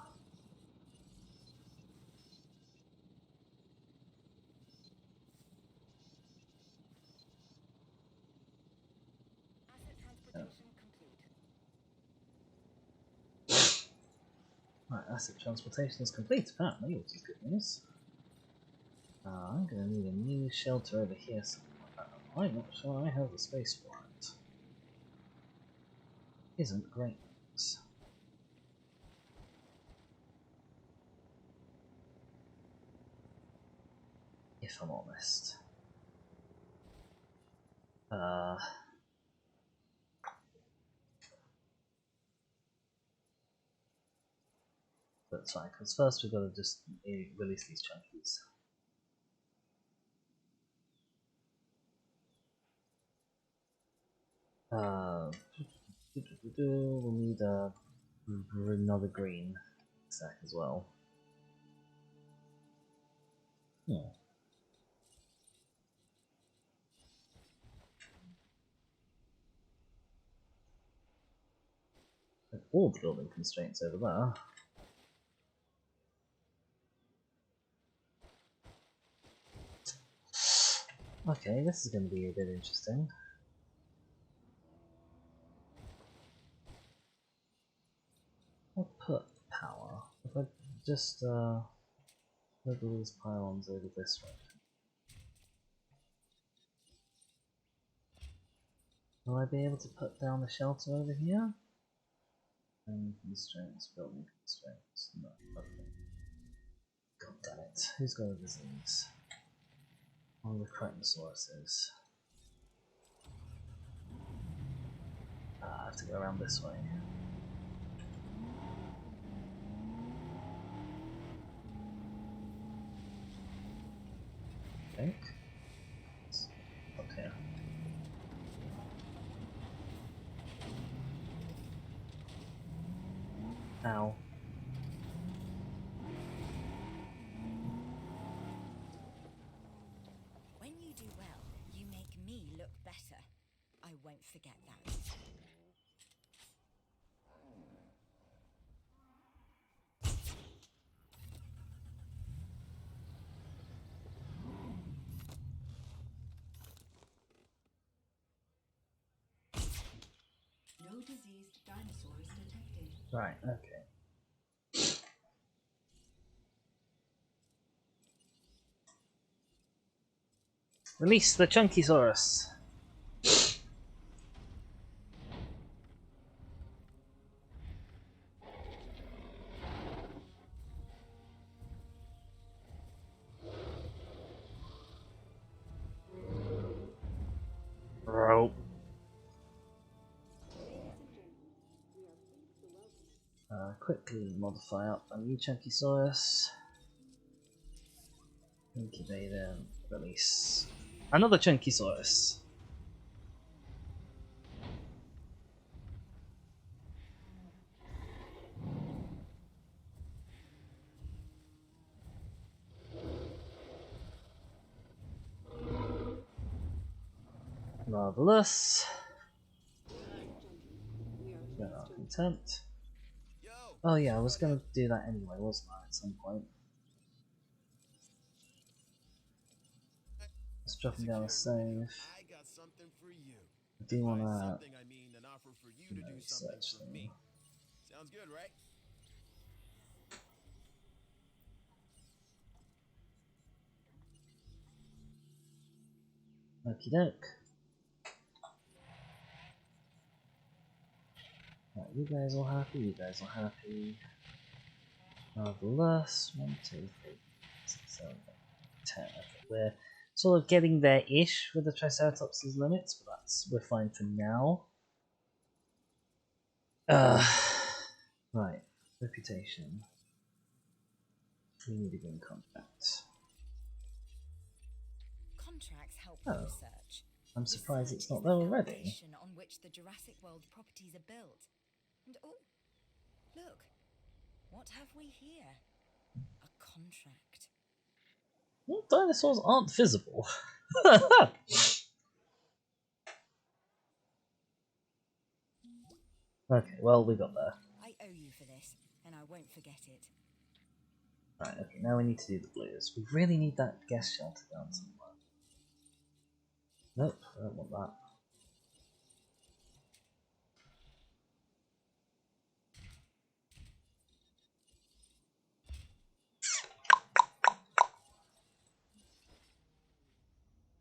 Asset transportation complete.
Right, asset transportation is complete apparently, which is good news. I'm gonna need a new shelter over here somewhere. I'm not sure I have the space for it. Isn't great news. If I'm honest. That's fine, because first we've got to just release these chunkies. We'll need another green sack as well. All the building constraints over there. Okay, this is going to be a bit interesting. I'll put power. If I just move all these pylons over this way. Will I be able to put down the shelter over here? And constraints, building constraints. No, okay. God damn it. Who's got a disease? One of the Crotosauruses. I have to go around this way. I think. It's up here. Ow.
When you do well, you make me look better. I won't forget that.
No diseased dinosaurs detected.
Right, okay. Release the Chunkysaurus! Rope. Quickly modify up a new Chunkysaurus. Incubate and release. Another Chunkysaurus! Marvelous. We are content. Oh yeah, I was gonna do that anyway, wasn't I, at some point? Just dropping down a save.
I got something for you.
I do
By
wanna
something, I mean an offer for you to do something
search
for
them.
me. Sounds good, right?
Okie doke. Right, you guys all happy? You guys all happy? Marvelous. 1, 2, 3, 6, 7, 8, 10. Okay, we're sort of getting there-ish with the Triceratops' limits, but we're fine for now. Right, reputation. We need a good contract.
Contracts help
Oh.
research.
I'm surprised
Research
it's not
is
there
the
already.
foundation on which the Jurassic World properties are built. And oh, look, what have we here? A contract.
Well, dinosaurs aren't visible. Okay, well, we got there.
I owe you for this, and I won't forget it.
Right, okay, now we need to do the blues. We really need that guest shelter down somewhere. Nope, I don't want that.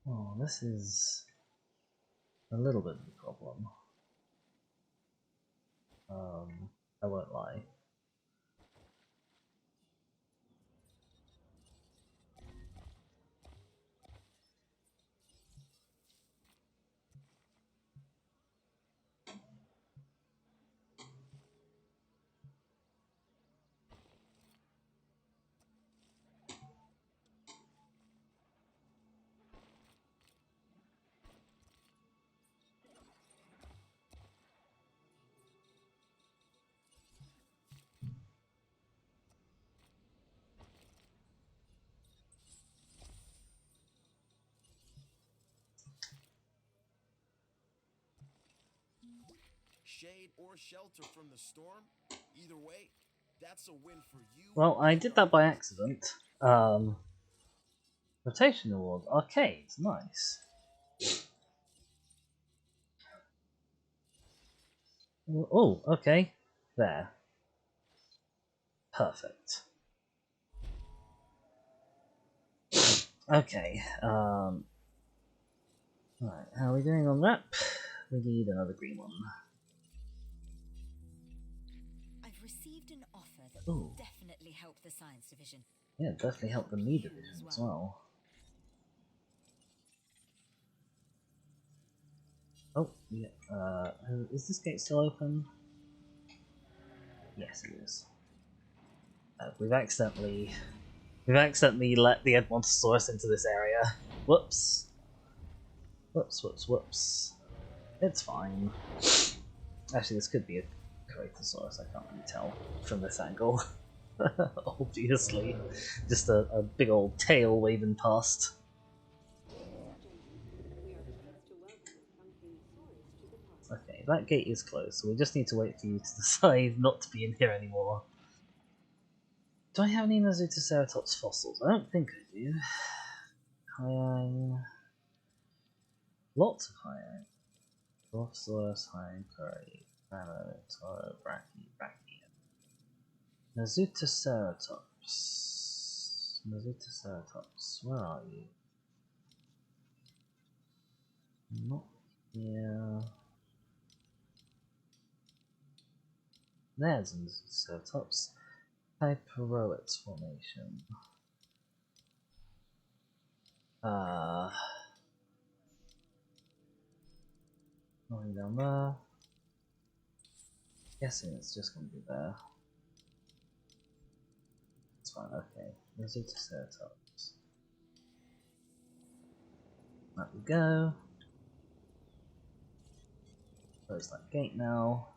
Oh, this is a little bit of a problem. I won't lie.
Shade or shelter from the storm, either way, that's a win for you.
Well, I did that by accident. Rotation award, arcade, nice. Oh, okay. There. Perfect. Okay, right, how are we doing on that? We need another green one.
I've received an offer that will
Ooh.
definitely help the science division.
Yeah, definitely help the me division as well. Oh, yeah, is this gate still open? Yes, it is. We've accidentally let the Edmontosaurus into this area. Whoops. Whoops, whoops, whoops. It's fine. Actually, this could be a Corythosaurus, I can't really tell from this angle. Obviously. Just a big old tail waving past. Okay, that gate is closed, so we just need to wait for you to decide not to be in here anymore. Do I have any Nazutoceratops fossils? I don't think I do. Hyang. Lots of Hyang. Dilophosaurus, Hyang, Curry, Nano, Toro, Brachy. Nazutoceratops. Nazutoceratops, where are you? Not here. There's a Nazutoceratops. Hyperoids formation. Nothing down there. Guessing it's just gonna be there. It's fine, okay. Nazutoceratops. There we go. Close that gate now.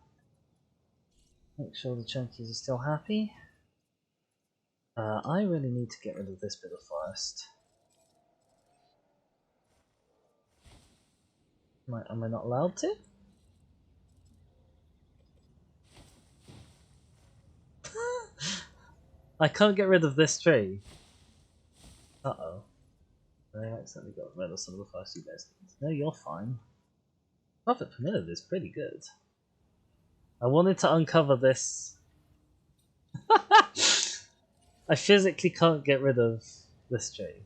Make sure the chunkies are still happy. I really need to get rid of this bit of forest. Am I not allowed to? I can't get rid of this tree. Uh-oh. I accidentally got rid of some of the forest you guys did. No, you're fine. Profit per minute is pretty good. I wanted to uncover this. I physically can't get rid of this tree.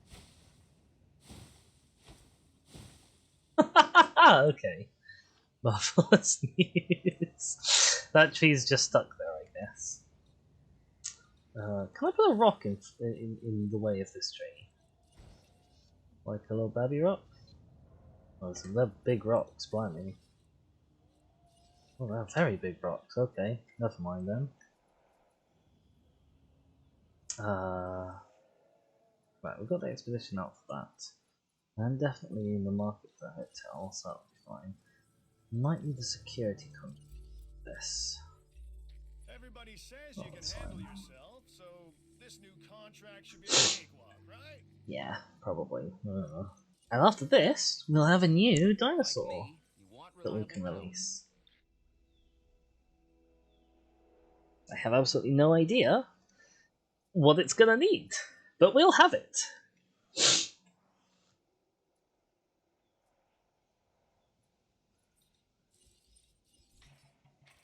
Okay. Marvelous news. That tree's just stuck there, I guess. Can I put a rock in the way of this tree? Like a little baby rock? Oh, so they're big rocks, blimey. Oh, they're very big rocks. Okay, never mind then. Right, we've got the expedition out for that. I'm definitely in the market for a hotel, so that'll be fine. Might need the security contract for this.
Everybody says
Oh,
you can
that's
handle
fine.
yourself, so this new contract should be a cakewalk, right?
Yeah, probably. And after this, we'll have a new dinosaur
Like me, you want
that we can
reliable power.
release. I have absolutely no idea what it's gonna need, but we'll have it.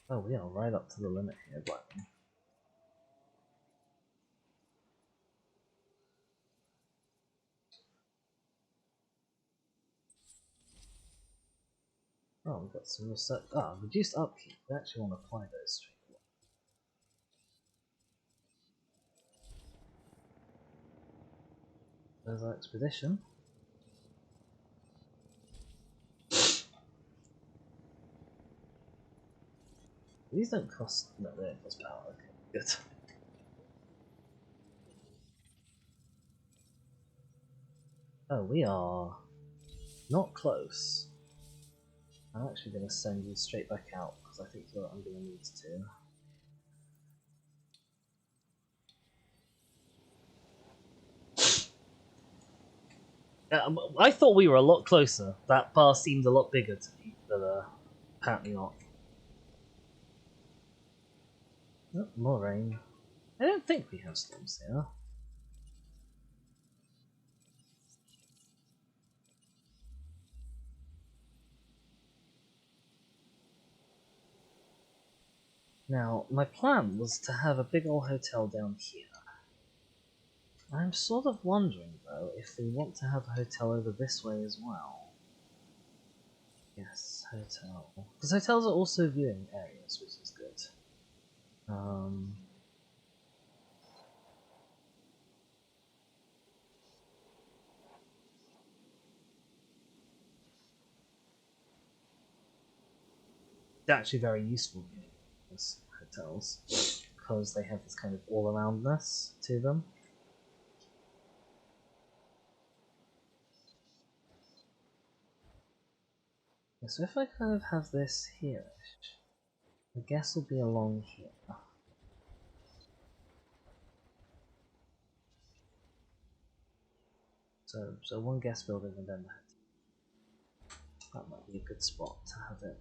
Oh, we are right up to the limit here, Blackman. Oh, we've got some research. Ah, reduced upkeep. We actually want to apply those straight away. There's our expedition. These don't cost. No, they don't cost power. Okay, good. Oh, we are not close. I'm actually going to send you straight back out because I think I'm going to need to. I thought we were a lot closer. That bar seemed a lot bigger to me, but apparently not. Oh, more rain. I don't think we have storms here. Now, my plan was to have a big old hotel down here. I'm sort of wondering, though, if we want to have a hotel over this way as well. Yes, hotel. Because hotels are also viewing areas, which is good. They're actually very useful viewing as hotels, because they have this kind of all-aroundness to them. Yeah, so if I kind of have this here, I guess will be along here. So one guest building and then that might be a good spot to have it.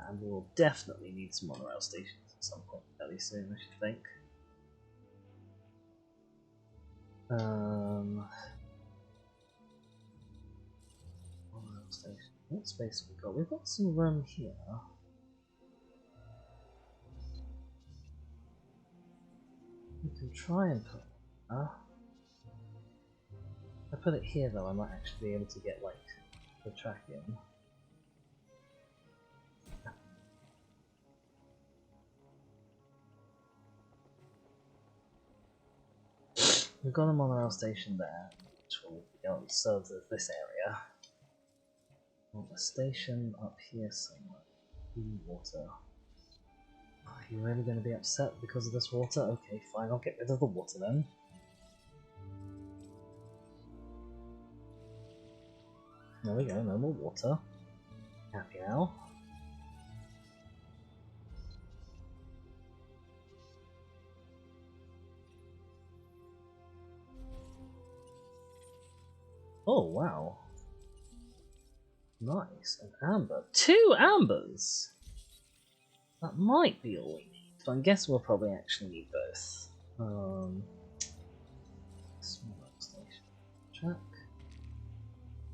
And we will definitely need some monorail stations at some point fairly soon, I should think. Monorail station. What space have we got? We've got some room here. We can try and put. If I put it here though, I might actually be able to get like the track in. We've got a monorail station there, which will be able to serve this area. Want a station up here somewhere. Water. Are you really going to be upset because of this water? Okay, fine, I'll get rid of the water then. There we go, no more water. Happy now. Oh, wow. Nice, an amber. 2 ambers! That might be all we need, but I guess we'll probably actually need both. Small station. Track.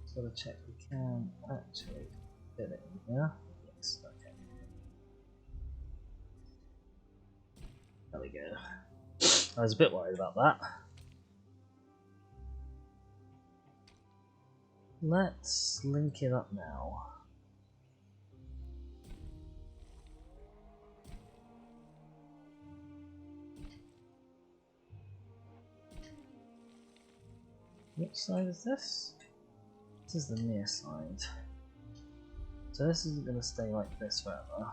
Just gotta check we can actually fit it in here. Yes, okay. There we go. I was a bit worried about that. Let's link it up now. Which side is this? This is the near side. So this isn't going to stay like this forever.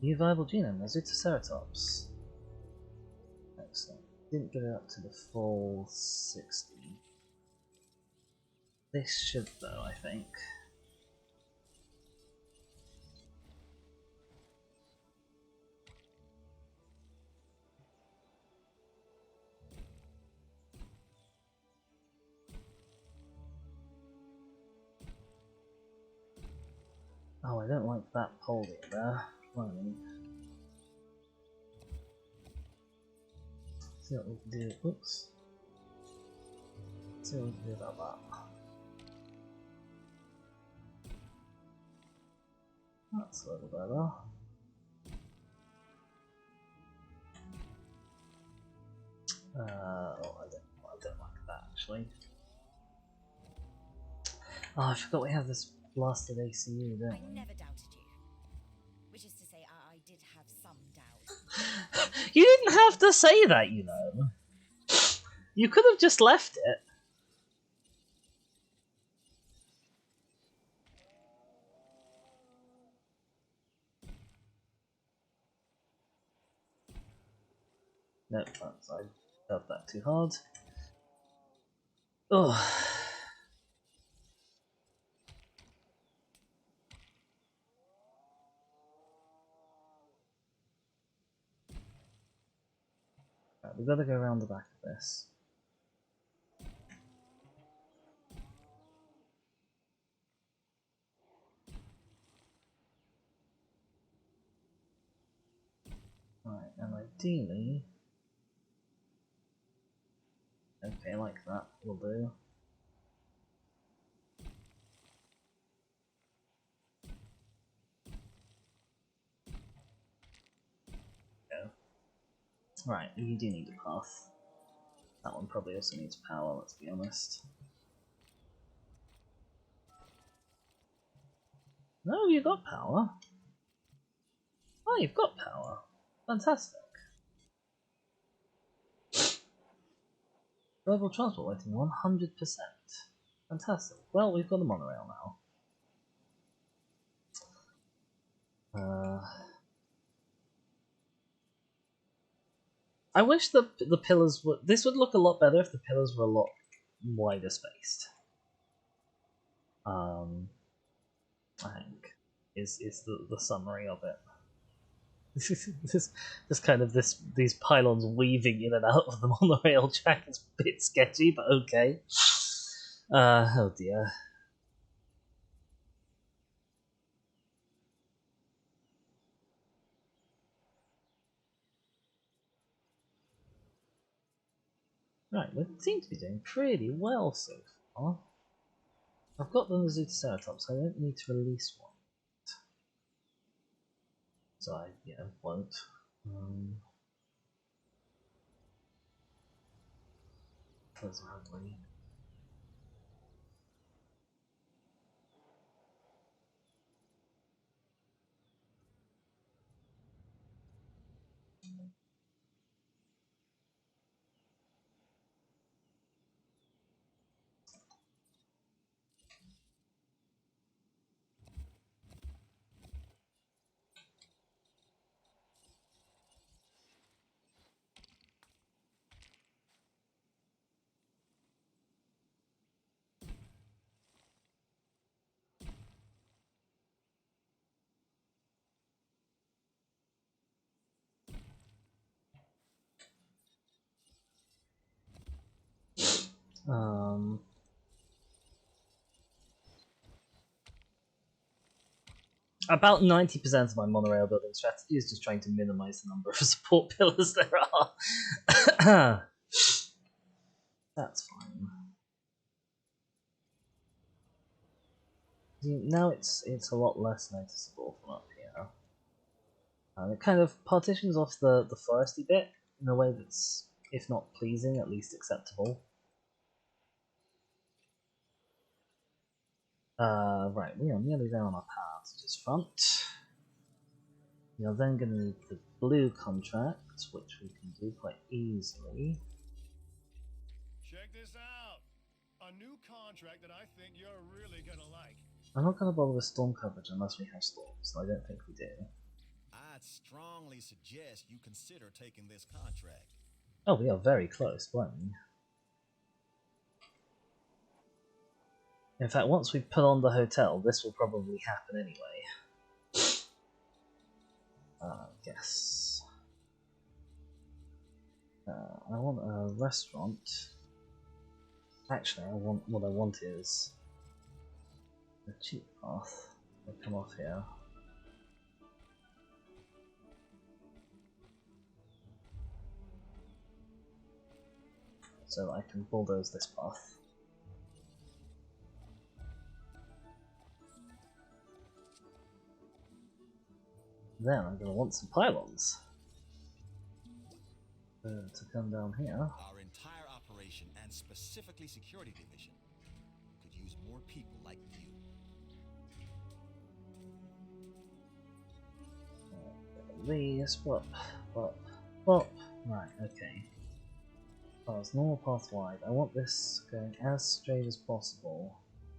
New viable genome, Azutoceratops. Excellent. Didn't get it up to the full 60. This should though, I think. Oh, I don't like that pole there. Blimey. See what we can do. Oops. See what we can do about that. That's a little better. Oh, I don't like that actually. Oh, I forgot we have this blasted ACU, don't
I
we?
never doubted you. Which is to say, I did have some doubt.
You didn't have to say that, you know. You could have just left it. Nope, I felt that too hard. Oh. Right, we've got to go around the back of this. Right, and ideally... Okay, like that will do. Go. Right, you do need a path. That one probably also needs power, let's be honest. No, you've got power. Oh, you've got power. Fantastic. Global transport waiting 100%. Fantastic. Well, we've got a monorail now. I wish the pillars would. This would look a lot better if the pillars were a lot wider spaced. I think is the summary of it. this kind of these pylons weaving in and out of the monorail track is a bit sketchy, but okay. Oh dear. Right, we seem to be doing pretty well so far. I've got the Zootceratops, so I don't need to release one. So I, won't. Those are ugly. About 90% of my monorail building strategy is just trying to minimize the number of support pillars there are. That's fine. Now it's a lot less noticeable from up here. It kind of partitions off the foresty bit in a way that's, if not pleasing, at least acceptable. Right, we are nearly there on our path to this front. We are then going to need the blue contract, which we can do quite easily.
Check this out. A new contract that I think you're really gonna like.
I'm not going to bother with storm coverage unless we have storms, and I don't think we do.
I'd strongly suggest you consider taking this contract.
Oh, we are very close, blimey. In fact, once we put on the hotel, this will probably happen anyway. Yes. I want a restaurant. Actually, what I want is a cheap path. They come off here. So I can bulldoze this path. Then I'm going to want some pylons to come down here.
Our entire operation, and specifically security division, could use more people like you.
These, but, right, okay. Path, normal path wide. I want this going as straight as possible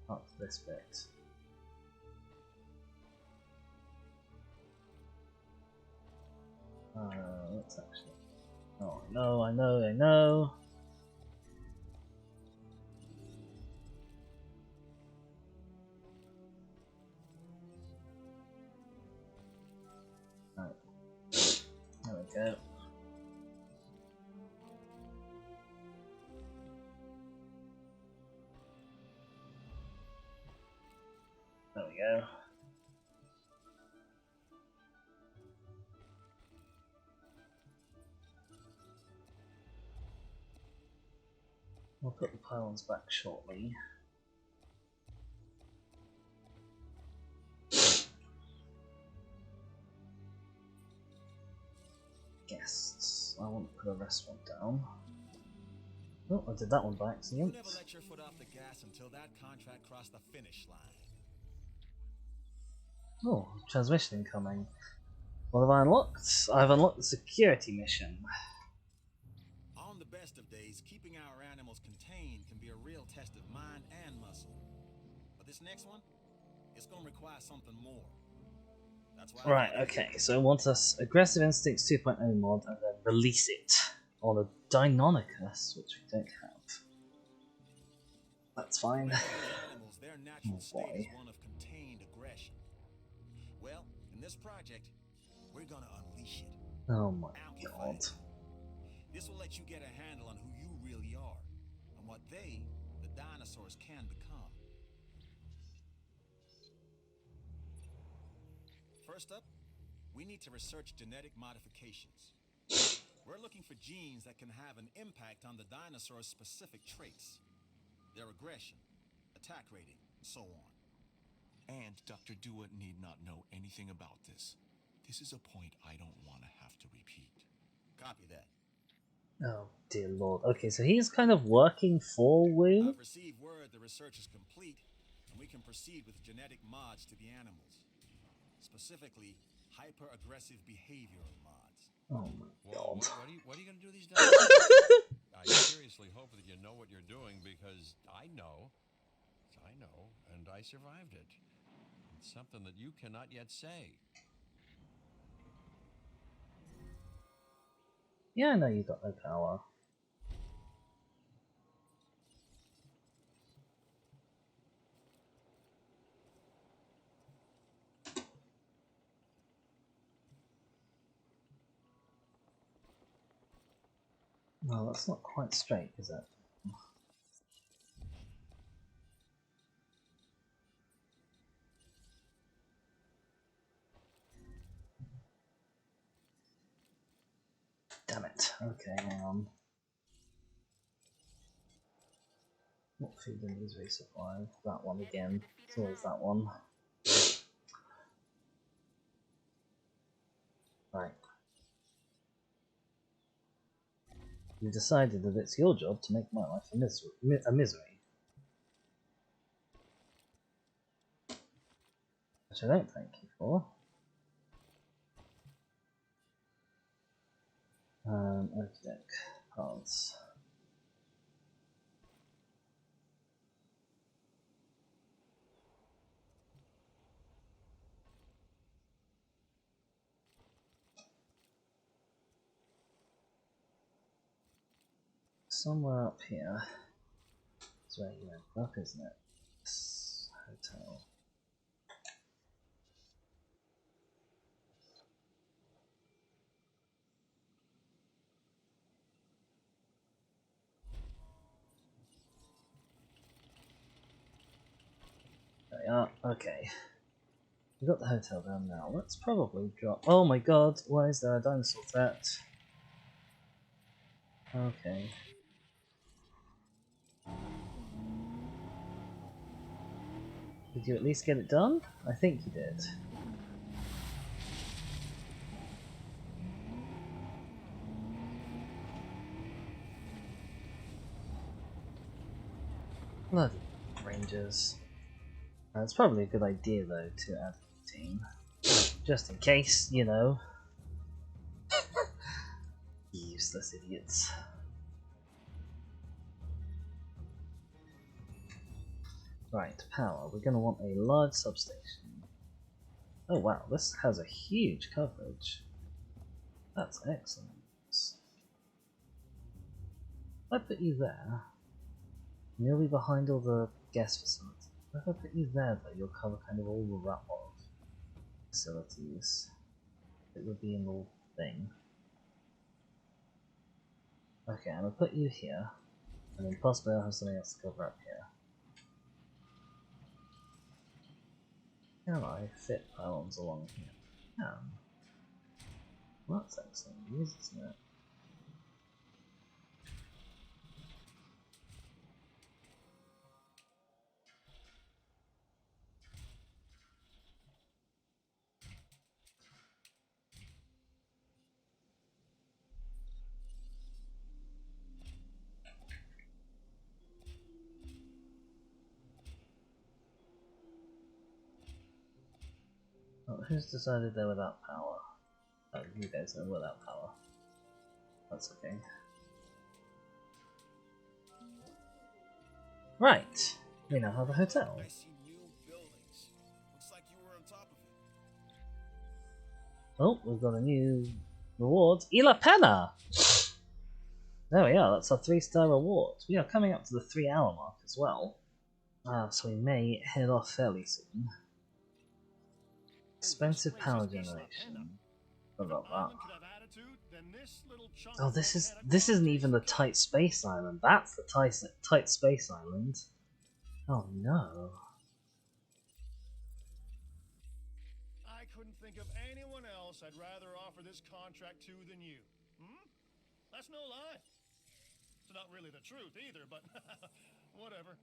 up to this bit. Let's actually. Oh, I know. Right. There we go. There we go. I'll put the pylons back shortly. Guests. I want to put a restaurant down. Oh, I did that one by accident.
You never let your foot off the gas until that contract crossed the finish line.
Oh, transmission incoming. What have I unlocked? I've unlocked the security mission.
On the best of days, keeping our animals contained can be a real test of mind and muscle. But this next one, it's gonna require something more. That's why.
Right, okay, so I want us Aggressive Instincts 2.0 mod and then release it on a Deinonychus, which we don't have. That's fine.
Animals, their natural state is one of contained aggression. Well, in this project, we're gonna unleash it.
Oh my god.
This will let you get a handle on who you really are and what they, the dinosaurs, can become. First up, we need to research genetic modifications. We're looking for genes that can have an impact on the dinosaur's specific traits. Their aggression, attack rating, and so on.
And Dr. Dua need not know anything about this. This is a point I don't want to have to repeat.
Copy that.
Oh dear lord. Okay, so he's kind of working for Wu.
I've received word the research is complete, and we can proceed with genetic mods to the animals. Specifically, hyper-aggressive behavioral mods.
Oh my god.
What are you going to do these days? I seriously hope that you know what you're doing, because I know, and I survived it. It's something that you cannot yet say.
Yeah, I know you got no power. No, that's not quite straight, is it? Damn it. Okay, hang on. What food and these resupply? That one again. It's always that one. Right. You decided that it's your job to make my life a misery. Which I don't thank you for. Okay, cards. Somewhere up here is where you end up, isn't it? This hotel. There we are. Okay. We've got the hotel down now. Let's probably drop. Oh my god, why is there a dinosaur threat? Okay. Did you at least get it done? I think you did. Bloody rangers. It's probably a good idea though to add a team. Just in case, you know. Useless idiots. Right, power. We're going to want a large substation. Oh wow, this has a huge coverage. That's excellent. If I put you there, nearly behind all the guest facilities. If I put you there though, you'll cover kind of all the that lot of facilities. It would be in the thing. Okay, I'm gonna put you here, and then possibly I'll have something else to cover up here. Can I fit pylons along here? Well, that's excellent news, isn't it? Oh, who's decided they're without power? Oh, you guys are without power. That's okay. Right, we now have a hotel.
I see new buildings. Looks like you were on top of it.
Oh, we've got a new reward. Ila Pena! There we are, that's our 3-star reward. We are coming up to the 3-hour mark as well. So we may head off fairly soon. Expensive power generation. What about that? Oh, this isn't even the tight space island. That's the tight space island. Oh no.
I couldn't think of anyone else I'd rather offer this contract to than you. That's no lie. It's not really the truth either, but whatever.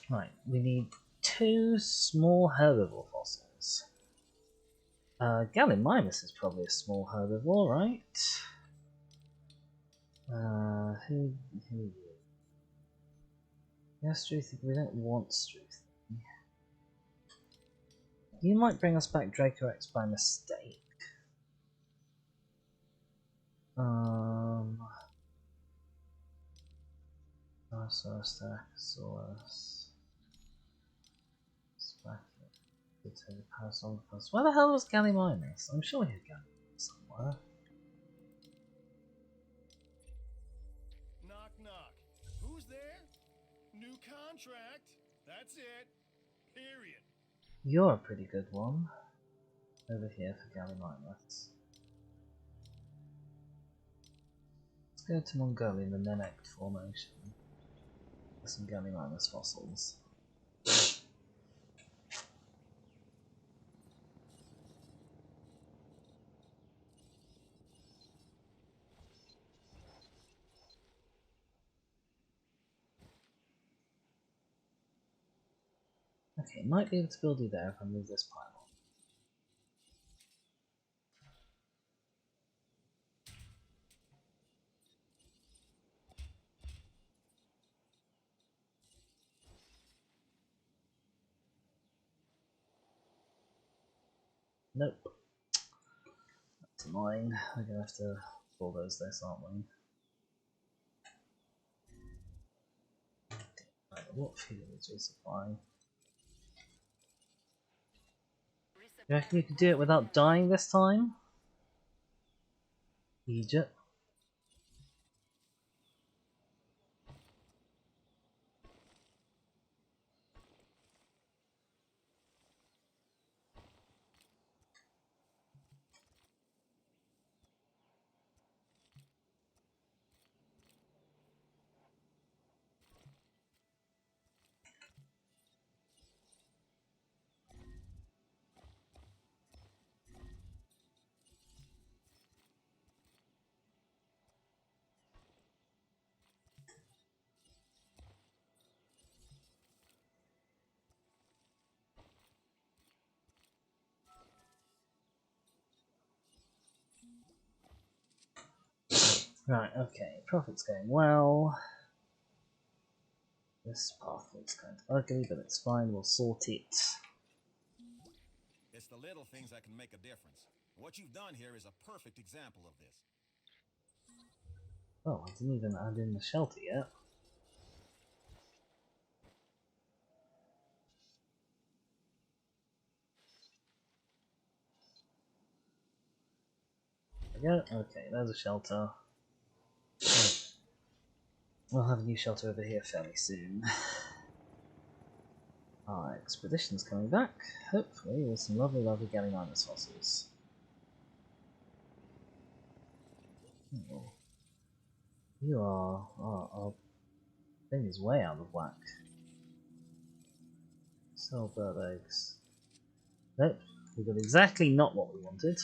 Right, we need 2 small herbivore fossils. Gallimimus is probably a small herbivore, right? Who? Yes, Struthy, we don't want Struthy. You might bring us back Draco X by mistake. Dinosaurs, Stegosaurus, Parasaurolophus. Where the hell was Gallimimus? I'm sure he had Gallimimus somewhere.
Knock, knock. Who's there? New contract. That's it. Period.
You're a pretty good one. Over here for Gallimimus. Let's go to Mongolia in the Nenect formation. For some Gallimimus fossils. Okay, might be able to build you there if I move this pile. Nope. That's annoying. We're gonna have to bulldoze this, aren't we? Right, what fuel is resupplying? You reckon you could do it without dying this time? Egypt. Right, okay, profit's going well. This path looks kind of ugly, but it's fine, we'll sort it.
It's the little things that can make a difference. What you've done here is a perfect example of this.
Oh, I didn't even add in the shelter yet. There we go. Okay, there's a shelter. We'll have a new shelter over here fairly soon. Our expedition's coming back, hopefully with some lovely, lovely Dinosaurs fossils. Oh. You are... our thing is way out of whack. Sell bird eggs. Nope, we got exactly not what we wanted.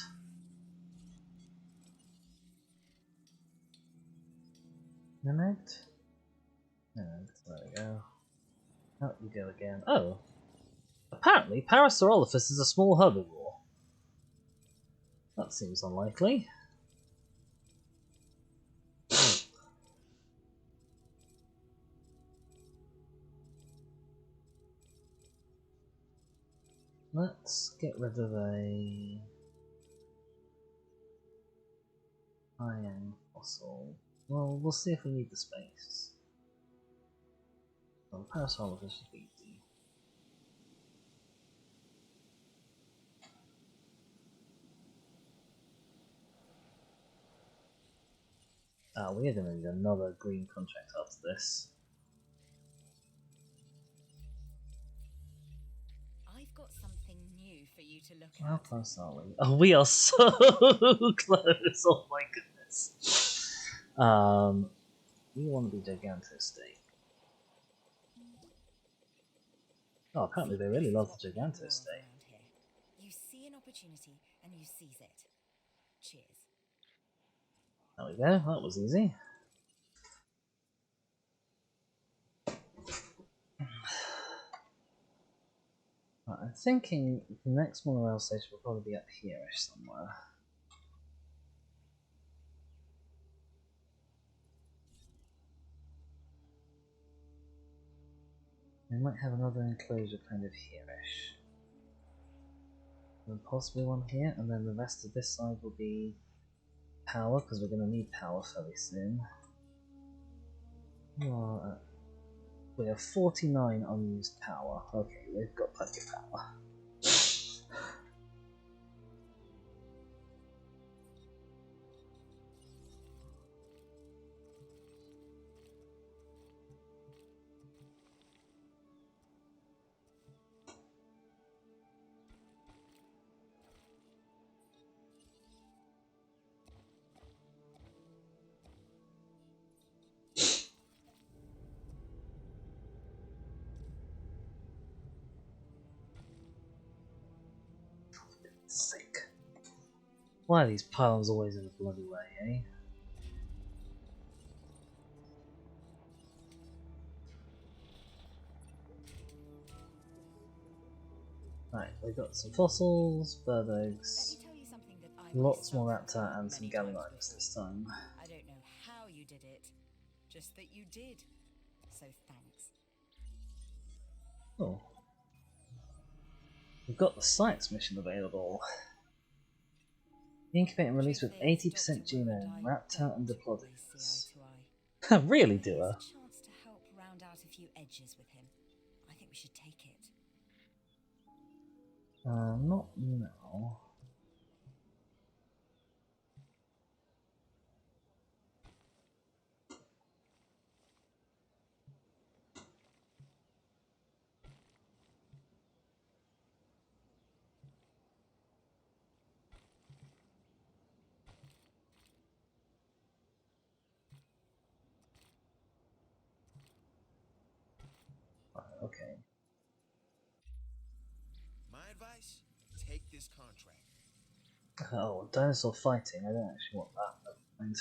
Nanite? Nanite, there we go. Out you go again. Oh! Apparently, Parasaurolophus is a small herbivore. That seems unlikely. Let's get rid of a iron fossil. Well, we'll see if we need the space. Well, Parasaurolophus should be easy. We are going to need another green contract after this.
I've got something new for you to look
How
at.
close are we? Oh, we are so close! Oh my goodness. We want to be gigantistic. Oh, apparently they really love the gigantistic.
You see an opportunity and you seize it. Cheers.
There we go, that was easy. Right, I'm thinking the next monorail station will probably be up here-ish somewhere. We might have another enclosure kind of here-ish. And possibly one here, and then the rest of this side will be power, because we're going to need power fairly soon. Well, we have 49 unused power. Okay, we've got plenty of power. Sick. Why are these piles always in the bloody way, eh? Right, we've got some fossils, bird eggs, lots more raptor, and some gallimimus this time.
I don't know how you did it, just that you did. So thanks.
Oh. We've got the science mission available. Incubate and release with 80% genome, raptor and diplodocus. Really, do a
Chance to help round out a few edges with him. I think we should take it.
Not now. Okay.
My advice, take this contract.
Oh, dinosaur fighting. I don't actually want that. Never mind.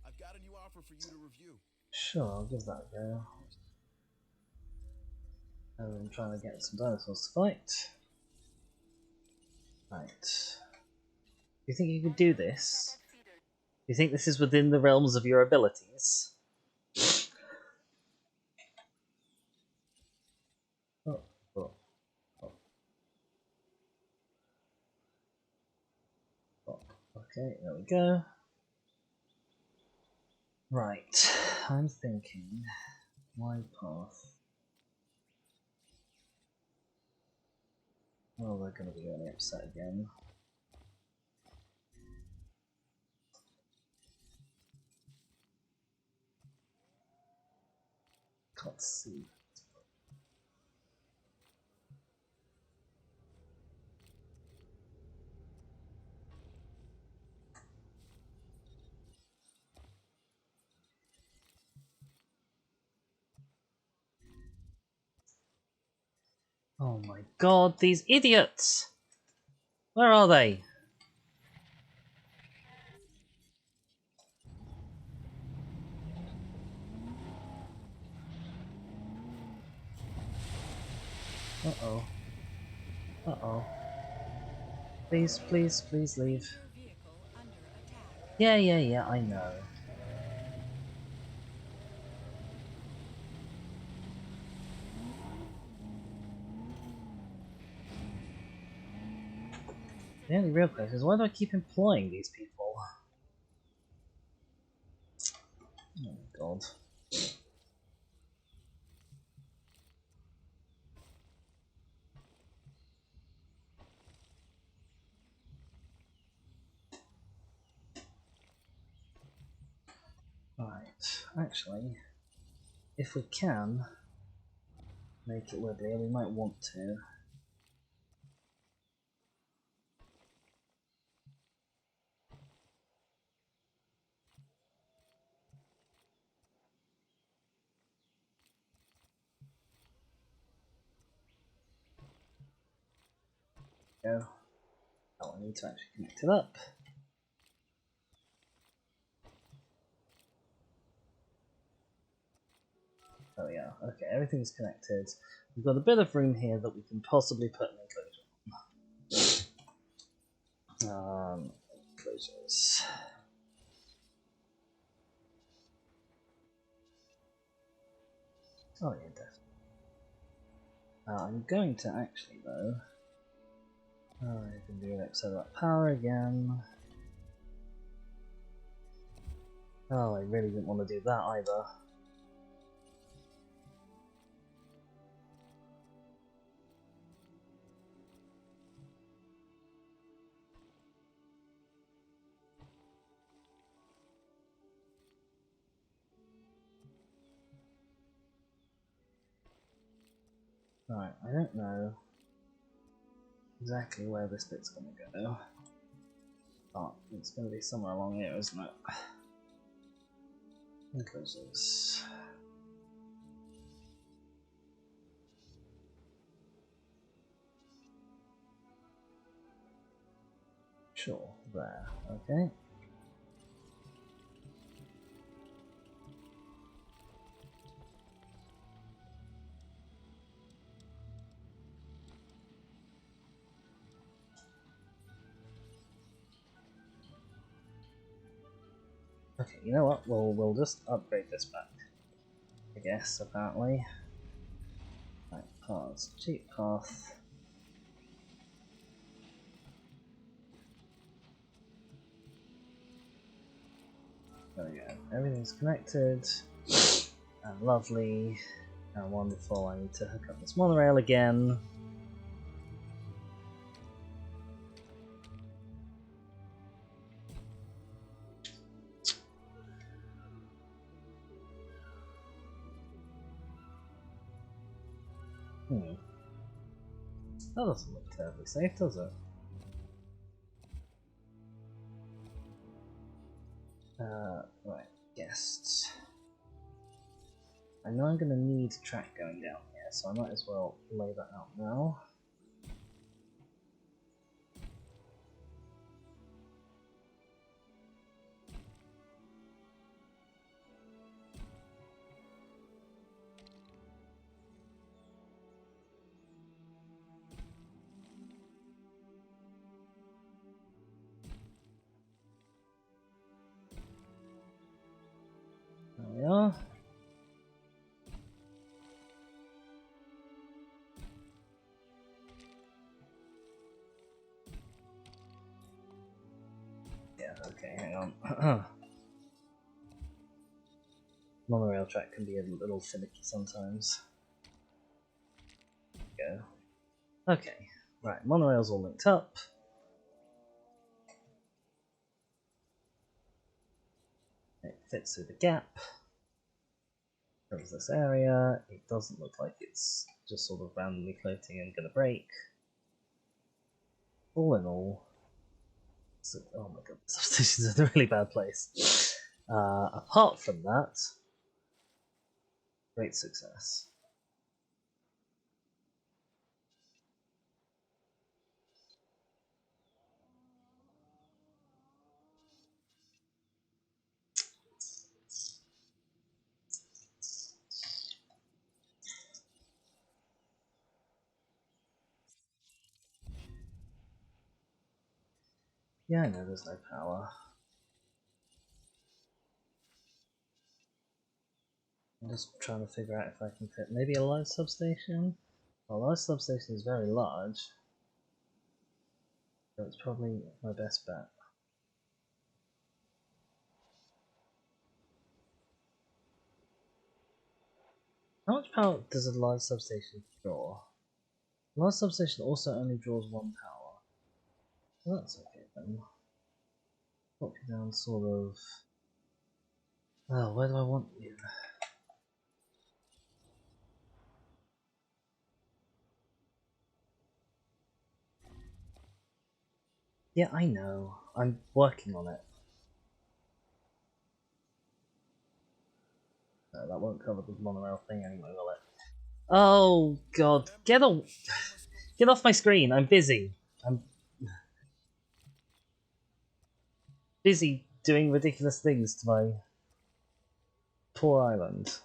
I've got a new offer for you to review.
Sure, I'll give that a go. I'm trying to get some dinosaurs to fight. Right. Do you think you could do this? Do you think this is within the realms of your abilities? Oh, oh, oh. Oh. Okay, there we go. Right, I'm thinking wide path. Oh, they're going to be really upset again. Can't see. Oh my god, these idiots! Where are they? Uh-oh. Uh-oh. Please, please, please leave. Yeah, yeah, yeah, I know. The only real question is why do I keep employing these people? Oh my god. Right, actually, if we can make it wibbly, we might want to. Go. Oh, I need to actually connect it up. There we are. Okay, everything's connected. We've got a bit of room here that we can possibly put an enclosure. Enclosures. Oh yeah, definitely. I'm going to actually though. I can do an episode about power again. Oh, I really didn't want to do that either. Right, I don't know exactly where this bit's gonna go. Oh, it's gonna be somewhere along here, isn't it? Enclosures. Sure, there, okay. Okay, you know what? We'll just upgrade this back. I guess, apparently. Right, paths. Cheap path. There we go. Everything's connected. And lovely. And wonderful. I need to hook up this monorail again. That doesn't look terribly safe, does it? Right, guests. I know I'm gonna need track going down here, so I might as well lay that out now. Yeah, okay, hang on. Monorail track can be a little finicky sometimes. There we go. Okay, right, monorail's all linked up. It fits through the gap. Covers this area. It doesn't look like it's just sort of randomly floating and gonna break. All in all, oh my god, the substation's in a really bad place. Apart from that, great success. Yeah, I know there's no power. I'm just trying to figure out if I can fit maybe a live substation. Well, a live substation is very large, so it's probably my best bet. How much power does a live substation draw? A live substation also only draws 1 power. Well, that's okay then. Pop you down sort of... Well, where do I want you? Yeah, I know. I'm working on it. No, that won't cover the monorail thing anyway, will it? Oh god, get off my screen. I'm busy. I'm busy doing ridiculous things to my poor island.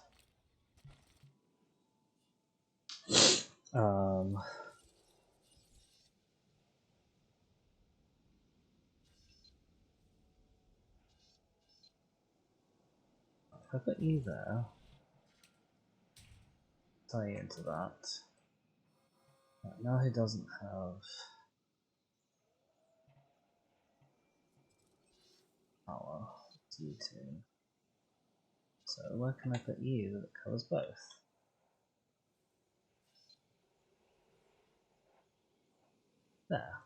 If I put you there, tie you into that. Right, now who doesn't have power? It's you two. So where can I put you that covers both? There.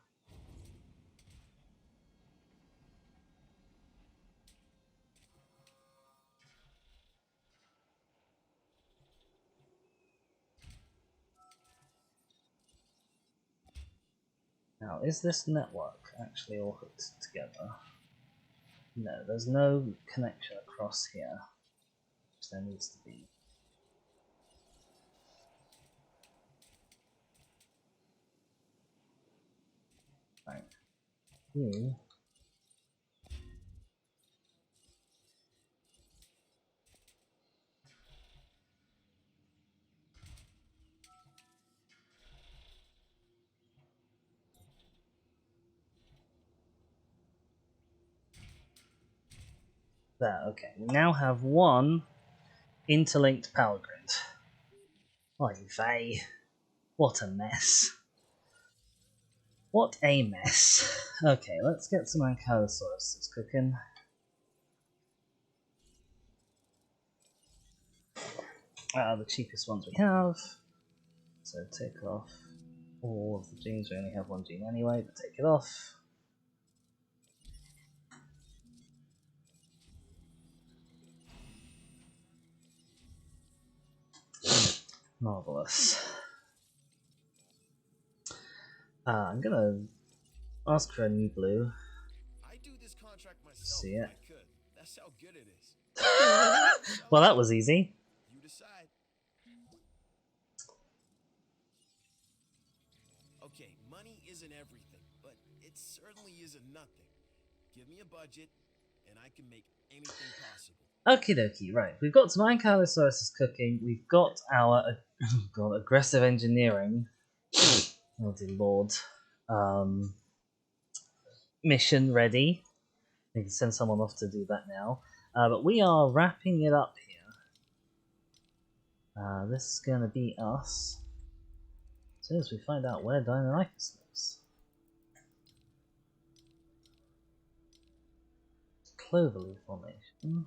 Now, is this network actually all hooked together? No, there's no connection across here, which there needs to be. Right. You. There, okay. We now have one interlinked power grid. Oy vey. What a mess. What a mess. Okay, let's get some Ankylosaurus cooking. The cheapest ones we have. So take off all of the genes. We only have one gene anyway, but take it off. Marvelous. I'm gonna ask for a new blue.
I do this contract myself.
See it.
If I could. That's how good it is.
Well, that was easy.
You decide. Okay, money isn't everything, but it certainly isn't nothing. Give me a budget, and I can make anything possible.
Okie dokie, right. We've got some Ankylosaurus cooking. We've got our aggressive engineering. Oh dear lord. Mission ready. We can send someone off to do that now. But we are wrapping it up here. This is going to be us. As soon as we find out where Deinonychus lives. Cloverleaf Formation.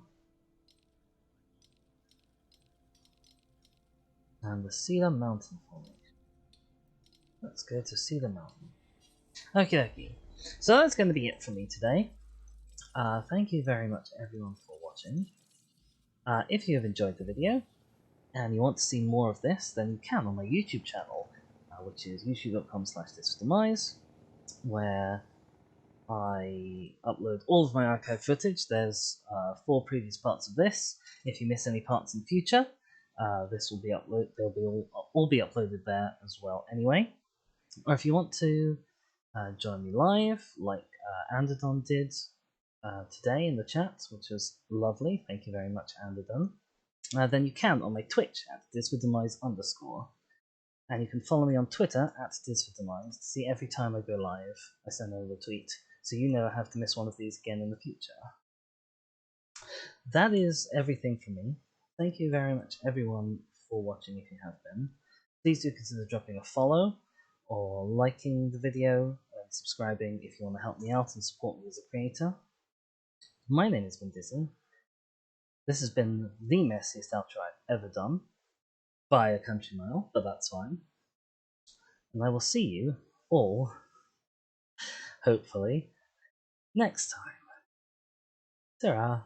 And the Cedar Mountain Formation. Let's go to Cedar Mountain. Okay. So that's going to be it for me today. Thank you very much everyone for watching. If you have enjoyed the video, and you want to see more of this, then you can on my YouTube channel, which is youtube.com/thiswasdemise, where I upload all of my archive footage. There's 4 previous parts of this. If you miss any parts in future, this will be they'll be all be uploaded there as well anyway. Or if you want to join me live, like Andadon did today in the chat, which was lovely. Thank you very much, Andadon. Then you can on my Twitch at @disfordemise_. And you can follow me on Twitter at @disfordemise to see every time I go live, I send over a tweet, so you never have to miss one of these again in the future. That is everything from me. Thank you very much everyone for watching if you have been. Please do consider dropping a follow, or liking the video, and subscribing if you want to help me out and support me as a creator. My name has been Dizzy. This has been the messiest outro I've ever done, by a country mile, but that's fine. And I will see you all, hopefully, next time. Ta-ra!